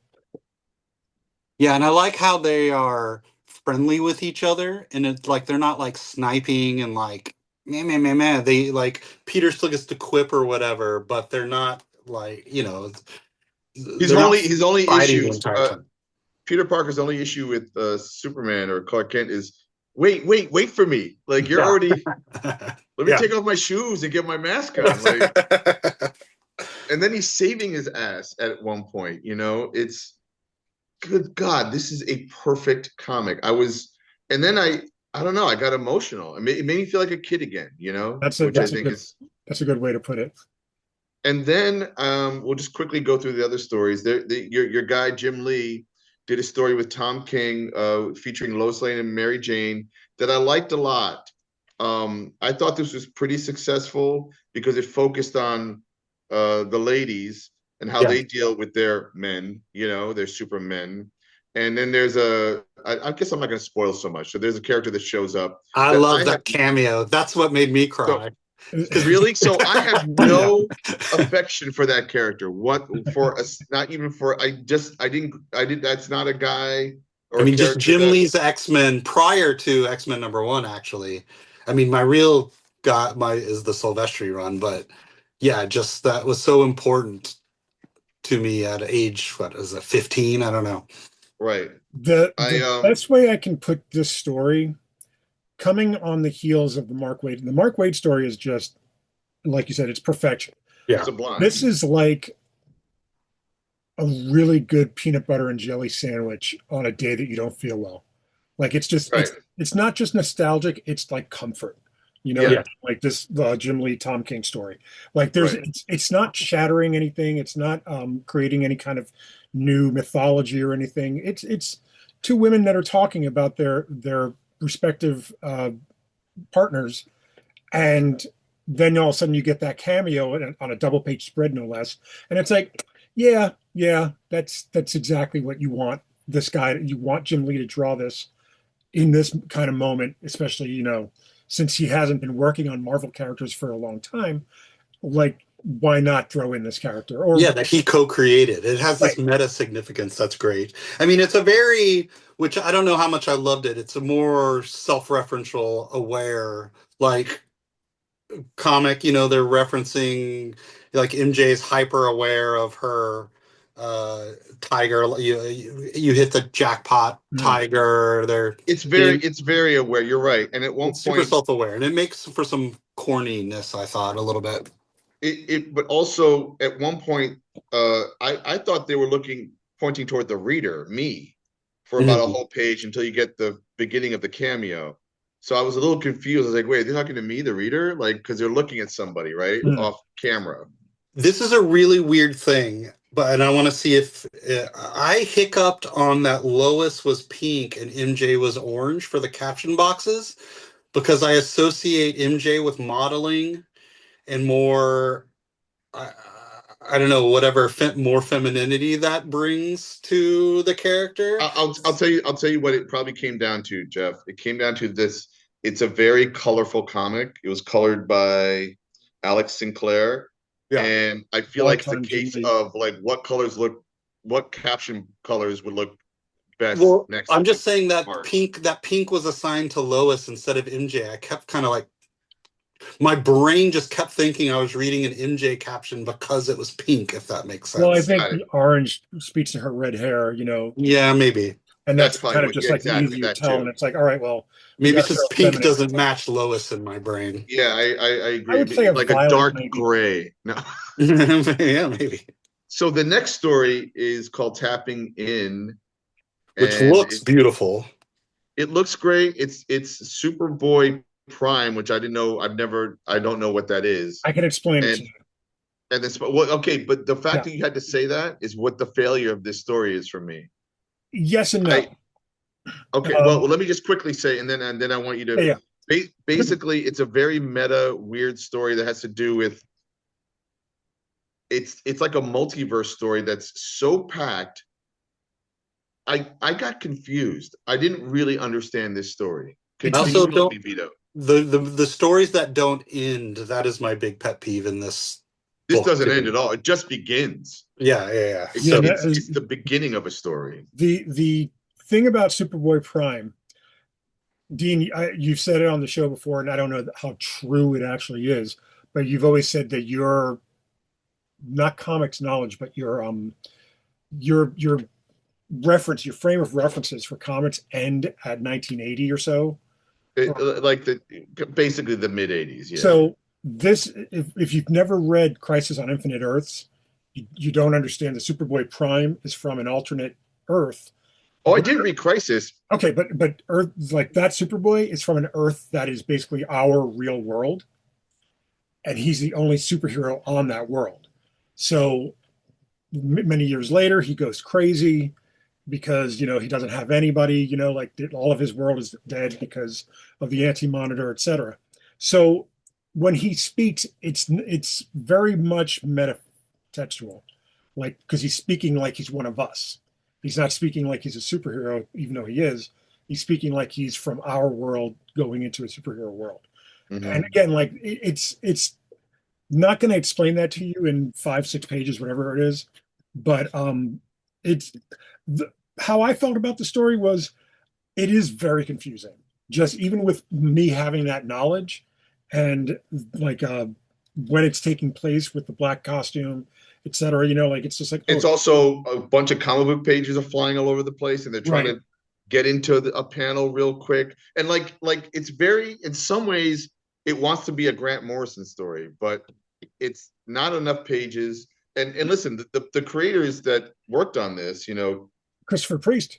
Yeah, and I like how they are friendly with each other, and it's like they're not like sniping and like meh meh meh meh. They like Peter still gets to quip or whatever, but they're not like His they're not only his only fighting the issue, entire time. Peter Parker's only issue with Superman or Clark Kent is wait for me. Like you're Yeah. already. Let me Yeah. take off my shoes and get my mask on. Like, and then he's saving his ass at one point. It's good God, this is a perfect comic. And then I don't know, I got emotional. It made me feel like a kid again. That's a Which I that's a think good is. that's a good way to put it. And then we'll just quickly go through the other stories. Your guy Jim Lee did a story with Tom King featuring Lois Lane and Mary Jane that I liked a lot. I thought this was pretty successful because it focused on the ladies and how Yeah. they deal with their men, their supermen. And then I guess I'm not going to spoil so much. So there's a character that shows up I that love I have. that cameo. That's what made me So cry. really, so I have no affection for that character. What for us? Not even for. I didn't. That's not a guy or I a mean, just character Jim that. Lee's X-Men prior to X-Men #1, actually. I mean, my real is the Silvestri run, but yeah, just that was so important to me at age, what is it, 15? I don't know. Right. The best way I can put this story, coming on the heels of the Mark Waid story is just, like you said, it's perfection. Yeah. Sublime. This is like a really good peanut butter and jelly sandwich on a day that you don't feel well. Like it's just Right. it's not just nostalgic, it's like comfort. Yeah. Like this Jim Lee Tom King story. Like Right. it's not shattering anything, it's not creating any kind of new mythology or anything. It's two women that are talking about their respective partners, and then all of a sudden you get that cameo on a double page spread, no less, and it's like, yeah, that's exactly what you want. This guy, you want Jim Lee to draw this in this kind of moment, especially since he hasn't been working on Marvel characters for a long time. Like, why not throw in this character? Or yeah, that he co-created. It has this right. meta significance. That's great. I mean, it's a very, which I don't know how much I loved it. It's a more self-referential, aware, like comic. They're referencing like MJ's hyper aware of her tiger. You hit the jackpot tiger. It's very aware. You're right. And at one It's super point, self-aware, and it makes for some corniness, I thought, a little bit. but also at one point, I thought they were pointing toward the reader, me, for about a whole page until you get the beginning of the cameo. So I was a little confused. I was like, wait, they're talking to me, the reader? Like, because they're looking at somebody, right? Off camera. This is a really weird thing. But and I want to see if I hiccuped on that Lois was pink and MJ was orange for the caption boxes because I associate MJ with modeling and more I, I don't know whatever more femininity that brings to the character. I'll tell you what it probably came down to, Jeff. It came down to this. It's a very colorful comic. It was colored by Alex Sinclair, Yeah. and I feel like it's a Longtime case Jim Lee. of like what caption colors would look best Well, next I'm to just saying that art. pink was assigned to Lois instead of MJ. I kept kind of like my brain just kept thinking I was reading an MJ caption because it was pink, if that makes Well, I sense. think the orange speaks to her red hair, Yeah, maybe. and That's that's probably kind of what. just Yeah, like the exactly easier that tell. And too. it's like, all right, well, we Maybe got it's to just go pink feminine. doesn't match Lois in my brain. Yeah, I I agree. would say a Like a violet, dark maybe. gray. No. Yeah, maybe. So the next story is called Tapping In, Which and looks beautiful. it looks great. It's Superboy Prime, which I didn't know. I don't know what that is. I can explain it And to you. and this, well, okay, but the fact Yeah. that you had to say that is what the failure of this story is for me. Yes and no. I Okay, well, Um, let me just quickly say, and then I want you yeah, to yeah. basically, it's a very meta, weird story that has to do with it's like a multiverse story that's so packed. I got confused. I didn't really understand this story. Can It's I a can you also help don't me, Vito? the stories that don't end, that is my big pet peeve in this This book doesn't end too. at all. It just begins. Yeah, yeah, yeah. It's yeah. So it's it's the beginning of a story. The thing about Superboy Prime, Dean, you've said it on the show before, and I don't know how true it actually is, but you've always said that your not comics knowledge, but your reference, your frame of references for comics end at 1980 or so. Like the basically the mid '80s. Yeah. So this, if you've never read Crisis on Infinite Earths, you don't understand that Superboy Prime is from an alternate Earth. Oh, I did read Crisis. Okay, but Earth, like that Superboy is from an Earth that is basically our real world, and he's the only superhero on that world. So many years later, he goes crazy because he doesn't have anybody. Like all of his world is dead because of the anti-monitor, etc. So when he speaks, it's very much metatextual, like because he's speaking like he's one of us. He's not speaking like he's a superhero, even though he is. He's speaking like he's from our world going into a superhero world. And Mhm. again, like it's not going to explain that to you in 5, 6 pages, whatever it is. But it's how I felt about the story was it is very confusing. Just even with me having that knowledge, and like when it's taking place with the black costume, etc. Like it's just like, It's oh, also a bunch of comic book pages are flying all over the place, and they're trying right. to get into a panel real quick. And like it's very, in some ways, it wants to be a Grant Morrison story, but it's not enough pages. And listen, the creators that worked on this, Christopher Priest.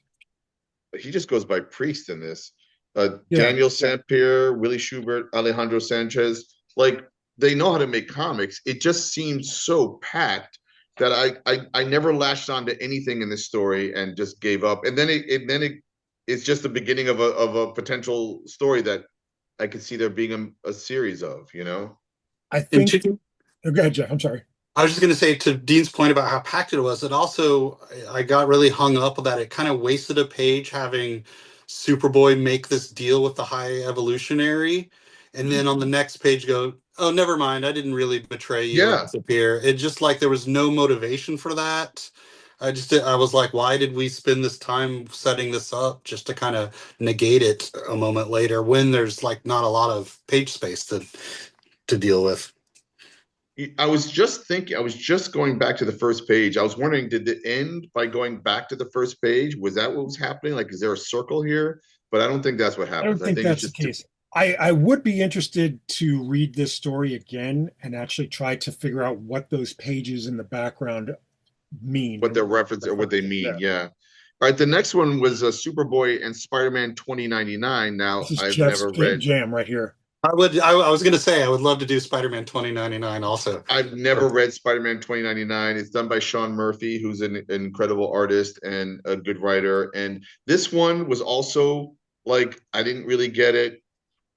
he just goes by Priest in this. Yeah. Daniel St. Pierre, Willie Schubert, Alejandro Sanchez, like they know how to make comics. It just seems so packed that I never latched onto anything in this story and just gave up. And it's just the beginning of a potential story that I could see there being a series of. I and think, oh, go ahead, Jeff. I'm sorry. I was just going to say to Dean's point about how packed it was, it also, I got really hung up that it kind of wasted a page having Superboy make this deal with the High Evolutionary. And then on the next page go, oh, never mind. I didn't really betray you and Yeah. disappear. It just like there was no motivation for that. I was like, why did we spend this time setting this up just to kind of negate it a moment later when there's like not a lot of page space to deal with? I was just going back to the first page. I was wondering, did it end by going back to the first page? Was that what was happening? Like, is there a circle here? But I don't think that's what I don't happens. I think think it's that's the just case. I would be interested to read this story again and actually try to figure out what those pages in the background mean. what they're reference or what they Yeah. mean. Yeah. All right. The next one was Superboy and Spider-Man 2099. Now, This is I've Jeff's never read. jam right here. I was going to say I would love to do Spider-Man 2099 also. I've never read Spider-Man 2099. It's done by Sean Murphy, who's an incredible artist and a good writer. And this one was also like I didn't really get it.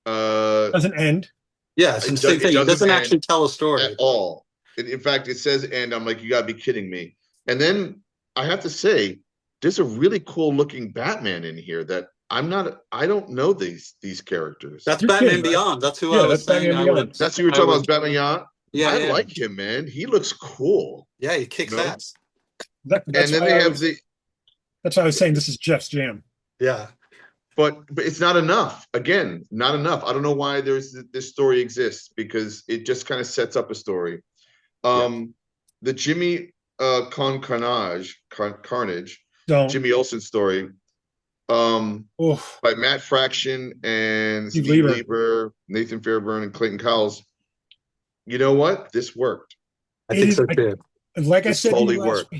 Doesn't end. Yeah, it's the same thing. It doesn't actually tell a story at all. In fact, it says end. I'm like, you gotta be kidding me. And then I have to say, there's a really cool looking Batman in here that I don't know these characters. That's Batman Beyond. That's who I was saying. That's who you were talking about, Batman Beyond. Yeah, I like him, man. He looks cool. Yeah, he kicks ass. And then they have that's why I was saying this is Jeff's jam. Yeah. But it's not enough. Again, not enough. I don't know why this story exists, because it just kind of sets up a story. The Jimmy Carnage, Jimmy Olsen story, by Matt Fraction and Steve Lieber, Nathan Fairburn, and Clayton Cowles. You know what? This worked. I think so too. Like I said, totally worked.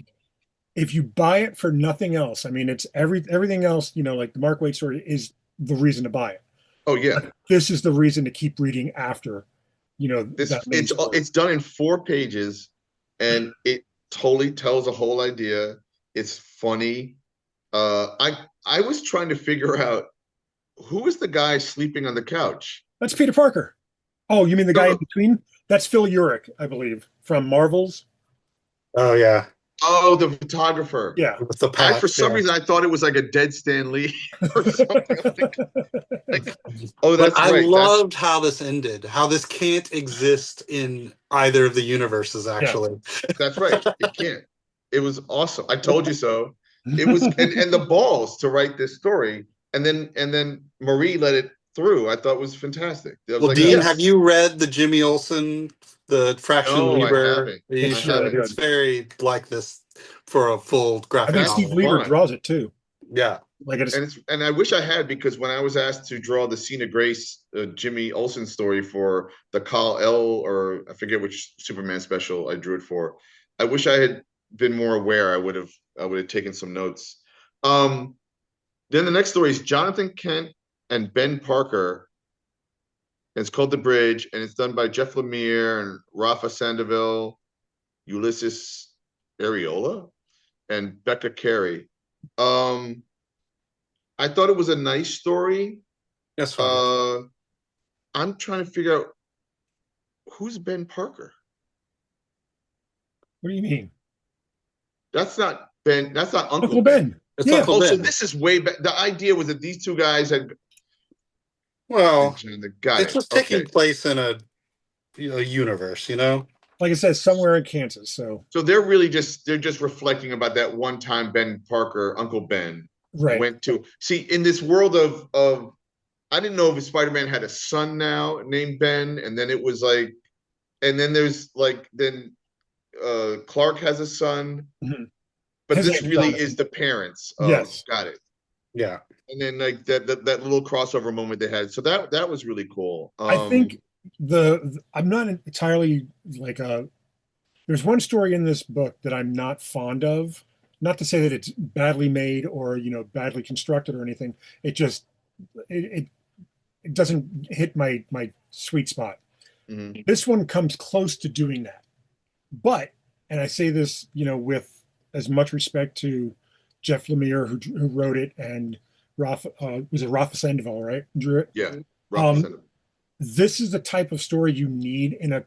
If you buy it for nothing else, I mean, it's everything else, like the Mark Waid story is the reason to buy it. Oh yeah, but this is the reason to keep reading after. It's done in 4 pages, and it totally tells a whole idea. It's funny. I was trying to figure out who is the guy sleeping on the couch. That's Peter Parker. Oh, you mean the guy in between? That's Phil Urich, I believe, from Marvels. Oh yeah. Oh, the photographer. Yeah. With the patch, for some reason, I thought it was like a dead Stan Lee or something. Oh, that's right. I loved how this ended. How this can't exist in either of the universes, actually. Yeah. That's right. It can't. It was awesome. I told you so. It was, and the balls to write this story, and then Marie let it through. I thought was fantastic. Well, like, Dean, have you read the Jimmy Olsen, the Fraction Lieber? It's very like this for a full graphic novel. I think Steve Lieber draws it too. Yeah. And I wish I had, because when I was asked to draw the Cena Grace Jimmy Olsen story for the Kal-El, or I forget which Superman special I drew it for, I wish I had been more aware. I would have taken some notes. Then the next story is Jonathan Kent and Ben Parker. And it's called The Bridge, and it's done by Jeff Lemire and Rafa Sandoval, Ulysses Areola, and Becca Carey. I thought it was a nice story. That's fine. I'm trying to figure out who's Ben Parker. What do you mean? That's not Ben. That's not Uncle Ben. Uncle Ben. So this is way back. The idea was that these two guys had. Well, it's just taking place in a universe, Like I said, somewhere in Kansas. So they're really just reflecting about that one time Ben Parker, Uncle Ben, went to see in this world of I didn't know if Spider-Man had a son now named Ben, and then it was like, and then there's like then Clark has a son, but this really is the parents. Yes, got it. Yeah. And then like that little crossover moment they had, so that was really cool. I think I'm not entirely like there's one story in this book that I'm not fond of. Not to say that it's badly made or badly constructed or anything. It just it doesn't hit my sweet spot. Mm-hmm. This one comes close to doing that, but and I say this with as much respect to Jeff Lemire who wrote it, and Rafa was it Rafa Sandoval, right? Drew it. Yeah. Rafa Sandoval. This is the type of story you need in a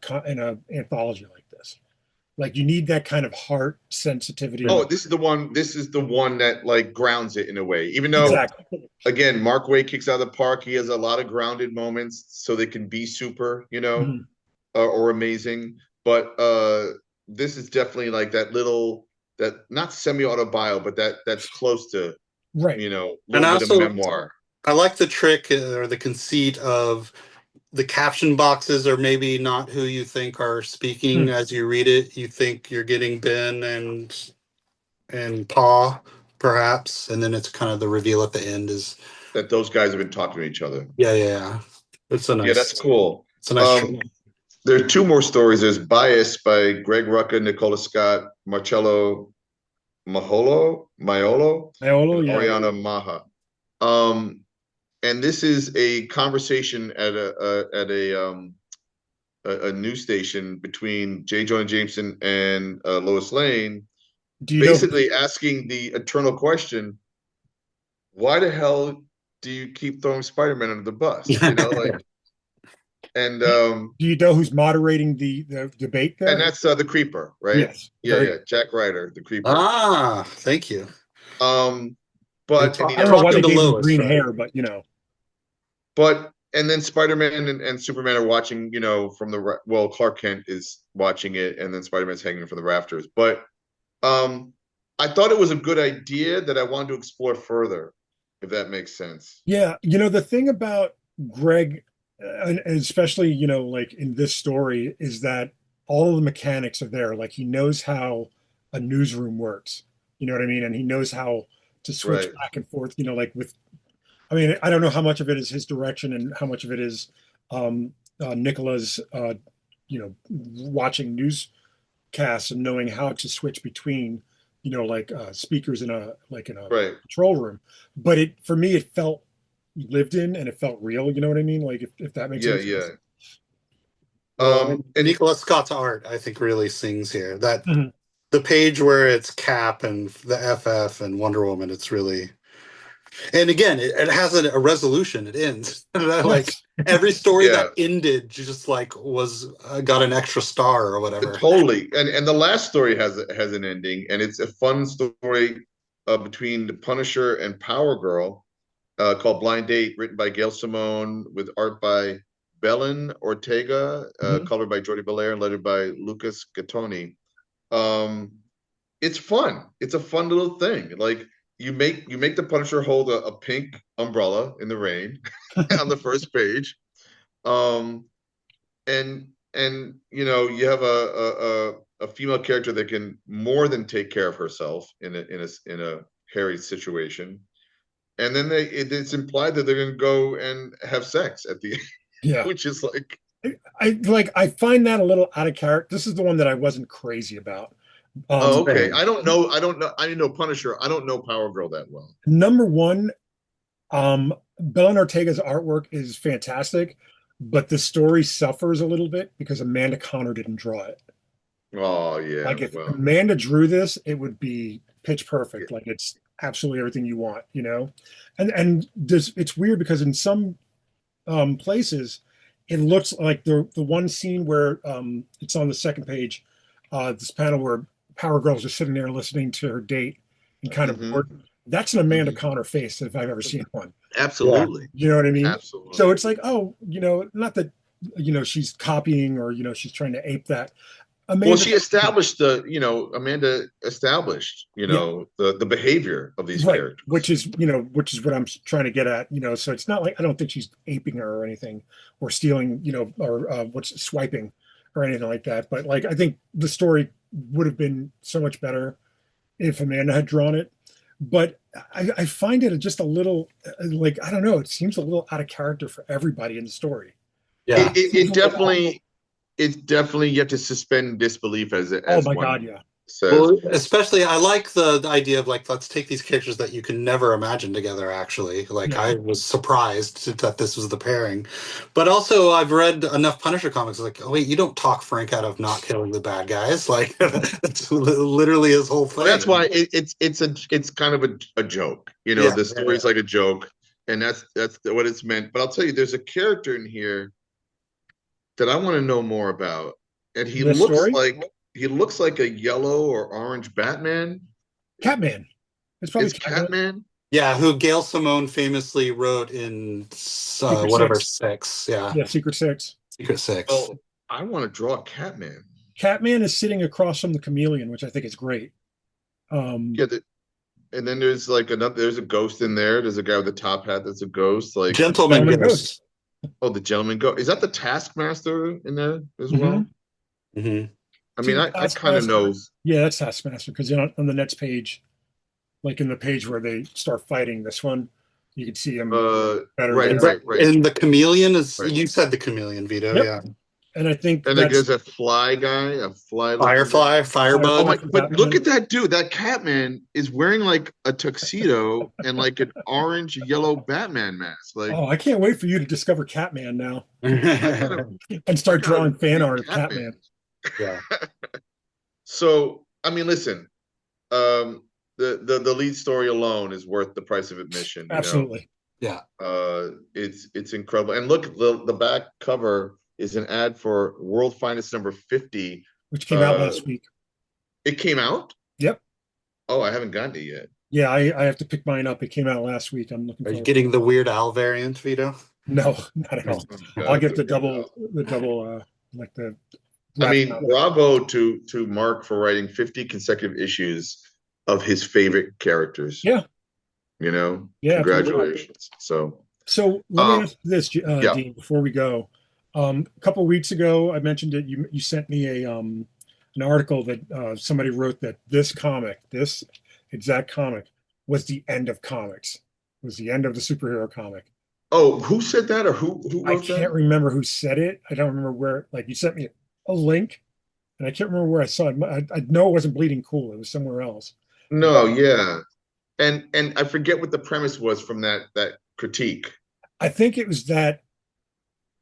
anthology like this. Like you need that kind of heart sensitivity. Oh, this is the one that like grounds it in a way. Even though, again, Mark Waid kicks out of the park. He has a lot of grounded moments, so they can be super, or amazing. But this is definitely like that not semi-autobio, but that's close to little bit of memoir. I like the trick or the conceit of the caption boxes are maybe not who you think are speaking as you read it. You think you're getting Ben and Pa, perhaps, and then it's kind of the reveal at the end is that those guys have been talking to each other. Yeah. It's a nice. Yeah, that's cool. It's a nice. There are 2 more stories. There's Bias by Greg Rucka, Nicola Scott, Marcello Maiolo, yeah. Ariana Maha. and this is a conversation at a news station between J. Jonah Jameson and Lois Lane, Do you know? basically asking the eternal question: why the hell do you keep throwing Spider-Man under the bus? You know, like, and Do you know who's moderating the debate there? and that's the Creeper, right? Yes. Yeah, yeah, Jack Ryder, the Creeper. Ah, thank you. But I don't know why they Talking to gave him Lois, green right? hair, but you know. But and then Spider-Man and Superman are watching, you know, from the well, Clark Kent is watching it, and then Spider-Man's hanging from the rafters. But I thought it was a good idea that I wanted to explore further, if that makes sense. Yeah, you know, the thing about Greg, and especially, you know, like in this story, is that all of the mechanics are there. Like he knows how a newsroom works. You know what I mean? And he knows how to switch Right. back and forth, you know, like with, I mean, I don't know how much of it is his direction and how much of it is Nicola's, you know, watching newscasts and knowing how to switch between, you know, like speakers in a Right. control room. But it for me, it felt lived in and it felt real. You know what I mean? Like if that makes Yeah, any sense. yeah. Well, And Nicola Scott's art, I think, really sings here. That Mhm. the page where it's Cap and the FF and Wonder Woman, it's really. And again, it has a resolution. It ends like Yes. every story yeah, that ended just like was got an extra star or whatever. totally. And the last story has an ending, and it's a fun story between the Punisher and Power Girl, called Blind Date, written by Gail Simone with art by Belen Ortega, Mhm. colored by Jordi Belair, and lettered by Lucas Gattoni. Um, it's fun. It's a fun little thing. Like you make the Punisher hold a pink umbrella in the rain on the first page. Um, and you know, you have a female character that can more than take care of herself in a hairy situation. And then it's implied that they're going to go and have sex at the end, Yeah. which is like, I find that a little out of character. This is the one that I wasn't crazy about. oh, okay. Same. I don't know. I don't know. I didn't know Punisher. I don't know Power Girl that well. Number one, Belen Ortega's artwork is fantastic, but the story suffers a little bit because Amanda Connor didn't draw it. Oh yeah. Like if Well, Amanda drew this, it would be pitch yeah. perfect. Like it's absolutely everything you want, you know? And this it's weird because in some places it looks like the one scene where it's on the second page, this panel where Power Girl's just sitting there listening to her date and kind of Hmm. bored. That's an Amanda Hmm. Connor face if I've ever seen one. Yeah. Absolutely. You know what I mean? So Absolutely. it's like, oh, you know, not that you know she's copying or you know she's trying to ape that. Well, Amanda, she established Amanda established, yeah, the behavior of these right. characters. Which is what I'm trying to get at. You know, so it's not like I don't think she's aping her or anything, or stealing, you know, or what's swiping or anything like that. But like, I think the story would have been so much better if Amanda had drawn it. But I find it just a little like I don't know. It seems a little out of character for everybody in the story. Yeah. It, it, it definitely it's definitely you have to suspend disbelief Oh as my God, one yeah. says. Well, especially I like the idea of like let's take these characters that you can never imagine together actually. Like Yeah. I was surprised that this was the pairing. But also I've read enough Punisher comics like, oh wait, you don't talk Frank out of not killing the bad guys. Like that's literally his whole Well, that's thing. why it's kind of a joke. Yeah, The yeah, story's like a joke, and that's what it's meant. But I'll tell you, there's a character in here that I want to know more about, and he This looks story, like he looks like a yellow or orange Batman. Catman. It's probably It's Catman. Catman. yeah. Who Gail Simone famously wrote in Secret whatever Six. six, yeah, Yeah, Secret Six. Secret Six. Oh, I want to draw Catman. Catman is sitting across from the chameleon, which I think is great. Um, Yeah, and then there's like another. There's a ghost in there. There's a guy with a top hat that's a ghost. Like, Gentleman Gentleman Ghost. Ghost. oh, the gentleman ghost. Is that the Taskmaster in there as Hmm. well? Hmm. I See mean, the I kind of Taskmaster? know. Yeah, that's Taskmaster because on the next page, like in the page where they start fighting, this one, you can see him better Right, And there. right, the, right, and the chameleon is right. you said the chameleon, Vito, Yep. yeah. And I think And like that's there's a fly guy, a fly looking guy. Firefly, Oh Firebug. my! Firefly But look Batman. at that dude. That Catman is wearing like a tuxedo and like an orange yellow Batman mask. Like Oh, I can't wait for you to discover Catman now I gotta, and I start gotta drawing fan read art of Catman. Catman. Yeah. So I mean, listen. The lead story alone is worth the price of admission. Absolutely. Yeah. It's incredible. And look, the back cover is an ad for World Finest number 50. Which came out Uh, last week. it came out? Yep. Oh, I haven't gotten it yet. Yeah, I have to pick mine up. It came out last week. I'm looking Are you forward. getting the Weird Al variant, Vito? No, not at all. Oh, I'll God, get the Weird Al. the double like the I graphic mean, novel. bravo to Mark for writing 50 consecutive issues of his favorite characters. Yeah. Yeah, absolutely. Congratulations. So let me ask you this, yeah. Dean, before we go. A couple of weeks ago, I mentioned it. You sent me a an article that somebody wrote that this exact comic, was the end of comics, was the end of the superhero comic. Oh, who said that, or who I wrote can't that? remember who said it. I don't remember where. Like you sent me a link, and I can't remember where I saw it. I know it wasn't Bleeding Cool. It was somewhere else. No, yeah. And I forget what the premise was from that critique. I think it was that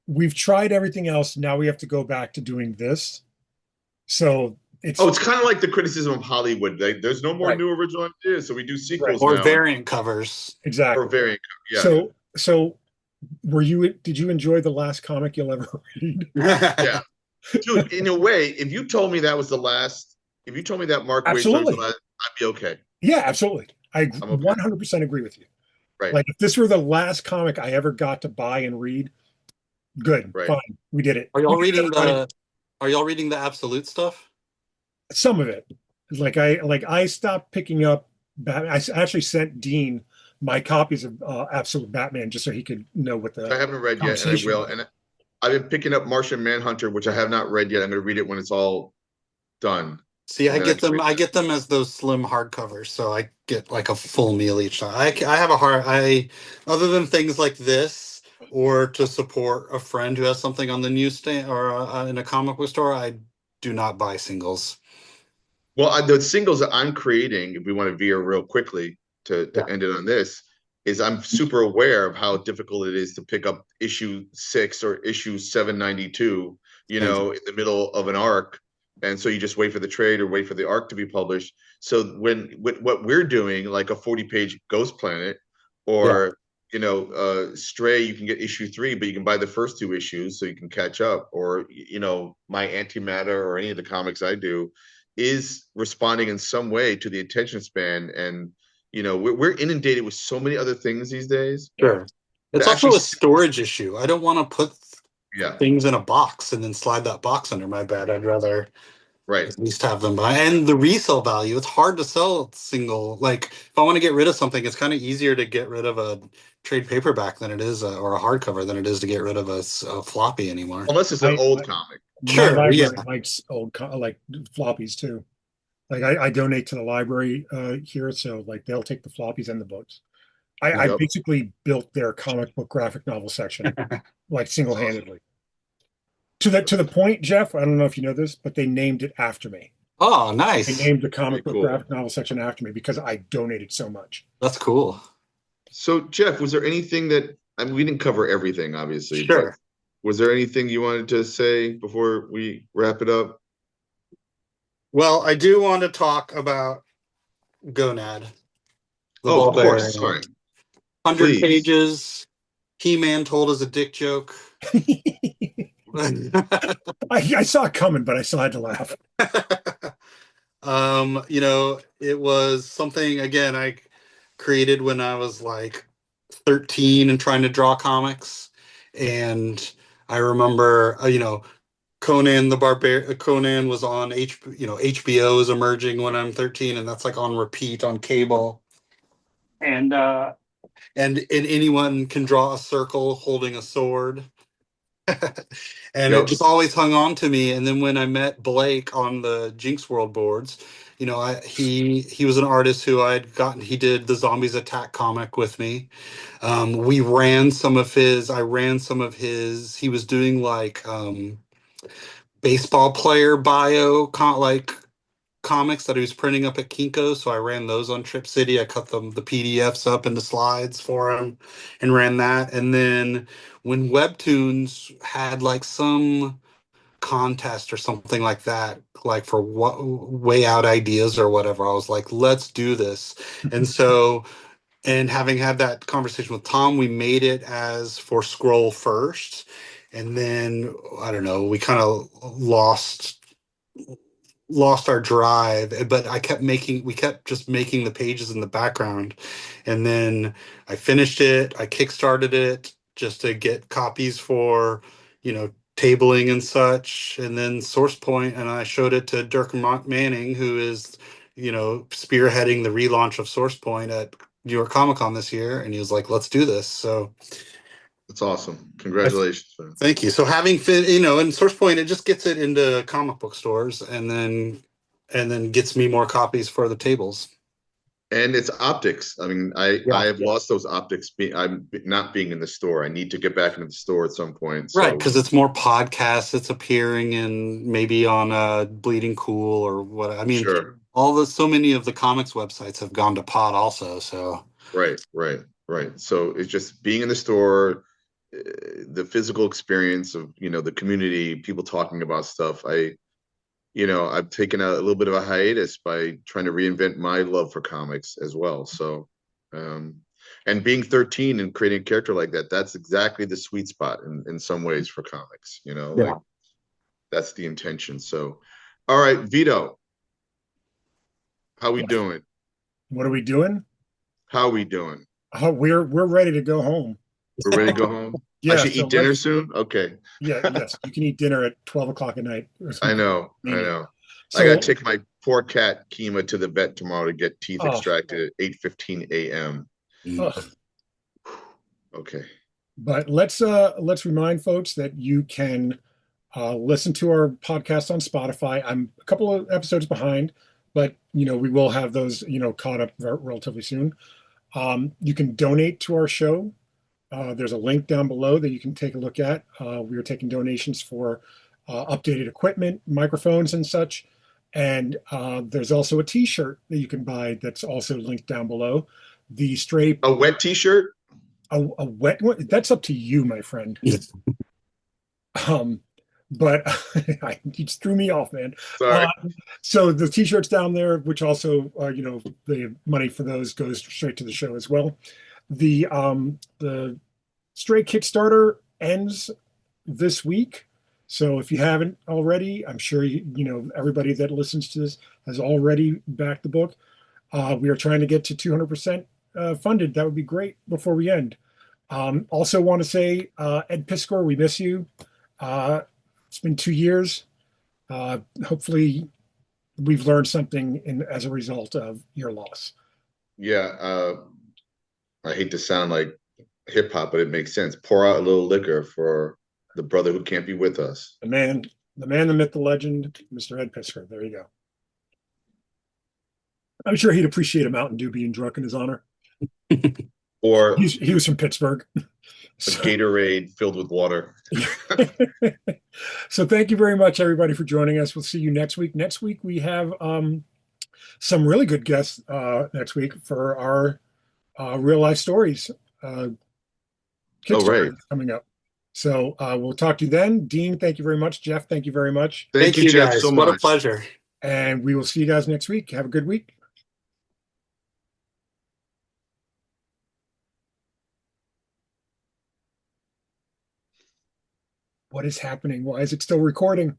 we've tried everything else. Now we have to go back to doing this. So it's Oh, it's kind of like the criticism of Hollywood. Like, there's no more right, new original ideas, so we do sequels Or now. variant covers. Or exactly. variant. Yeah. So did you enjoy the last comic you'll ever read? Yeah. Dude, in a way, if you told me that was the last, if you told me that Mark Waid was the Absolutely. last, I'd be okay. Yeah, absolutely. I I'm okay. 100% agree with you. Right. Like if this were the last comic I ever got to buy and read, good, Right. fine, we did it. Are y'all We did reading everybody. the Are y'all reading the Absolute stuff? Some of it? I stopped picking up I actually sent Dean my copies of Absolute Batman just so he could know what I the haven't read yet, and I conversation will. was. And I've been picking up Martian Manhunter, which I have not read yet. I'm going to read it when it's all done. See, And I then get them. I get them as those slim hardcovers, so I get like a full meal each time. I have a hard. Other than things like this, or to support a friend who has something on the newsstand or in a comic book store, I do not buy singles. Well, the singles that I'm creating, if we want to veer real quickly to Yeah. end it on this, is I'm super aware of how difficult it is to pick up issue 6 or issue 792, in the middle of an arc. And so you just wait for the trade or wait for the arc to be published. So what we're doing, like a 40-page Ghost Planet or, Stray, you can get issue 3, but you can buy the first 2 issues so you can catch up. Or, my Antimatter or any of the comics I do is responding in some way to the attention span. And, we're inundated with so many other things these days. Sure. It's also a storage issue. I don't want to put things in a box and then slide that box under my bed. I'd rather at least have them by. And the resale value, it's hard to sell single. Like if I want to get rid of something, it's kind of easier to get rid of a trade paperback than it is or a hardcover than it is to get rid of a floppy anymore. Unless it's an old comic. My library likes old like floppies too. Like I donate to the library here, so like they'll take the floppies and the books. I basically built their comic book graphic novel section like single-handedly. To the point, Jeff, I don't know if you know this, but they named it after me. Oh, nice. They named the comic book graphic novel section after me because I donated so much. That's cool. So, Jeff, was there anything that we didn't cover everything, obviously. Sure. But was there anything you wanted to say before we wrap it up? Well, I do want to talk about Gonad the Ballbarian. Of course. Sorry. 100 pages. He-Man told us a dick joke. I saw it coming, but I still had to laugh. It was something, again, I created when I was like 13 and trying to draw comics. And I remember, Conan the Barbarian. Conan was on HBO is emerging when I'm 13, and that's like on repeat on cable. And anyone can draw a circle holding a sword. And it just always hung on to me. And then when I met Blake on the Jinx World boards, he was an artist who he did the Zombies Attack comic with me. I ran some of his, he was doing like baseball player bio comics that he was printing up at Kinko. So I ran those on Trip City. I cut the PDFs up into slides for him and ran that. And then when Webtoons had like some contest or something like that, like for what way out ideas or whatever, I was like, let's do this. And so, and having had that conversation with Tom, we made it as for Scroll first. And then I don't know, we kind of lost our drive, but we kept just making the pages in the background. And then I finished it, I kickstarted it just to get copies for, tabling and such. And then Source Point, and I showed it to Dirk Manning, who is, spearheading the relaunch of Source Point at New York Comic Con this year. And he was like, let's do this. So That's awesome. Congratulations, man. thank you. So having and Source Point, it just gets it into comic book stores, and then gets me more copies for the tables. And it's optics. I mean, I have lost those optics. I'm not being in the store. I need to get back into the store at some point. So. Right, because it's more podcasts. It's appearing in maybe on Bleeding Cool or what. I mean, sure. So many of the comics websites have gone to pod also. So right. So it's just being in the store, the physical experience of the community, people talking about stuff. I've taken a little bit of a hiatus by trying to reinvent my love for comics as well. So, and being 13 and creating a character like that, that's exactly the sweet spot in some ways for comics, like that's the intention. So, all right, Vito, how we doing? What are we doing? How we doing? We're ready to go home. We're ready to go home? Yeah, I should eat dinner soon? Okay. Yes. You can eat dinner at 12 o'clock at night. I know. So, I got to take my poor cat Kima to the vet tomorrow to get teeth extracted at 8:15 a.m. Okay. But let's remind folks that you can listen to our podcast on Spotify. I'm a couple of episodes behind, but we will have those caught up relatively soon. You can donate to our show. There's a link down below that you can take a look at. We are taking donations for updated equipment, microphones, and such. And there's also a T-shirt that you can buy that's also linked down below. A wet T-shirt? A wet one? That's up to you, my friend. But you just threw me off, man. Sorry. So the T-shirts down there, which also, the money for those goes straight to the show as well. The Stray Kickstarter ends this week. So if you haven't already, I'm sure everybody that listens to this has already backed the book. We are trying to get to 200% funded. That would be great before we end. Also want to say, Ed Piskor, we miss you. It's been 2 years. Hopefully we've learned something as a result of your loss. Yeah. I hate to sound like hip hop, but it makes sense. Pour out a little liquor for the brother who can't be with us. The man, the myth, the legend, Mr. Ed Piskor. There you go. I'm sure he'd appreciate a Mountain Dew being drunk in his honor. Or he was from Pittsburgh. A Gatorade filled with water. So thank you very much, everybody, for joining us. We'll see you next week. Next week we have some really good guests next week for our real life stories. Kickstarter coming up. So we'll talk to you then. Dean, thank you very much. Jeff, thank you very much. Thank you, Jeff, guys. so much. What a pleasure. And we will see you guys next week. Have a good week. What is happening? Why is it still recording?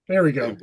There we go.